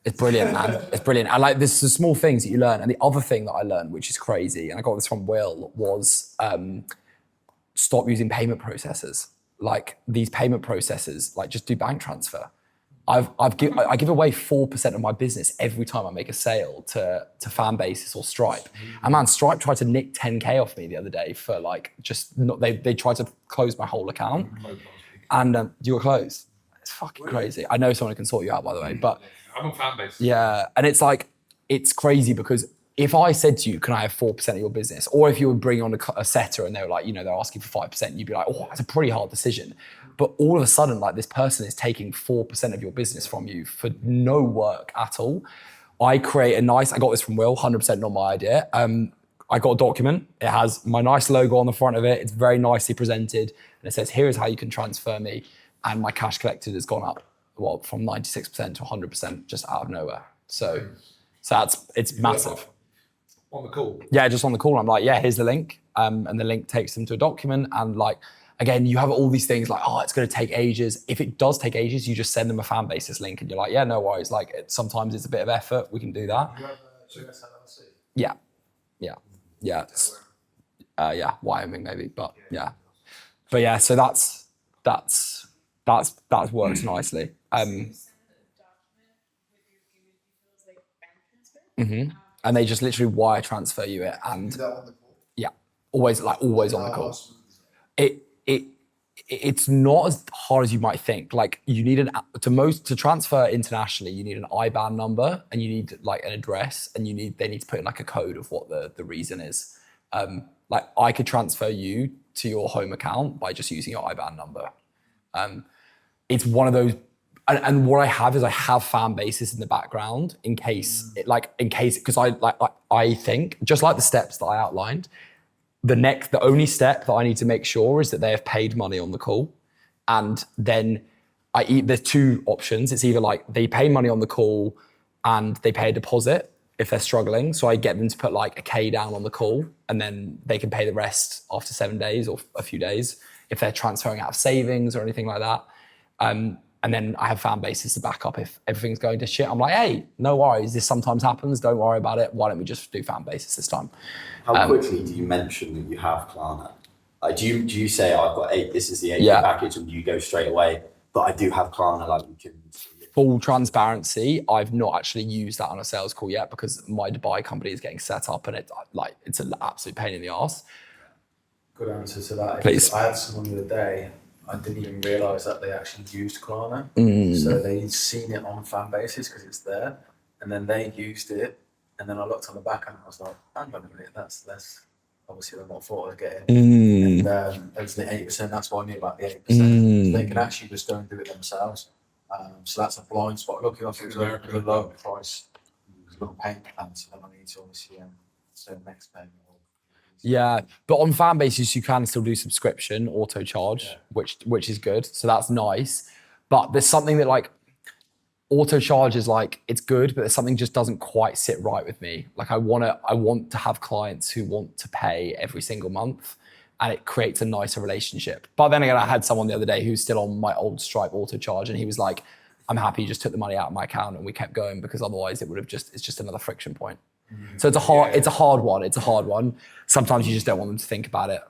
It's brilliant, man. It's brilliant. And like, there's the small things that you learn. And the other thing that I learned, which is crazy, and I got this from Will, was stop using payment processors. Like, these payment processors, like, just do bank transfer. I give away 4% of my business every time I make a sale to Fanbasis or Stripe. And man, Stripe tried to nick 10K off me the other day for like, just not, they tried to close my whole account. And you were closed. It's fucking crazy. I know someone who can sort you out, by the way, but I'm on Fanbase. yeah. And it's like, it's crazy because if I said to you, can I have 4% of your business? Or if you would bring on a setter and they were like, they're asking for 5%, you'd be like, oh, that's a pretty hard decision. But all of a sudden, like, this person is taking 4% of your business from you for no work at all. I create I got this from Will, 100% not my idea. I got a document. It has my nice logo on the front of it. It's very nicely presented. And it says, here is how you can transfer me. And my cash collected has gone up, from 96% to 100% just out of nowhere. So it's massive. On the call? Yeah, just on the call. I'm like, yeah, here's the link. And the link takes them to a document. And like, again, you have all these things like, oh, it's going to take ages. If it does take ages, you just send them a Fanbasis link and you're like, yeah, no worries. Like, sometimes it's a bit of effort. We can do that. You have a US LLC? Yeah. Wyoming maybe, but yeah. But yeah, so that's worked nicely. And they just literally wire transfer you it, and yeah, always on the call. It's not as hard as you might think. Like, you need to transfer internationally, you need an IBAN number and you need like an address, and they need to put in like a code of what the reason is. Like, I could transfer you to your home account by just using your IBAN number. It's one of those, and what I have is I have Fanbasis in the background in case, because I think, just like the steps that I outlined, the only step that I need to make sure is that they have paid money on the call. And then there's two options. It's either like they pay money on the call and they pay a deposit if they're struggling. So I get them to put like a K down on the call, and then they can pay the rest after 7 days or a few days if they're transferring out of savings or anything like that. And then I have Fanbasis to back up if everything's going to shit. I'm like, hey, no worries. This sometimes happens. Don't worry about it. Why don't we just do Fanbasis this time? How quickly do you mention that you have Klarna? Like, do you say, I've got this is the 8 package, and you go straight away, but I do have Klarna, like, you can... Full transparency, I've not actually used that on a sales call yet because my Dubai company is getting set up, and it's an absolute pain in the arse. Good answer to that. Please. I had someone the other day, I didn't even realise that they actually used Klarna. So they'd seen it on Fanbasis because it's there, and then they used it, and then I looked on the back and I was like, hang on a minute, that's obviously than what I thought I was getting. And it was the 8%, that's why I knew about the 8%. They can actually just go and do it themselves. So that's a blind spot. Luckily, I think it was a low price, little payment plan, so then I need to obviously say next payment. Yeah, but on Fanbasis you can still do subscription auto charge, which is good. So that's nice. But there's something that like auto charge is like, it's good, but there's something just doesn't quite sit right with me. Like, I want to have clients who want to pay every single month, and it creates a nicer relationship. But then again, I had someone the other day who's still on my old Stripe auto charge, and he was like, I'm happy you just took the money out of my account, and we kept going, because otherwise it's just another friction point. So it's a hard one. Sometimes you just don't want them to think about it.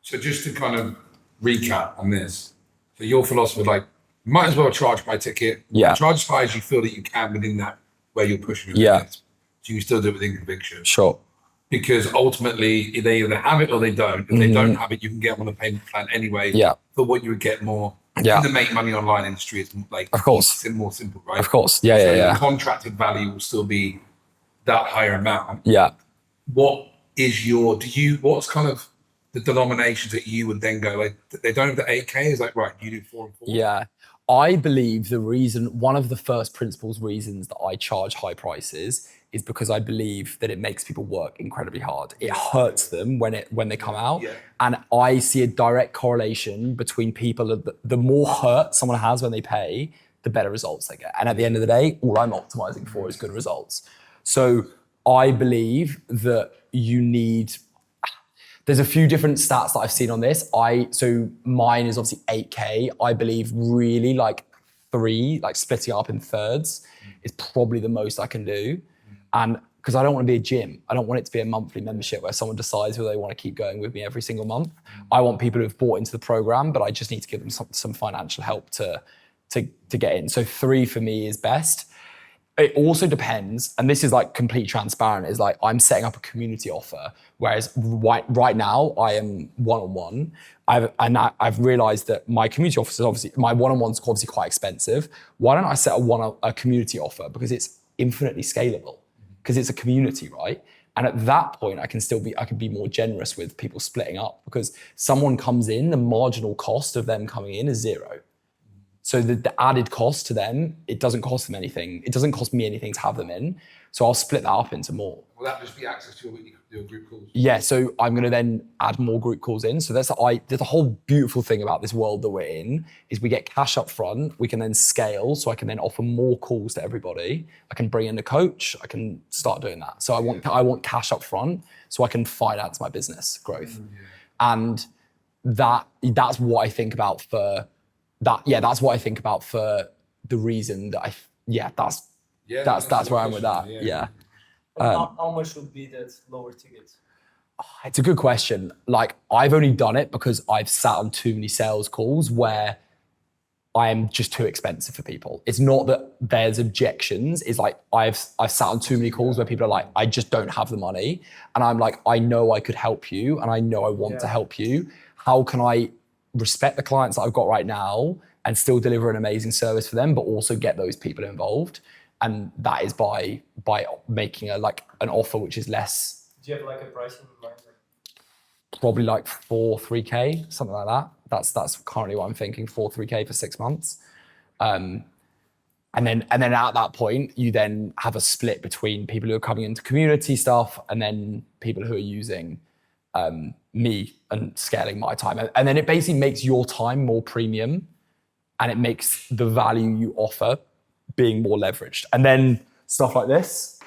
So just to kind of recap on this, so your philosophy, like, might as well charge by ticket. Yeah. Charge as high as you feel that you can within that where you're pushing your Yeah. limits. So you still do it within conviction. Sure. Because ultimately they either have it or they don't. If they don't have it, you can get them on a payment plan anyway. Yeah. For what you would get more. Yeah. In the make money online industry, it's like of course more simple, right? Of course. Yeah, so yeah. The contracted value will still be that higher amount. Yeah. What is your what's kind of the denominations that you would then go like they don't have the 8K is like right, you do 4 and 4. Yeah. I believe one of the first principles reasons that I charge high prices is because I believe that it makes people work incredibly hard. It hurts them when they come out. Yeah. And I see a direct correlation between people, the more hurt someone has when they pay, the better results they get. And at the end of the day, all I'm optimizing for is good results. So I believe that there's a few different stats that I've seen on this. So mine is obviously 8K. I believe really like 3, like splitting up in thirds is probably the most I can do. And because I don't want to be a gym. I don't want it to be a monthly membership where someone decides whether they want to keep going with me every single month. I want people who have bought into the program, but I just need to give them some financial help to get in. So 3 for me is best. It also depends, and this is like complete transparent, is like I'm setting up a community offer, whereas right now I am one-on-one. I've realized that my community offer is obviously, my one-on-one's obviously quite expensive. Why don't I set a community offer? Because it's infinitely scalable, because it's a community, right? And at that point, I can be more generous with people splitting up, because someone comes in, the marginal cost of them coming in is 0. So the added cost to them, it doesn't cost them anything. It doesn't cost me anything to have them in. So I'll split that up into more. Will that just be access to your group calls? Yeah, so I'm going to then add more group calls in. So there's the whole beautiful thing about this world that we're in is we get cash up front. We can then scale. So I can then offer more calls to everybody. I can bring in a coach. I can start doing that. So I want cash up front so I can finance my business growth. And that's what I think about for that. Yeah, that's what I think about for the reason that that's where I'm with that. Yeah. How much would be that lower ticket? It's a good question. Like, I've only done it because I've sat on too many sales calls where I am just too expensive for people. It's not that there's objections. It's like I've sat on too many calls where people are like, I just don't have the money. And I'm like, I know I could help you and I know I want to help you. How can I respect the clients that I've got right now and still deliver an amazing service for them, but also get those people involved? And that is by making an offer which is less. Do you have like a price in mind? Probably like 3K, something like that. That's currently what I'm thinking, 3K for 6 months. And then at that point, you then have a split between people who are coming into community stuff and then people who are using me and scaling my time. And then it basically makes your time more premium and it makes the value you offer being more leveraged. And then stuff like this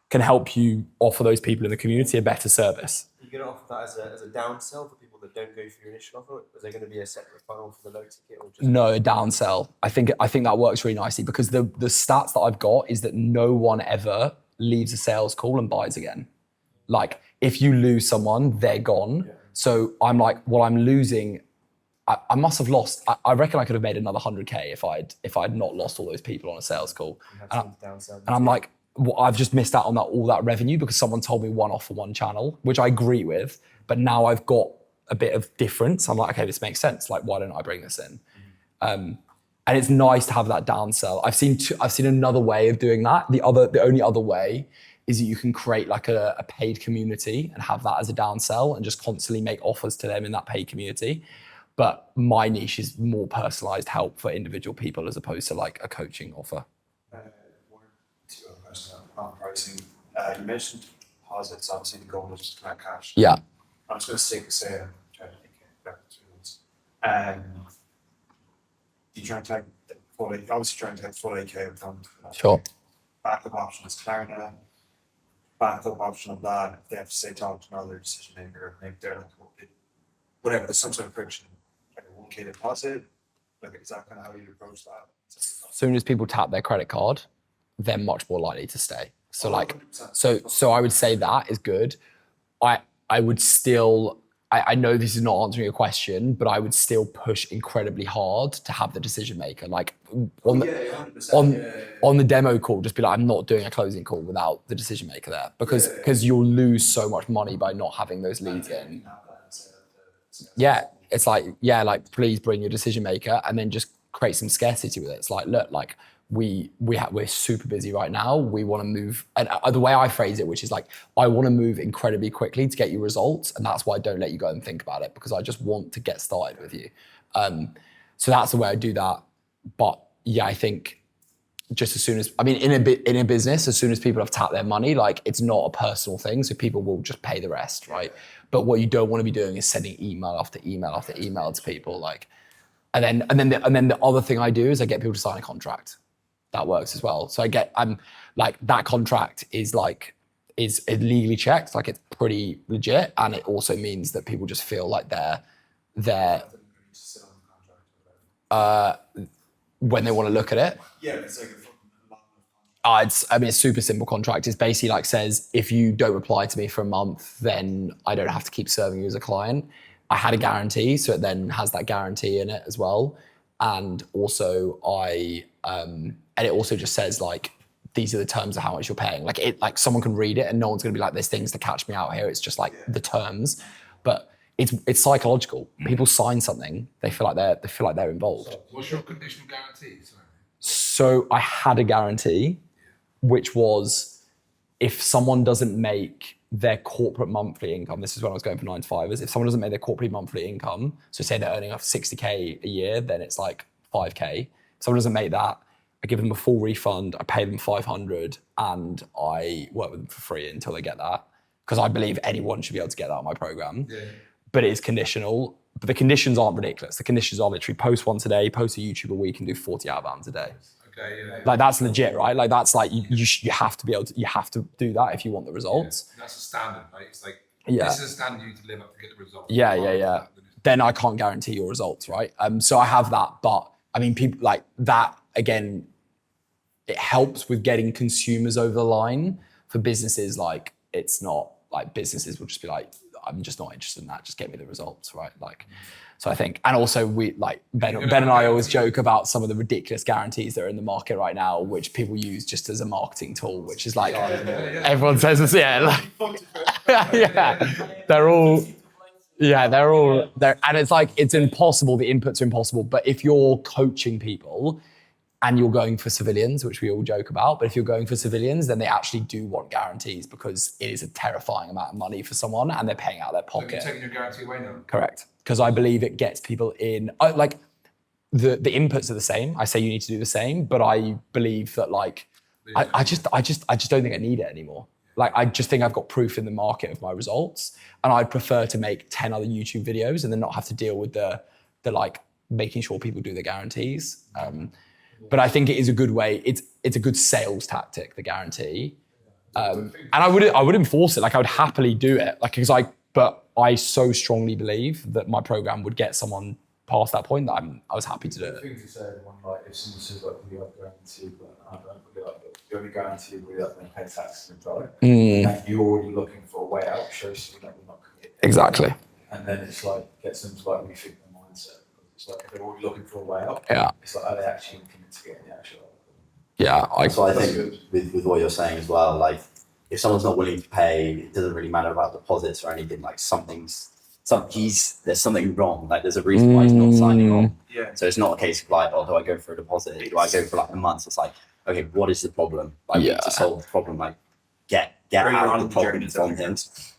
can help you offer those people in the community a better service. Are you going to offer that as a downsell for people that don't go for your initial offer? Is there going to be a separate funnel for the low ticket? Or just No, a downsell. I think that works really nicely because the stats that I've got is that no one ever leaves a sales call and buys again. Like, if you lose someone, they're gone. Yeah. So I'm like, well, I'm losing. I must have lost. I reckon I could have made another 100K if I'd not lost all those people on a sales call. And I'm like, well, I've just missed out on all that revenue because someone told me one offer, one channel, which I agree with. But now I've got a bit of difference. I'm like, okay, this makes sense. Like, why don't I bring this in? And it's nice to have that downsell. I've seen another way of doing that. The only other way is that you can create like a paid community and have that as a downsell and just constantly make offers to them in that paid community. But my niche is more personalized help for individual people as opposed to like a coaching offer. One or two other questions on pricing. You mentioned deposits. Obviously, the goal is to collect cash. Yeah. I'm just going to say, I'm trying to think back to this. You trying to take full 8K of funds. Sure. Backup option is Klarna. Backup option of that, if they have to say talk to another decision maker, maybe they're like, whatever, there's some sort of friction. Like a 1K deposit, like is that kind of how you approach that? As soon as people tap their credit card, they're much more likely to stay. So 100%. So I would say that is good. I would still I know this is not answering your question, but I would still push incredibly hard to have the decision maker. Like on the demo call, just be like, I'm not doing a closing call without the decision maker there, because you'll lose so much money by not having those leads in. Yeah, it's like, yeah, like please bring your decision maker, and then just create some scarcity with it. It's like, look, like we're super busy right now. We want to move, and the way I phrase it, which is like, I want to move incredibly quickly to get you results, and that's why I don't let you go and think about it, because I just want to get started with you. So that's the way I do that. But yeah, I think just as soon as, I mean, in a business, as soon as people have tapped their money, like it's not a personal thing, so people will just pay the rest, right? But what you don't want to be doing is sending email after email after email to people, like, and then the other thing I do is I get people to sign a contract. That works as well. So I'm like, that contract is legally checked, like it's pretty legit, and it also means that people just feel like they're when they want to look at it. Yeah, it's like I mean, it's a super simple contract. It's basically like says, if you don't reply to me for a month, then I don't have to keep serving you as a client. I had a guarantee, so it then has that guarantee in it as well. And also and it also just says like, these are the terms of how much you're paying. Like someone can read it and no one's gonna be like, there's things to catch me out here. It's just like the terms, but it's psychological. People sign something, they feel like they're involved. So what's your conditional guarantee? Sorry. So I had a guarantee, which was if someone doesn't make their corporate monthly income, this is when I was going for 9 to 5ers, if someone doesn't make their corporate monthly income, so say they're earning off 60K a year, then it's like 5K. If someone doesn't make that, I give them a full refund, I pay them 500, and I work with them for free until they get that. Because I believe anyone should be able to get that on my program. Yeah. But it is conditional. But the conditions aren't ridiculous. The conditions are literally post once a day, post a YouTube a week, and do 40 outbounds a day. Okay, yeah. Like that's legit, right? Like that's like you have to be able to, you have to do that if you want the results. Yeah. That's a standard, right? It's like, yeah, this is a standard you need to live up to get the results. Yeah. Then I can't guarantee your results, right? So I have that, but I mean, people like that, again, it helps with getting consumers over the line. For businesses, like it's not like, businesses will just be like, I'm just not interested in that, just get me the results, right? Like, so I think, and also we like, Ben and I always joke about some of the ridiculous guarantees that are in the market right now, which people use just as a marketing tool, which is like, everyone says this, they're all, and it's like, it's impossible, the inputs are impossible, but if you're coaching people and you're going for civilians, which we all joke about, but if you're going for civilians, then they actually do want guarantees, because it is a terrifying amount of money for someone and they're paying out of their pocket. So you're taking your guarantee away now? Correct. Because I believe it gets people in, like the inputs are the same. I say you need to do the same, but I believe that like, I just don't think I need it anymore. Like, I just think I've got proof in the market of my results, and I'd prefer to make 10 other YouTube videos and then not have to deal with the like making sure people do the guarantees. But I think it is a good way. It's a good sales tactic, the guarantee. And I would enforce it. Like I would happily do it. Like, but I so strongly believe that my program would get someone past that point that I was happy to do The it. thing to say, like if someone says like we are guaranteed, but I don't really like it. The only guarantee we are going to pay taxes and drive. And you're already looking for a way out, shows you that we're not committed. Exactly. And then it's like gets them to like rethink their mindset. It's like if they're already looking for a way out, it's like, are they actually looking to get the actual out? Yeah. So I think with what you're saying as well, like if someone's not willing to pay, it doesn't really matter about deposits or anything. Like there's something wrong. Like there's a reason why he's not signing on. Yeah. So it's not a case of like, oh, do I go for a deposit? Do I go for like a month? It's like, okay, what is the problem? Like we need to solve the problem. Like get out of the problem from him.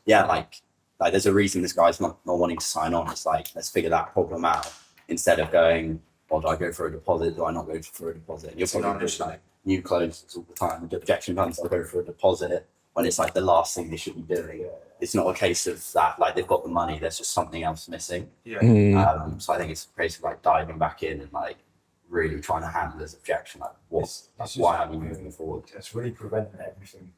Yeah, like there's a reason this guy's not wanting to sign on. It's like, let's figure that problem out instead of going, well, do I go for a deposit? Do I not go for a deposit? You're probably just like new clothes all the time. The objection comes, I'll go for a deposit, when it's like the last thing they should be doing. It's not a case of that, like they've got the money, there's just something else missing. Yeah. So I think it's a case of like diving back in and like really trying to handle this objection. Like why are we moving forward? It's really preventing everything.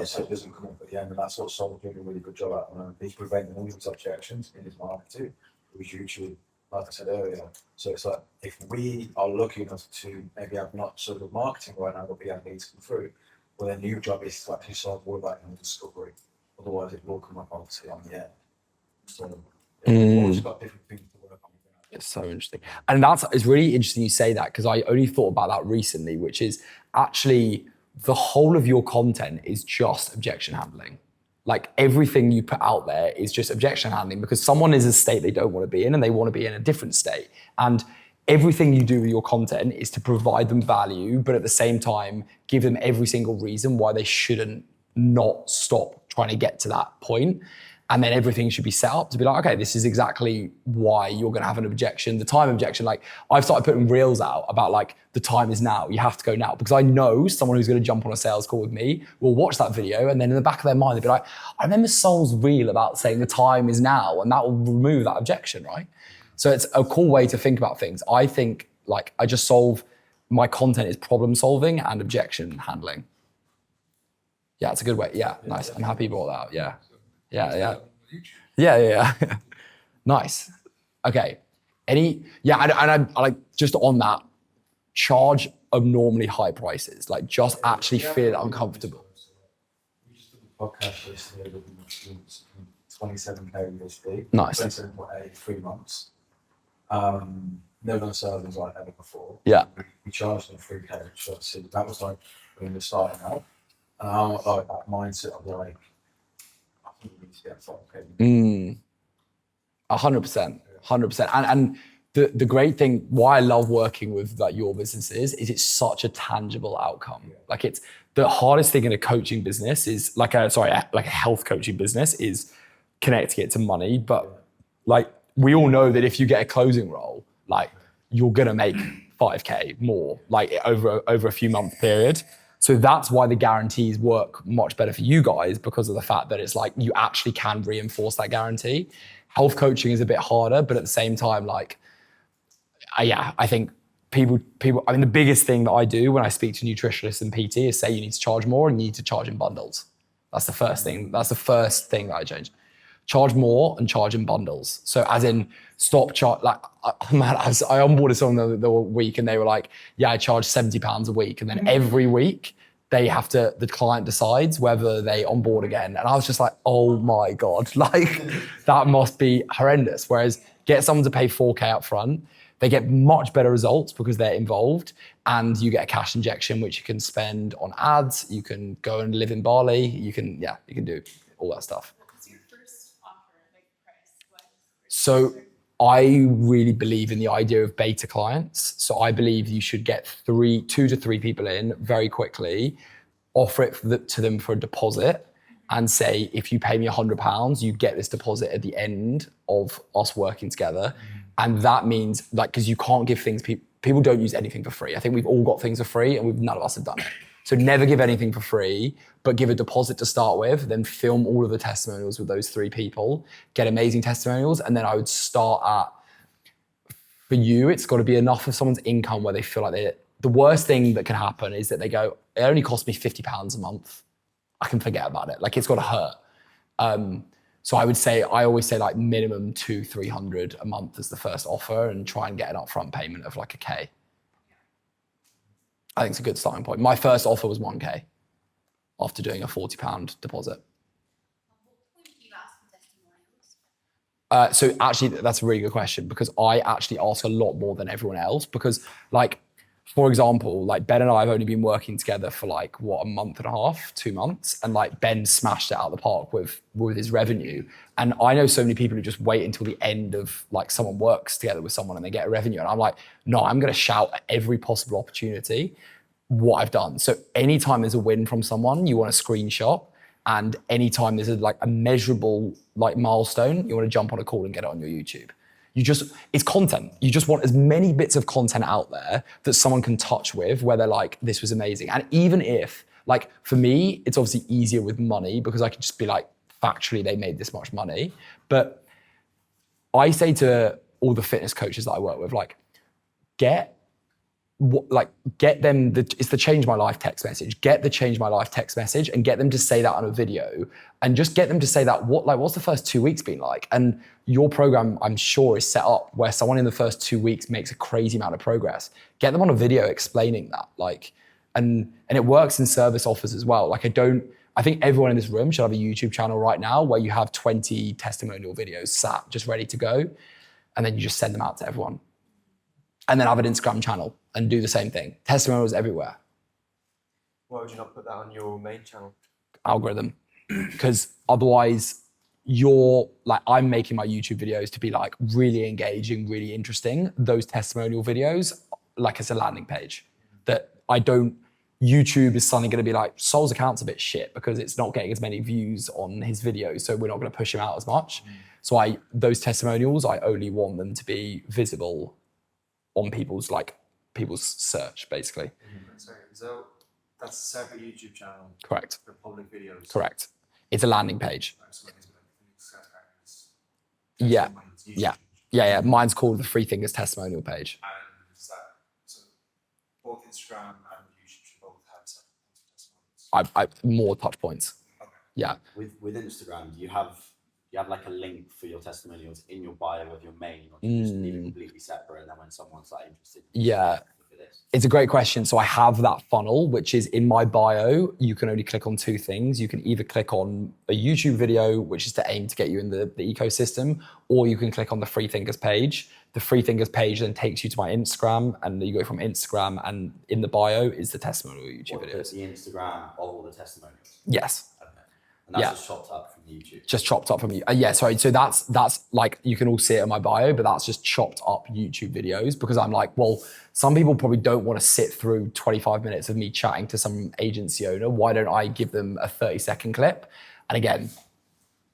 So it doesn't come up at the end, and that's what Sol's doing a really good job at. He's preventing all these objections in his market too, which YouTube, like I said earlier. So it's like, if we are lucky enough to maybe have not sort of marketing right now, but we have leads come through, well, then your job is to actually solve all that in discovery. Otherwise, it will come up obviously on the end. So we've always got different things to work on. It's so interesting. And it's really interesting you say that, because I only thought about that recently, which is actually the whole of your content is just objection handling. Like everything you put out there is just objection handling, because someone is a state they don't want to be in and they want to be in a different state. And everything you do with your content is to provide them value, but at the same time, give them every single reason why they shouldn't not stop trying to get to that point. And then everything should be set up to be like, okay, this is exactly why you're going to have an objection. The time objection, like I've started putting reels out about like the time is now, you have to go now. Because I know someone who's going to jump on a sales call with me will watch that video, and then in the back of their mind, they'll be like, I remember Sol's reel about saying the time is now, and that will remove that objection, right? So it's a cool way to think about things. I think like I just my content is problem solving and objection handling. Yeah, it's a good way. Yeah, nice. I'm happy you brought that out. Yeah. Yeah. Nice. Okay. And I like, just on that, charge abnormally high prices. Like just actually feel uncomfortable. We just did a podcast yesterday with my students, 27K USD. Nice. 27.8, 3 months. Never done sales like ever before. Yeah. We charged them 3K, which obviously that was like when we were starting out. And I'm like that mindset of like, I think we need to get 5K. 100%. And the great thing, why I love working with like your businesses is it's such a tangible outcome. Yeah. Like it's the hardest thing in a coaching business is like a health coaching business is connecting it to money. But like we all know that if you get a closing role, like you're gonna make 5K more like over a few month period. So that's why the guarantees work much better for you guys, because of the fact that it's like you actually can reinforce that guarantee. Health coaching is a bit harder, but at the same time, like, I think people, I mean, the biggest thing that I do when I speak to nutritionists and PT is say you need to charge more and you need to charge in bundles. That's the first thing. That's the first thing that I change. Charge more and charge in bundles. So as in stop charge, like, I onboarded someone the week and they were like, yeah, I charge £70 a week. And then every week the client decides whether they onboard again. And I was just like, oh my God, like that must be horrendous. Whereas get someone to pay 4K up front, they get much better results because they're involved, and you get a cash injection, which you can spend on ads. You can go and live in Bali. You can do all that stuff. So I really believe in the idea of beta clients. So I believe you should get 2 to 3 people in very quickly, offer it to them for a deposit, and say, if you pay me £100, you get this deposit at the end of us working together. And that means, like, because you can't give things, people don't use anything for free. I think we've all got things for free and none of us have done it. So never give anything for free, but give a deposit to start with, then film all of the testimonials with those 3 people, get amazing testimonials. And then I would start for you, it's got to be enough of someone's income where they feel like the worst thing that can happen is that they go, it only cost me £50 a month. I can forget about it. Like, it's got to hurt. So I always say like minimum 200-300 a month as the first offer, and try and get an upfront payment of like £1,000. I think it's a good starting point. My first offer was £1,000 after doing a £40 deposit. So actually, that's a really good question, because I actually ask a lot more than everyone else, because like, for example, like Ben and I have only been working together for like, a month and a half, 2 months. And like Ben smashed it out of the park with his revenue. And I know so many people who just wait until the end of like someone works together with someone and they get a revenue. And I'm like, no, I'm going to shout at every possible opportunity what I've done. So anytime there's a win from someone, you want to screenshot. And anytime there's a measurable like milestone, you want to jump on a call and get it on your YouTube. It's content. You just want as many bits of content out there that someone can touch with, where they're like, this was amazing. And even if, like, for me, it's obviously easier with money because I can just be like, factually, they made this much money. But I say to all the fitness coaches that I work with, like, get them, it's the change my life text message. Get the change my life text message and get them to say that on a video, and just get them to say that, what's the first 2 weeks been like? And your program, I'm sure, is set up where someone in the first 2 weeks makes a crazy amount of progress. Get them on a video explaining that, like, and it works in service offers as well. Like, I think everyone in this room should have a YouTube channel right now where you have 20 testimonial videos sat just ready to go. And then you just send them out to everyone. And then have an Instagram channel and do the same thing. Testimonials everywhere. Why would you not put that on your main channel? Algorithm. Because otherwise I'm making my YouTube videos to be like really engaging, really interesting. Those testimonial videos, like it's a landing page that YouTube is suddenly going to be like, Sol's account's a bit shit because it's not getting as many views on his videos, so we're not going to push him out as much. So those testimonials, I only want them to be visible on people's search, basically. Sorry, so that's a separate YouTube channel. Correct. For public videos. Correct. It's a landing page. Yeah. Mine's called the Free Thinkers Testimonial page. And is that so both Instagram and YouTube should both have separate testimonials? More touch points. Okay. Yeah. With Instagram, do you have like a link for your testimonials in your bio of your main, or do you just leave it completely separate, and then when someone's like interested, Yeah. It's a great question. So I have that funnel, which is in my bio. You can only click on two things. You can either click on a YouTube video, which is to aim to get you in the ecosystem, or you can click on the Free Thinkers page. The Free Thinkers page then takes you to my Instagram, and you go from Instagram, and in the bio is the testimonial YouTube videos. The Instagram of all the testimonials? Yes. And that's just chopped up from YouTube. Just chopped up from you. Yeah, sorry. So that's like, you can all see it in my bio, but that's just chopped up YouTube videos because I'm like, well, some people probably don't want to sit through 25 minutes of me chatting to some agency owner. Why don't I give them a 30-second clip? And again,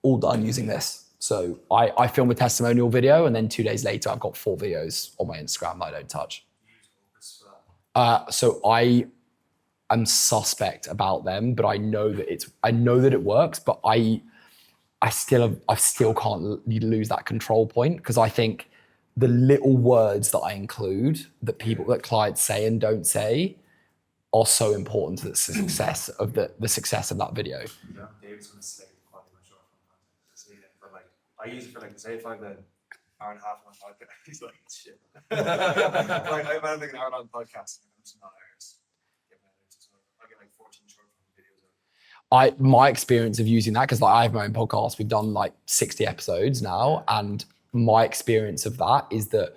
all done using this. So I film a testimonial video, and then 2 days later, I've got 4 videos on my Instagram that I don't touch. So I'm suspect about them, but I know that it works, but I still can't lose that control point, because I think the little words that I include that clients say and don't say are so important to the success of the success of that video. Yeah, David's gonna slay the quality of my short form content. But like, I use it for like, say if I'm an hour and a half on a podcast, he's like, shit. Like I'm having an hour long podcast, and I'm just not hours. I get like 14 short form videos. My experience of using that, because like I have my own podcast, we've done like 60 episodes now, and my experience of that is that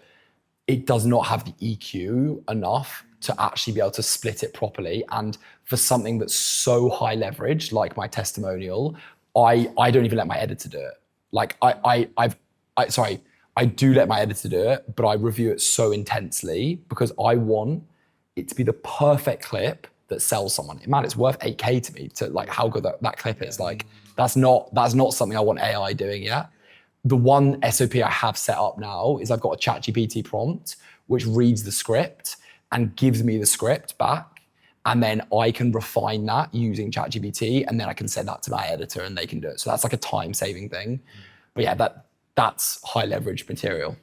it does not have the EQ enough to actually be able to split it properly. And for something that's so high leverage, like my testimonial, I don't even let my editor do it. Like I do let my editor do it, but I review it so intensely because I want it to be the perfect clip that sells someone. Man, it's worth 8K to me, to like how good that clip is. Like that's not something I want AI doing yet. The one SOP I have set up now is I've got a ChatGPT prompt which reads the script and gives me the script back, and then I can refine that using ChatGPT, and then I can send that to my editor and they can do it. So that's like a time-saving thing. But yeah, that's high leverage material.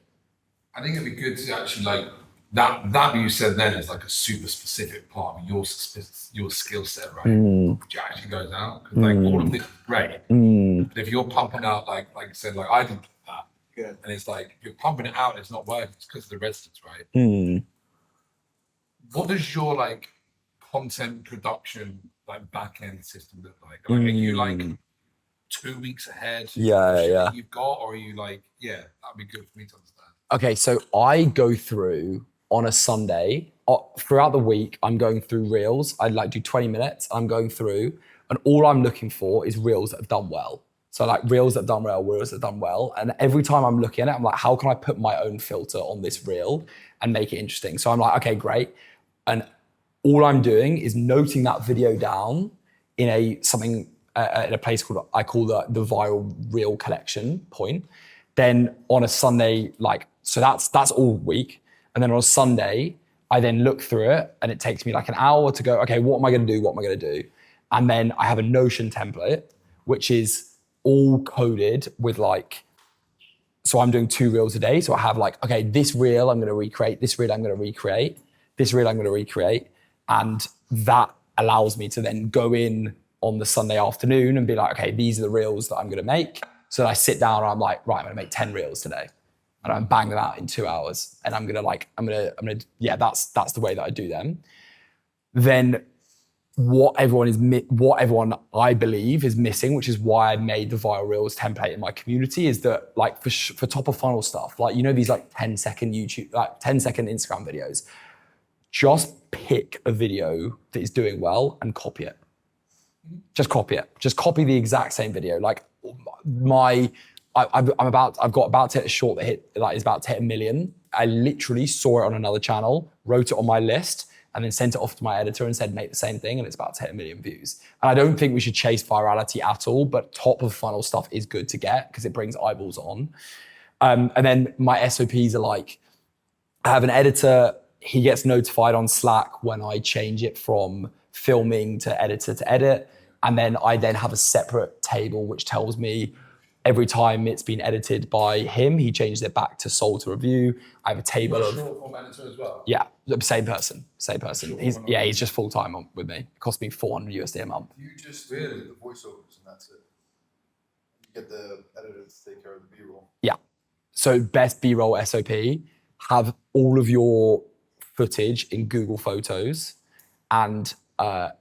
I think it'd be good to actually like that you said then is like a super specific part of your skill set, right? Which actually goes out. Because like all of this is great. But if you're pumping out like you said, like I did that. Yeah. And it's like you're pumping it out and it's not working, it's because of the residents, right? What does your like content production like back end system look like? Like are you like 2 weeks ahead? Yeah. You've got, or are you like, yeah, that'd be good for me to understand. Okay, so I go through on a Sunday, throughout the week, I'm going through reels. I'd like do 20 minutes. I'm going through, and all I'm looking for is reels that have done well. So like reels that have done well, reels that have done well. And every time I'm looking at it, I'm like, how can I put my own filter on this reel and make it interesting? So I'm like, okay, great. And all I'm doing is noting that video down in a place called, I call the viral reel collection point. Then on a Sunday, like, so that's all week. And then on a Sunday, I then look through it and it takes me like an hour to go, okay, what am I gonna do? And then I have a Notion template, which is all coded with like, so I'm doing 2 reels a day. So I have like, okay, this reel I'm gonna recreate, this reel I'm gonna recreate, this reel I'm gonna recreate. And that allows me to then go in on the Sunday afternoon and be like, okay, these are the reels that I'm gonna make. So I sit down and I'm like, right, I'm gonna make 10 reels today. And I'm bang them out in 2 hours. And yeah, that's the way that I do them. Then what everyone I believe is missing, which is why I made the viral reels template in my community, is that like for top of funnel stuff, like, you know, these like 10-second YouTube, like 10-second Instagram videos, just pick a video that is doing well and copy it. Just copy it. Just copy the exact same video. Like I've got about to hit a short that is about to hit 1 million. I literally saw it on another channel, wrote it on my list, and then sent it off to my editor and said, make the same thing, and it's about to hit 1 million views. And I don't think we should chase virality at all, but top of funnel stuff is good to get because it brings eyeballs on. And then my SOPs are like, I have an editor, he gets notified on Slack when I change it from filming to editor to edit. And then I have a separate table which tells me every time it's been edited by him, he changes it back to sold to review. I have a table of short form editor as well. Yeah, same person. He's just full time with me. It cost me $400 a month. You just do the voiceovers and that's it. You get the editor to take care of the B-roll. Yeah. So best B-roll SOP, have all of your footage in Google Photos, and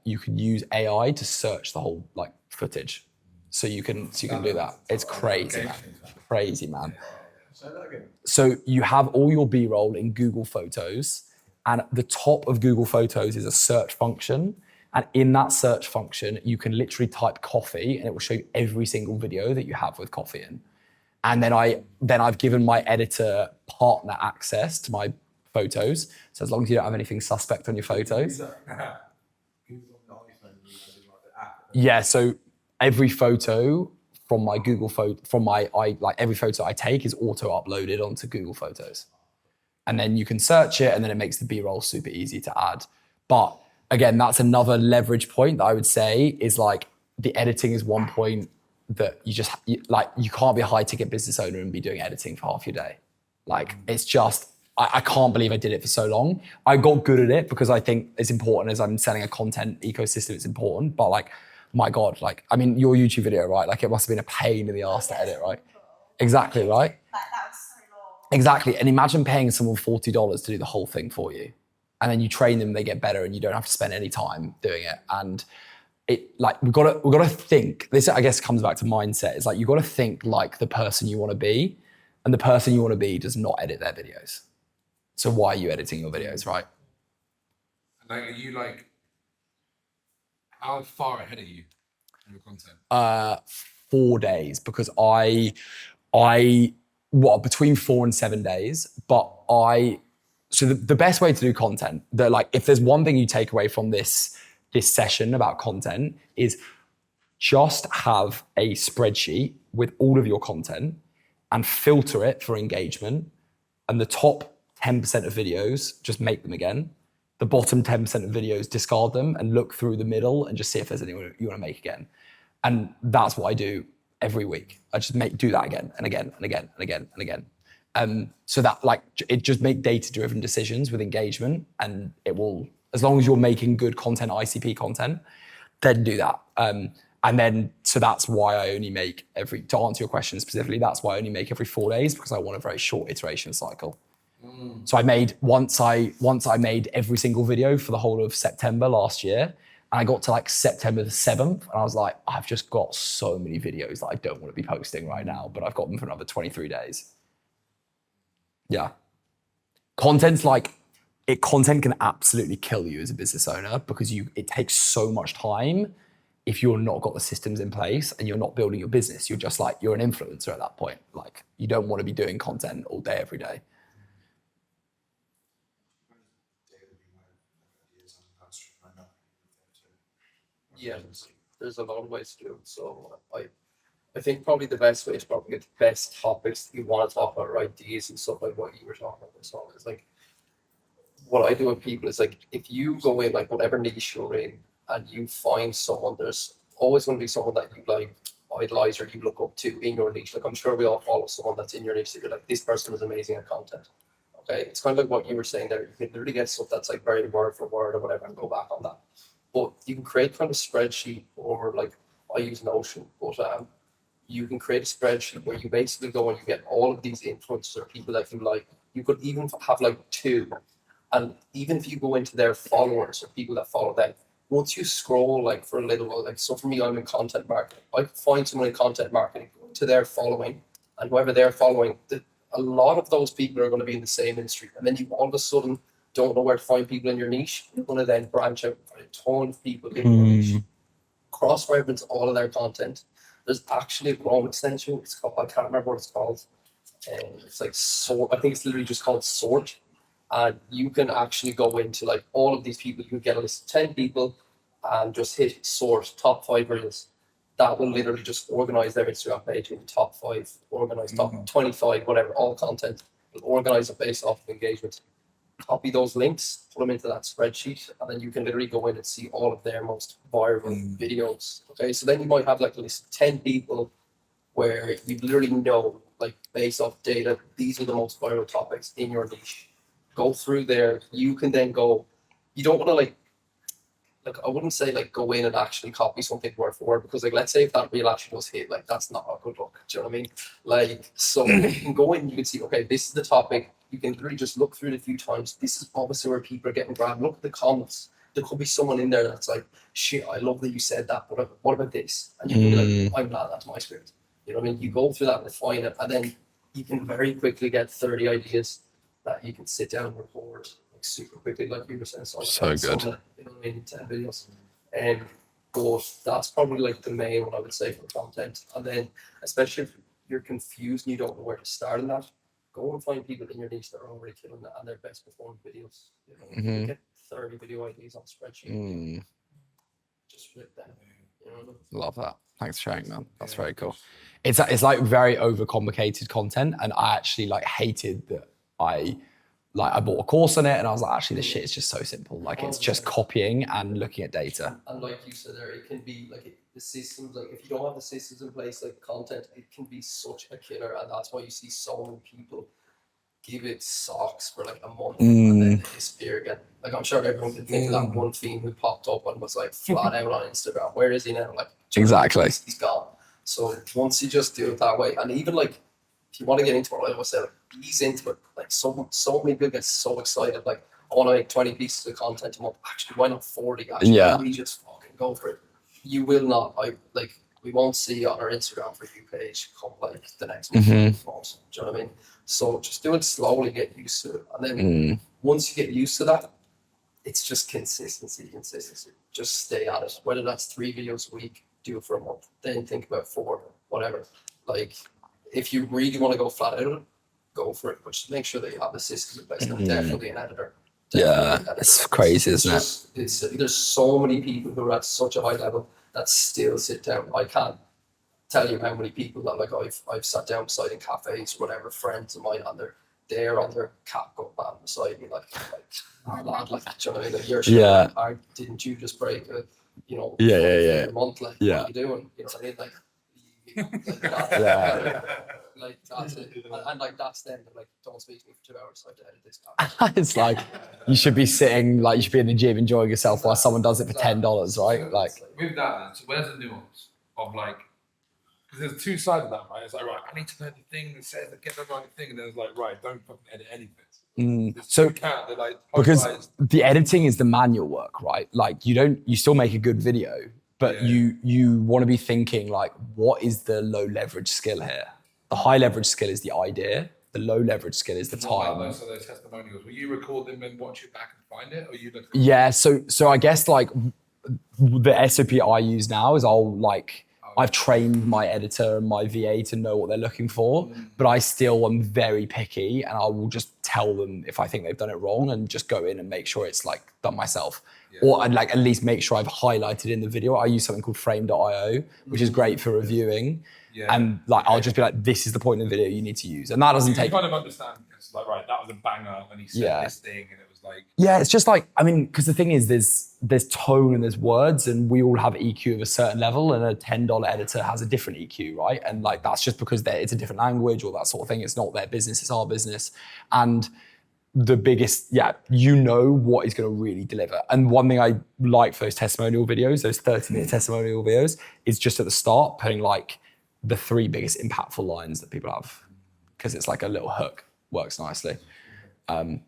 you can use AI to search the whole like footage. So you can do that. It's crazy, man. Crazy, man. So you have all your B-roll in Google Photos, and at the top of Google Photos is a search function. And in that search function, you can literally type coffee and it will show you every single video that you have with coffee in. And then I've given my editor partner access to my photos. So as long as you don't have anything suspect on your photos. Yeah, so every photo from my Google photo, every photo I take is auto uploaded onto Google Photos. And then you can search it, and then it makes the B-roll super easy to add. But again, that's another leverage point that I would say is like the editing is one point that you can't be a high ticket business owner and be doing editing for half your day. Like it's just, I can't believe I did it for so long. I got good at it because I think it's important as I'm selling a content ecosystem, it's important. But like, my God, like, I mean, your YouTube video, right? Like it must have been a pain in the ass to edit, right? Exactly, right? Like that was so long. Exactly. And imagine paying someone $40 to do the whole thing for you. And then you train them, they get better, and you don't have to spend any time doing it. And it like we've got to think. This I guess comes back to mindset. It's like you've got to think like the person you want to be, and the person you want to be does not edit their videos. So why are you editing your videos, right? Like, are you like, how far ahead are you in your content? 4 days, because between 4 and 7 days. But so the best way to do content, that like if there's one thing you take away from this session about content, is just have a spreadsheet with all of your content and filter it for engagement. And the top 10% of videos, just make them again. The bottom 10% of videos, discard them and look through the middle and just see if there's anyone you want to make again. And that's what I do every week. I just do that again and again and again and again and again. So that like, it just make data-driven decisions with engagement, and it will, as long as you're making good content, ICP content, then do that. And then, so that's why I only make to answer your question specifically, that's why I only make every 4 days, because I want a very short iteration cycle. So once I made every single video for the whole of September last year, and I got to like September the 7th, and I was like, I've just got so many videos that I don't want to be posting right now, but I've got them for another 23 days. Yeah. Content can absolutely kill you as a business owner, because it takes so much time if you're not got the systems in place and you're not building your business. You're just like, you're an influencer at that point. Like you don't want to be doing content all day, every day. Yeah, there's a lot of ways to do it. So I think probably the best way is probably get the best topics that you want to talk about, or ideas and stuff like what you were talking about. So it's like, what I do with people is like, if you go in like whatever niche you're in and you find someone, there's always going to be someone that you like idolize or you look up to in your niche. Like I'm sure we all follow someone that's in your niche that you're like, this person is amazing at content. Okay, it's kind of like what you were saying there. You can literally get stuff that's like very word for word or whatever and go back on that. But you can create kind of spreadsheet, or like I use Notion, but you can create a spreadsheet where you basically go and you get all of these influencers or people that you like. You could even have like 2, and even if you go into their followers or people that follow them, once you scroll like for a little while, like so for me, I'm in content marketing. I can find someone in content marketing, go to their following, and whoever they're following, a lot of those people are going to be in the same industry. And then you all of a sudden don't know where to find people in your niche. You're going to then branch out and find a ton of people in your niche, cross-reference all of their content. There's actually a Chrome extension. It's called, I can't remember what it's called. It's like sort. I think it's literally just called Sort. And you can actually go into like all of these people. You can get a list of 10 people and just hit sort top 5 reels. That will literally just organize their Instagram page into top 5, organize top 25, whatever, all content. It'll organize it based off of engagement. Copy those links, put them into that spreadsheet, and then you can literally go in and see all of their most viral videos. Okay, so then you might have like at least 10 people where you literally know, like based off data, these are the most viral topics in your niche. Go through there. You can then go. You don't want to like I wouldn't say like go in and actually copy something word for word, because like let's say if that reel actually does hit, like that's not a good look. Do you know what I mean? Like so you can go in, you can see, okay, this is the topic. You can really just look through it a few times. This is obviously where people are getting grabbed. Look at the comments. There could be someone in there that's like, shit, I love that you said that, but what about this? And you can be like, I'm glad that's my script. You know what I mean? You go through that, refine it, and then you can very quickly get 30 ideas that you can sit down and record like super quickly, like you were saying. So good. You know what I mean? 10 videos. But that's probably like the main one I would say for content. And then, especially if you're confused and you don't know where to start in that, go and find people in your niche that are already killing it and their best performing videos. You know, you get 30 video ideas on a spreadsheet. Just flip them. You know? Love that. Thanks for sharing, man. That's very cool. It's like very overcomplicated content, and I actually like hated that I bought a course on it, and I was like, actually, this shit is just so simple. Like it's just copying and looking at data. And like you said there, it can be like the systems, like if you don't have the systems in place, like content, it can be such a killer. And that's why you see so many people give it socks for like a month and then disappear again. Like I'm sure everyone can think of that one theme who popped up and was like flat out on Instagram. Where is he now? Like exactly, he's gone. So once you just do it that way, and even like if you want to get into it, I always say like, ease into it. Like so many people get so excited. Like I want to make 20 pieces of content a month. Actually, why not 40? Actually, we just fucking go for it. You will not. We won't see you on our Instagram for you page come like the next month. Do you know what I mean? So just do it slowly, get used to it, and then once you get used to that, it's just consistency. Just stay at it. Whether that's 3 videos a week, do it for a month. Then think about 4, whatever. Like if you really want to go flat out, go for it. But just make sure that you have the systems in place. And definitely an editor. It's crazy, isn't it? There's so many people who are at such a high level that still sit down. I can't tell you how many people that like I've sat down beside in cafes, whatever, friends of mine, and they're on their CapCut band beside me, like lad, like, do you know what I mean? Like, you're sure, didn't you just break a, you know, a month, like, what are you doing? You know what I mean? Like that's it. And like that's them. They're like, don't speak to me for 2 hours. I have to edit this. It's like you should be sitting, like you should be in the gym enjoying yourself while someone does it for $10, right? Like with that, then, so where's the nuance of like? Because there's 2 sides of that, right? It's like, right, I need to know the thing that says get the right thing, and then it's like, right, don't fucking edit anything. So they're like, because the editing is the manual work, right? Like you still make a good video, but you want to be thinking like, what is the low leverage skill here? The high leverage skill is the idea. The low leverage skill is the time. Most of those testimonials, will you record them and watch it back and find it, or you look? Yeah, so I guess like the SOP I use now is I've trained my editor and my VA to know what they're looking for, but I still am very picky, and I will just tell them if I think they've done it wrong and just go in and make sure it's like done myself. Or I'd like at least make sure I've highlighted in the video. I use something called frame.io, which is great for reviewing. And like I'll just be like, this is the point in the video you need to use. And that doesn't take... You kind of understand, it's like, right, that was a banger when he said this thing, and it was like... Yeah, it's just like, I mean, because the thing is there's tone and there's words, and we all have EQ of a certain level, and a $10 editor has a different EQ, right? And like, that's just because it's a different language or that sort of thing. It's not their business, it's our business. And the biggest, you know what is going to really deliver. And one thing I like for those testimonial videos, those 30-minute testimonial videos, is just at the start putting like the 3 biggest impactful lines that people have, because it's like a little hook, works nicely. So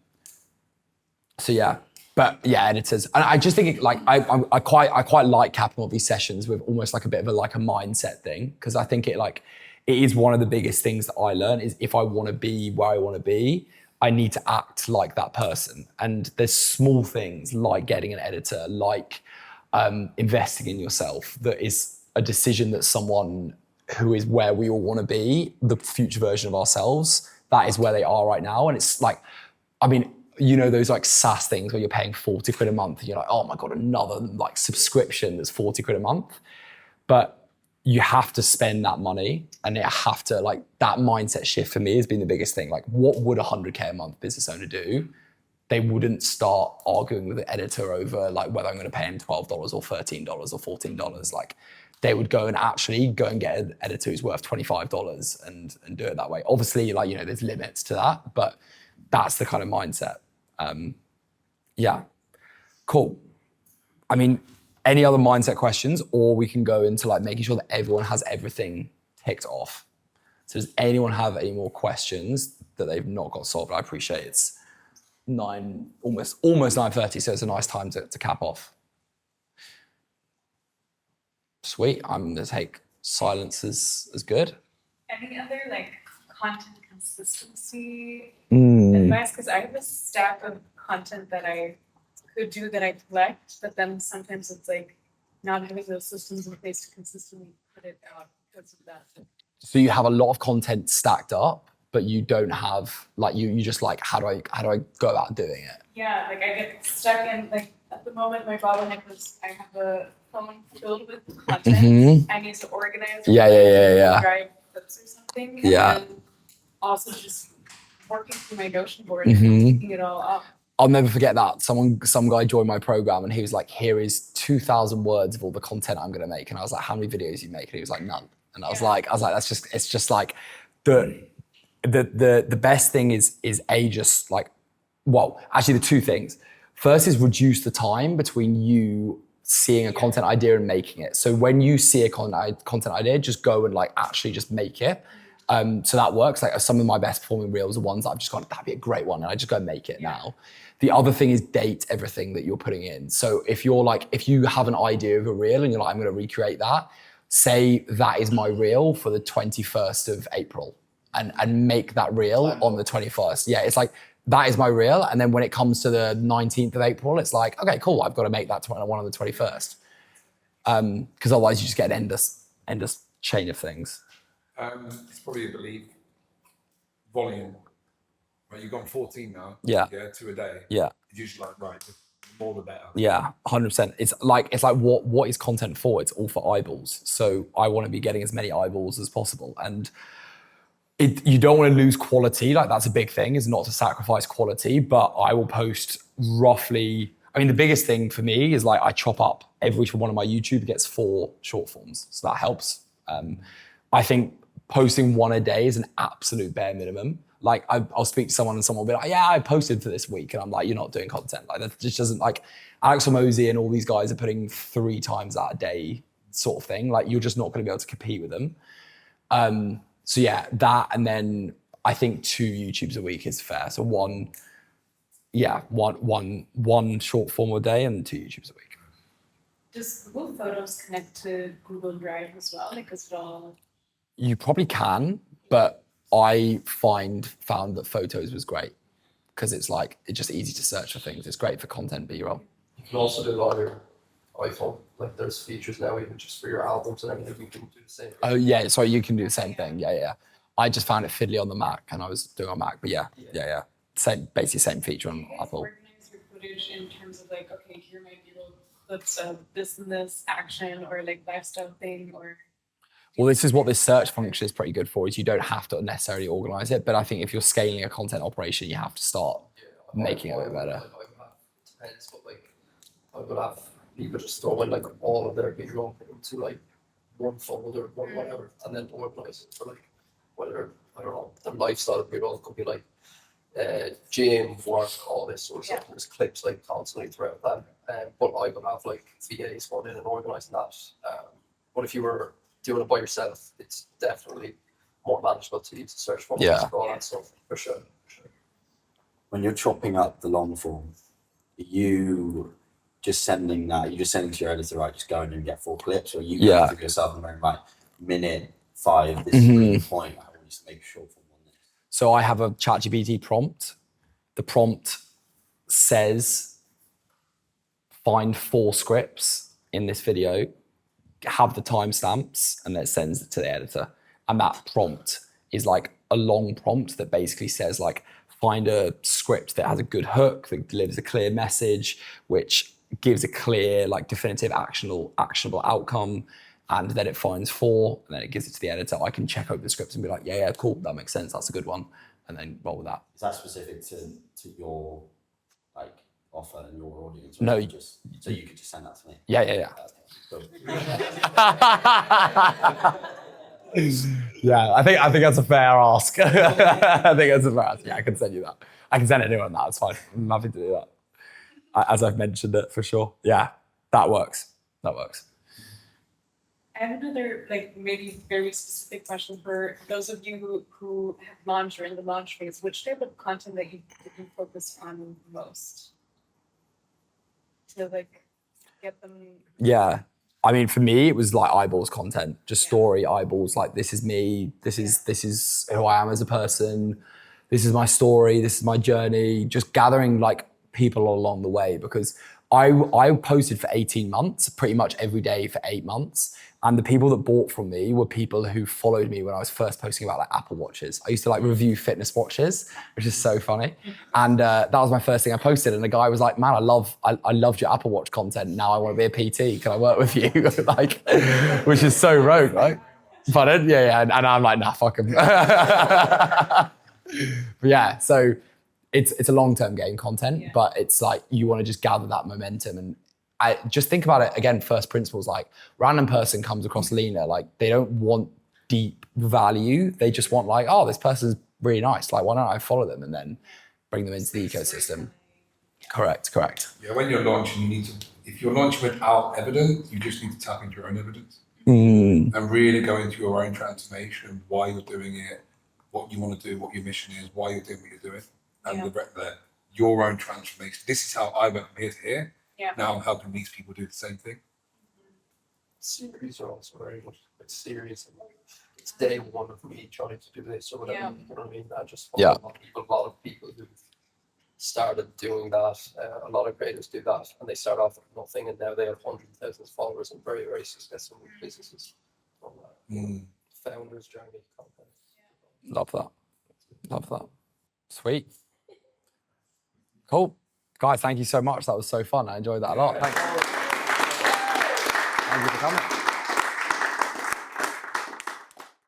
yeah, But yeah, editors, and I just think I quite like capping all these sessions with almost like a bit of a mindset thing, because I think it is one of the biggest things that I learn is if I want to be where I want to be, I need to act like that person. And there's small things like getting an editor, like investing in yourself, that is a decision that someone who is where we all want to be, the future version of ourselves, that is where they are right now. And it's like, I mean, you know, those like SaaS things where you're paying 40 quid a month and you're like, oh my God, another like subscription that's 40 quid a month. But you have to spend that money, and it have to, like, that mindset shift for me has been the biggest thing. Like, what would a 100K a month business owner do? They wouldn't start arguing with the editor over like whether I'm going to pay him $12 or $13 or $14. Like, they would go and actually go and get an editor who's worth $25 and do it that way. Obviously, like, you know, there's limits to that, but that's the kind of mindset. Yeah, cool. I mean, any other mindset questions, or we can go into like making sure that everyone has everything ticked off. So does anyone have any more questions that they've not got solved? I appreciate it's almost 9:30, so it's a nice time to cap off. Sweet, I'm gonna take silence as good. Any other like content consistency advice? Because I have a stack of content that I could do that I collect, but then sometimes it's like not having those systems in place to consistently put it out because of that. So you have a lot of content stacked up, but you don't have like you just like how do I go about doing it? Yeah, like I get stuck in like at the moment my bottleneck was I have a phone filled with content. I need to organize. Yeah. Drive clips or something. Yeah. And then also just working through my Notion board and picking it all up. I'll never forget that. Some guy joined my program and he was like, here is 2,000 words of all the content I'm gonna make. And I was like, how many videos you make? And he was like, none. And I was like, it's just like the best thing is just like, well, actually the two things. First is reduce the time between you seeing a content idea and making it. So when you see a content idea, just go and like actually just make it. So that works. Like some of my best performing reels are ones that I've just gone, that'd be a great one. And I just go and make it now. The other thing is date everything that you're putting in. So if you have an idea of a reel and you're like, I'm going to recreate that, say that is my reel for the 21st of April and make that reel on the 21st. Yeah, it's like, that is my reel. And then when it comes to the 19th of April, it's like, okay, cool. I've got to make that one on the 21st. Because otherwise you just get an endless chain of things. It's probably, I believe, volume. Right, you've gone 14 now. Yeah. 2 a day. Yeah. It's usually like, right, the more the better. Yeah, 100%. It's like what is content for? It's all for eyeballs. So I want to be getting as many eyeballs as possible. And you don't want to lose quality. Like that's a big thing, is not to sacrifice quality, but I will post roughly, I mean, the biggest thing for me is like I chop up every one of my YouTube gets 4 short forms. So that helps. I think posting 1 a day is an absolute bare minimum. Like I'll speak to someone and someone will be like, yeah, I posted for this week. And I'm like, you're not doing content. Like that just doesn't, like Alex Hormozy and all these guys are putting 3 times that a day sort of thing. Like you're just not going to be able to compete with them. So yeah, that, and then I think 2 YouTubes a week is fair. So one short form a day and 2 YouTubes a week. Does Google Photos connect to Google Drive as well? Because it all... You probably can, but I found that Photos was great because it's just easy to search for things. It's great for content B-roll. You can also do a lot of your iPhone. Like there's features now even just for your albums and everything. You can do the same. Oh yeah, sorry, you can do the same thing. Yeah. I just found it fiddly on the Mac and I was doing on Mac, but yeah. Basically same feature on Apple. Organize your footage in terms of like, okay, here might be little clips of this and this action or like lifestyle thing or... Well, this is what this search function is pretty good for, is you don't have to necessarily organize it, but I think if you're scaling a content operation, you have to start making it a bit better. It depends, but like I would have people just throw in like all of their B-roll into like one folder, one whatever, and then organize it for like whether, I don't know, the lifestyle B-roll could be like gym, work, all this sort of stuff. There's clips like constantly throughout that. But I would have like VAs going in and organizing that. But if you were doing it by yourself, it's definitely more manageable to use the search function and all that stuff, for sure. When you're chopping up the long form, you just sending that, you're just sending to your editor, right, just go in and get 4 clips, or you Yeah. go through yourself and going, right, minute 5, this is really the point, I want to make sure from 1 minute. So I have a ChatGPT prompt. The prompt says, find 4 scripts in this video, have the timestamps, and then it sends it to the editor. And that prompt is like a long prompt that basically says like, find a script that has a good hook, that delivers a clear message, which gives a clear, like definitive actionable outcome. And then it finds 4, and then it gives it to the editor. I can check over the scripts and be like, yeah, cool, that makes sense, that's a good one. And then roll with that. Is that specific to your like offer and your audience? Or No. is it just so you could just send that to me? Yeah. Yeah, I think that's a fair ask. I think that's a fair ask. Yeah, I can send you that. I can send anyone that, it's fine. I'm happy to do that. As I've mentioned it, for sure. Yeah, that works. That works. I have another, like, maybe very specific question for those of you who have launched or in the launch phase. Which type of content that you focus on most to like get them? Yeah, I mean, for me, it was like eyeballs content, just story eyeballs. Like, this is me. This is who I am as a person. This is my story. This is my journey. Just gathering like people along the way, because I posted for 18 months, pretty much every day for 8 months. And the people that bought from me were people who followed me when I was first posting about like Apple Watches. I used to like review fitness watches, which is so funny. And that was my first thing I posted. And the guy was like, man, I loved your Apple Watch content. Now I want to be a PT. Can I work with you? Like, which is so rogue, right? Pardon? Yeah. And I'm like, nah, fuck him. But yeah, so it's a long-term game content, but it's like, you want to just gather that momentum. And I just think about it again, first principles, like random person comes across Lena, like they don't want deep value. They just want like, oh, this person's really nice. Like, why don't I follow them and then bring them into the ecosystem? Correct. Yeah, when you're launching, you need to, if you're launching without evidence, you just need to tap into your own evidence and really go into your own transformation, why you're doing it, what you want to do, what your mission is, why you're doing what you're doing, and your own transformation. This is how I went from here to here. Yeah. Now I'm helping these people do the same thing. Series are also very much like serious. And like, it's day 1 of me trying to do this or whatever. You know what I mean? I just follow a lot of people who started doing that. A lot of creators do that, and they start off with nothing, and now they have hundreds of thousands of followers and very, very successful businesses. Founders journey content. Love that. Sweet. Cool. Guys, thank you so much. That was so fun. I enjoyed that a lot. Thank you for coming.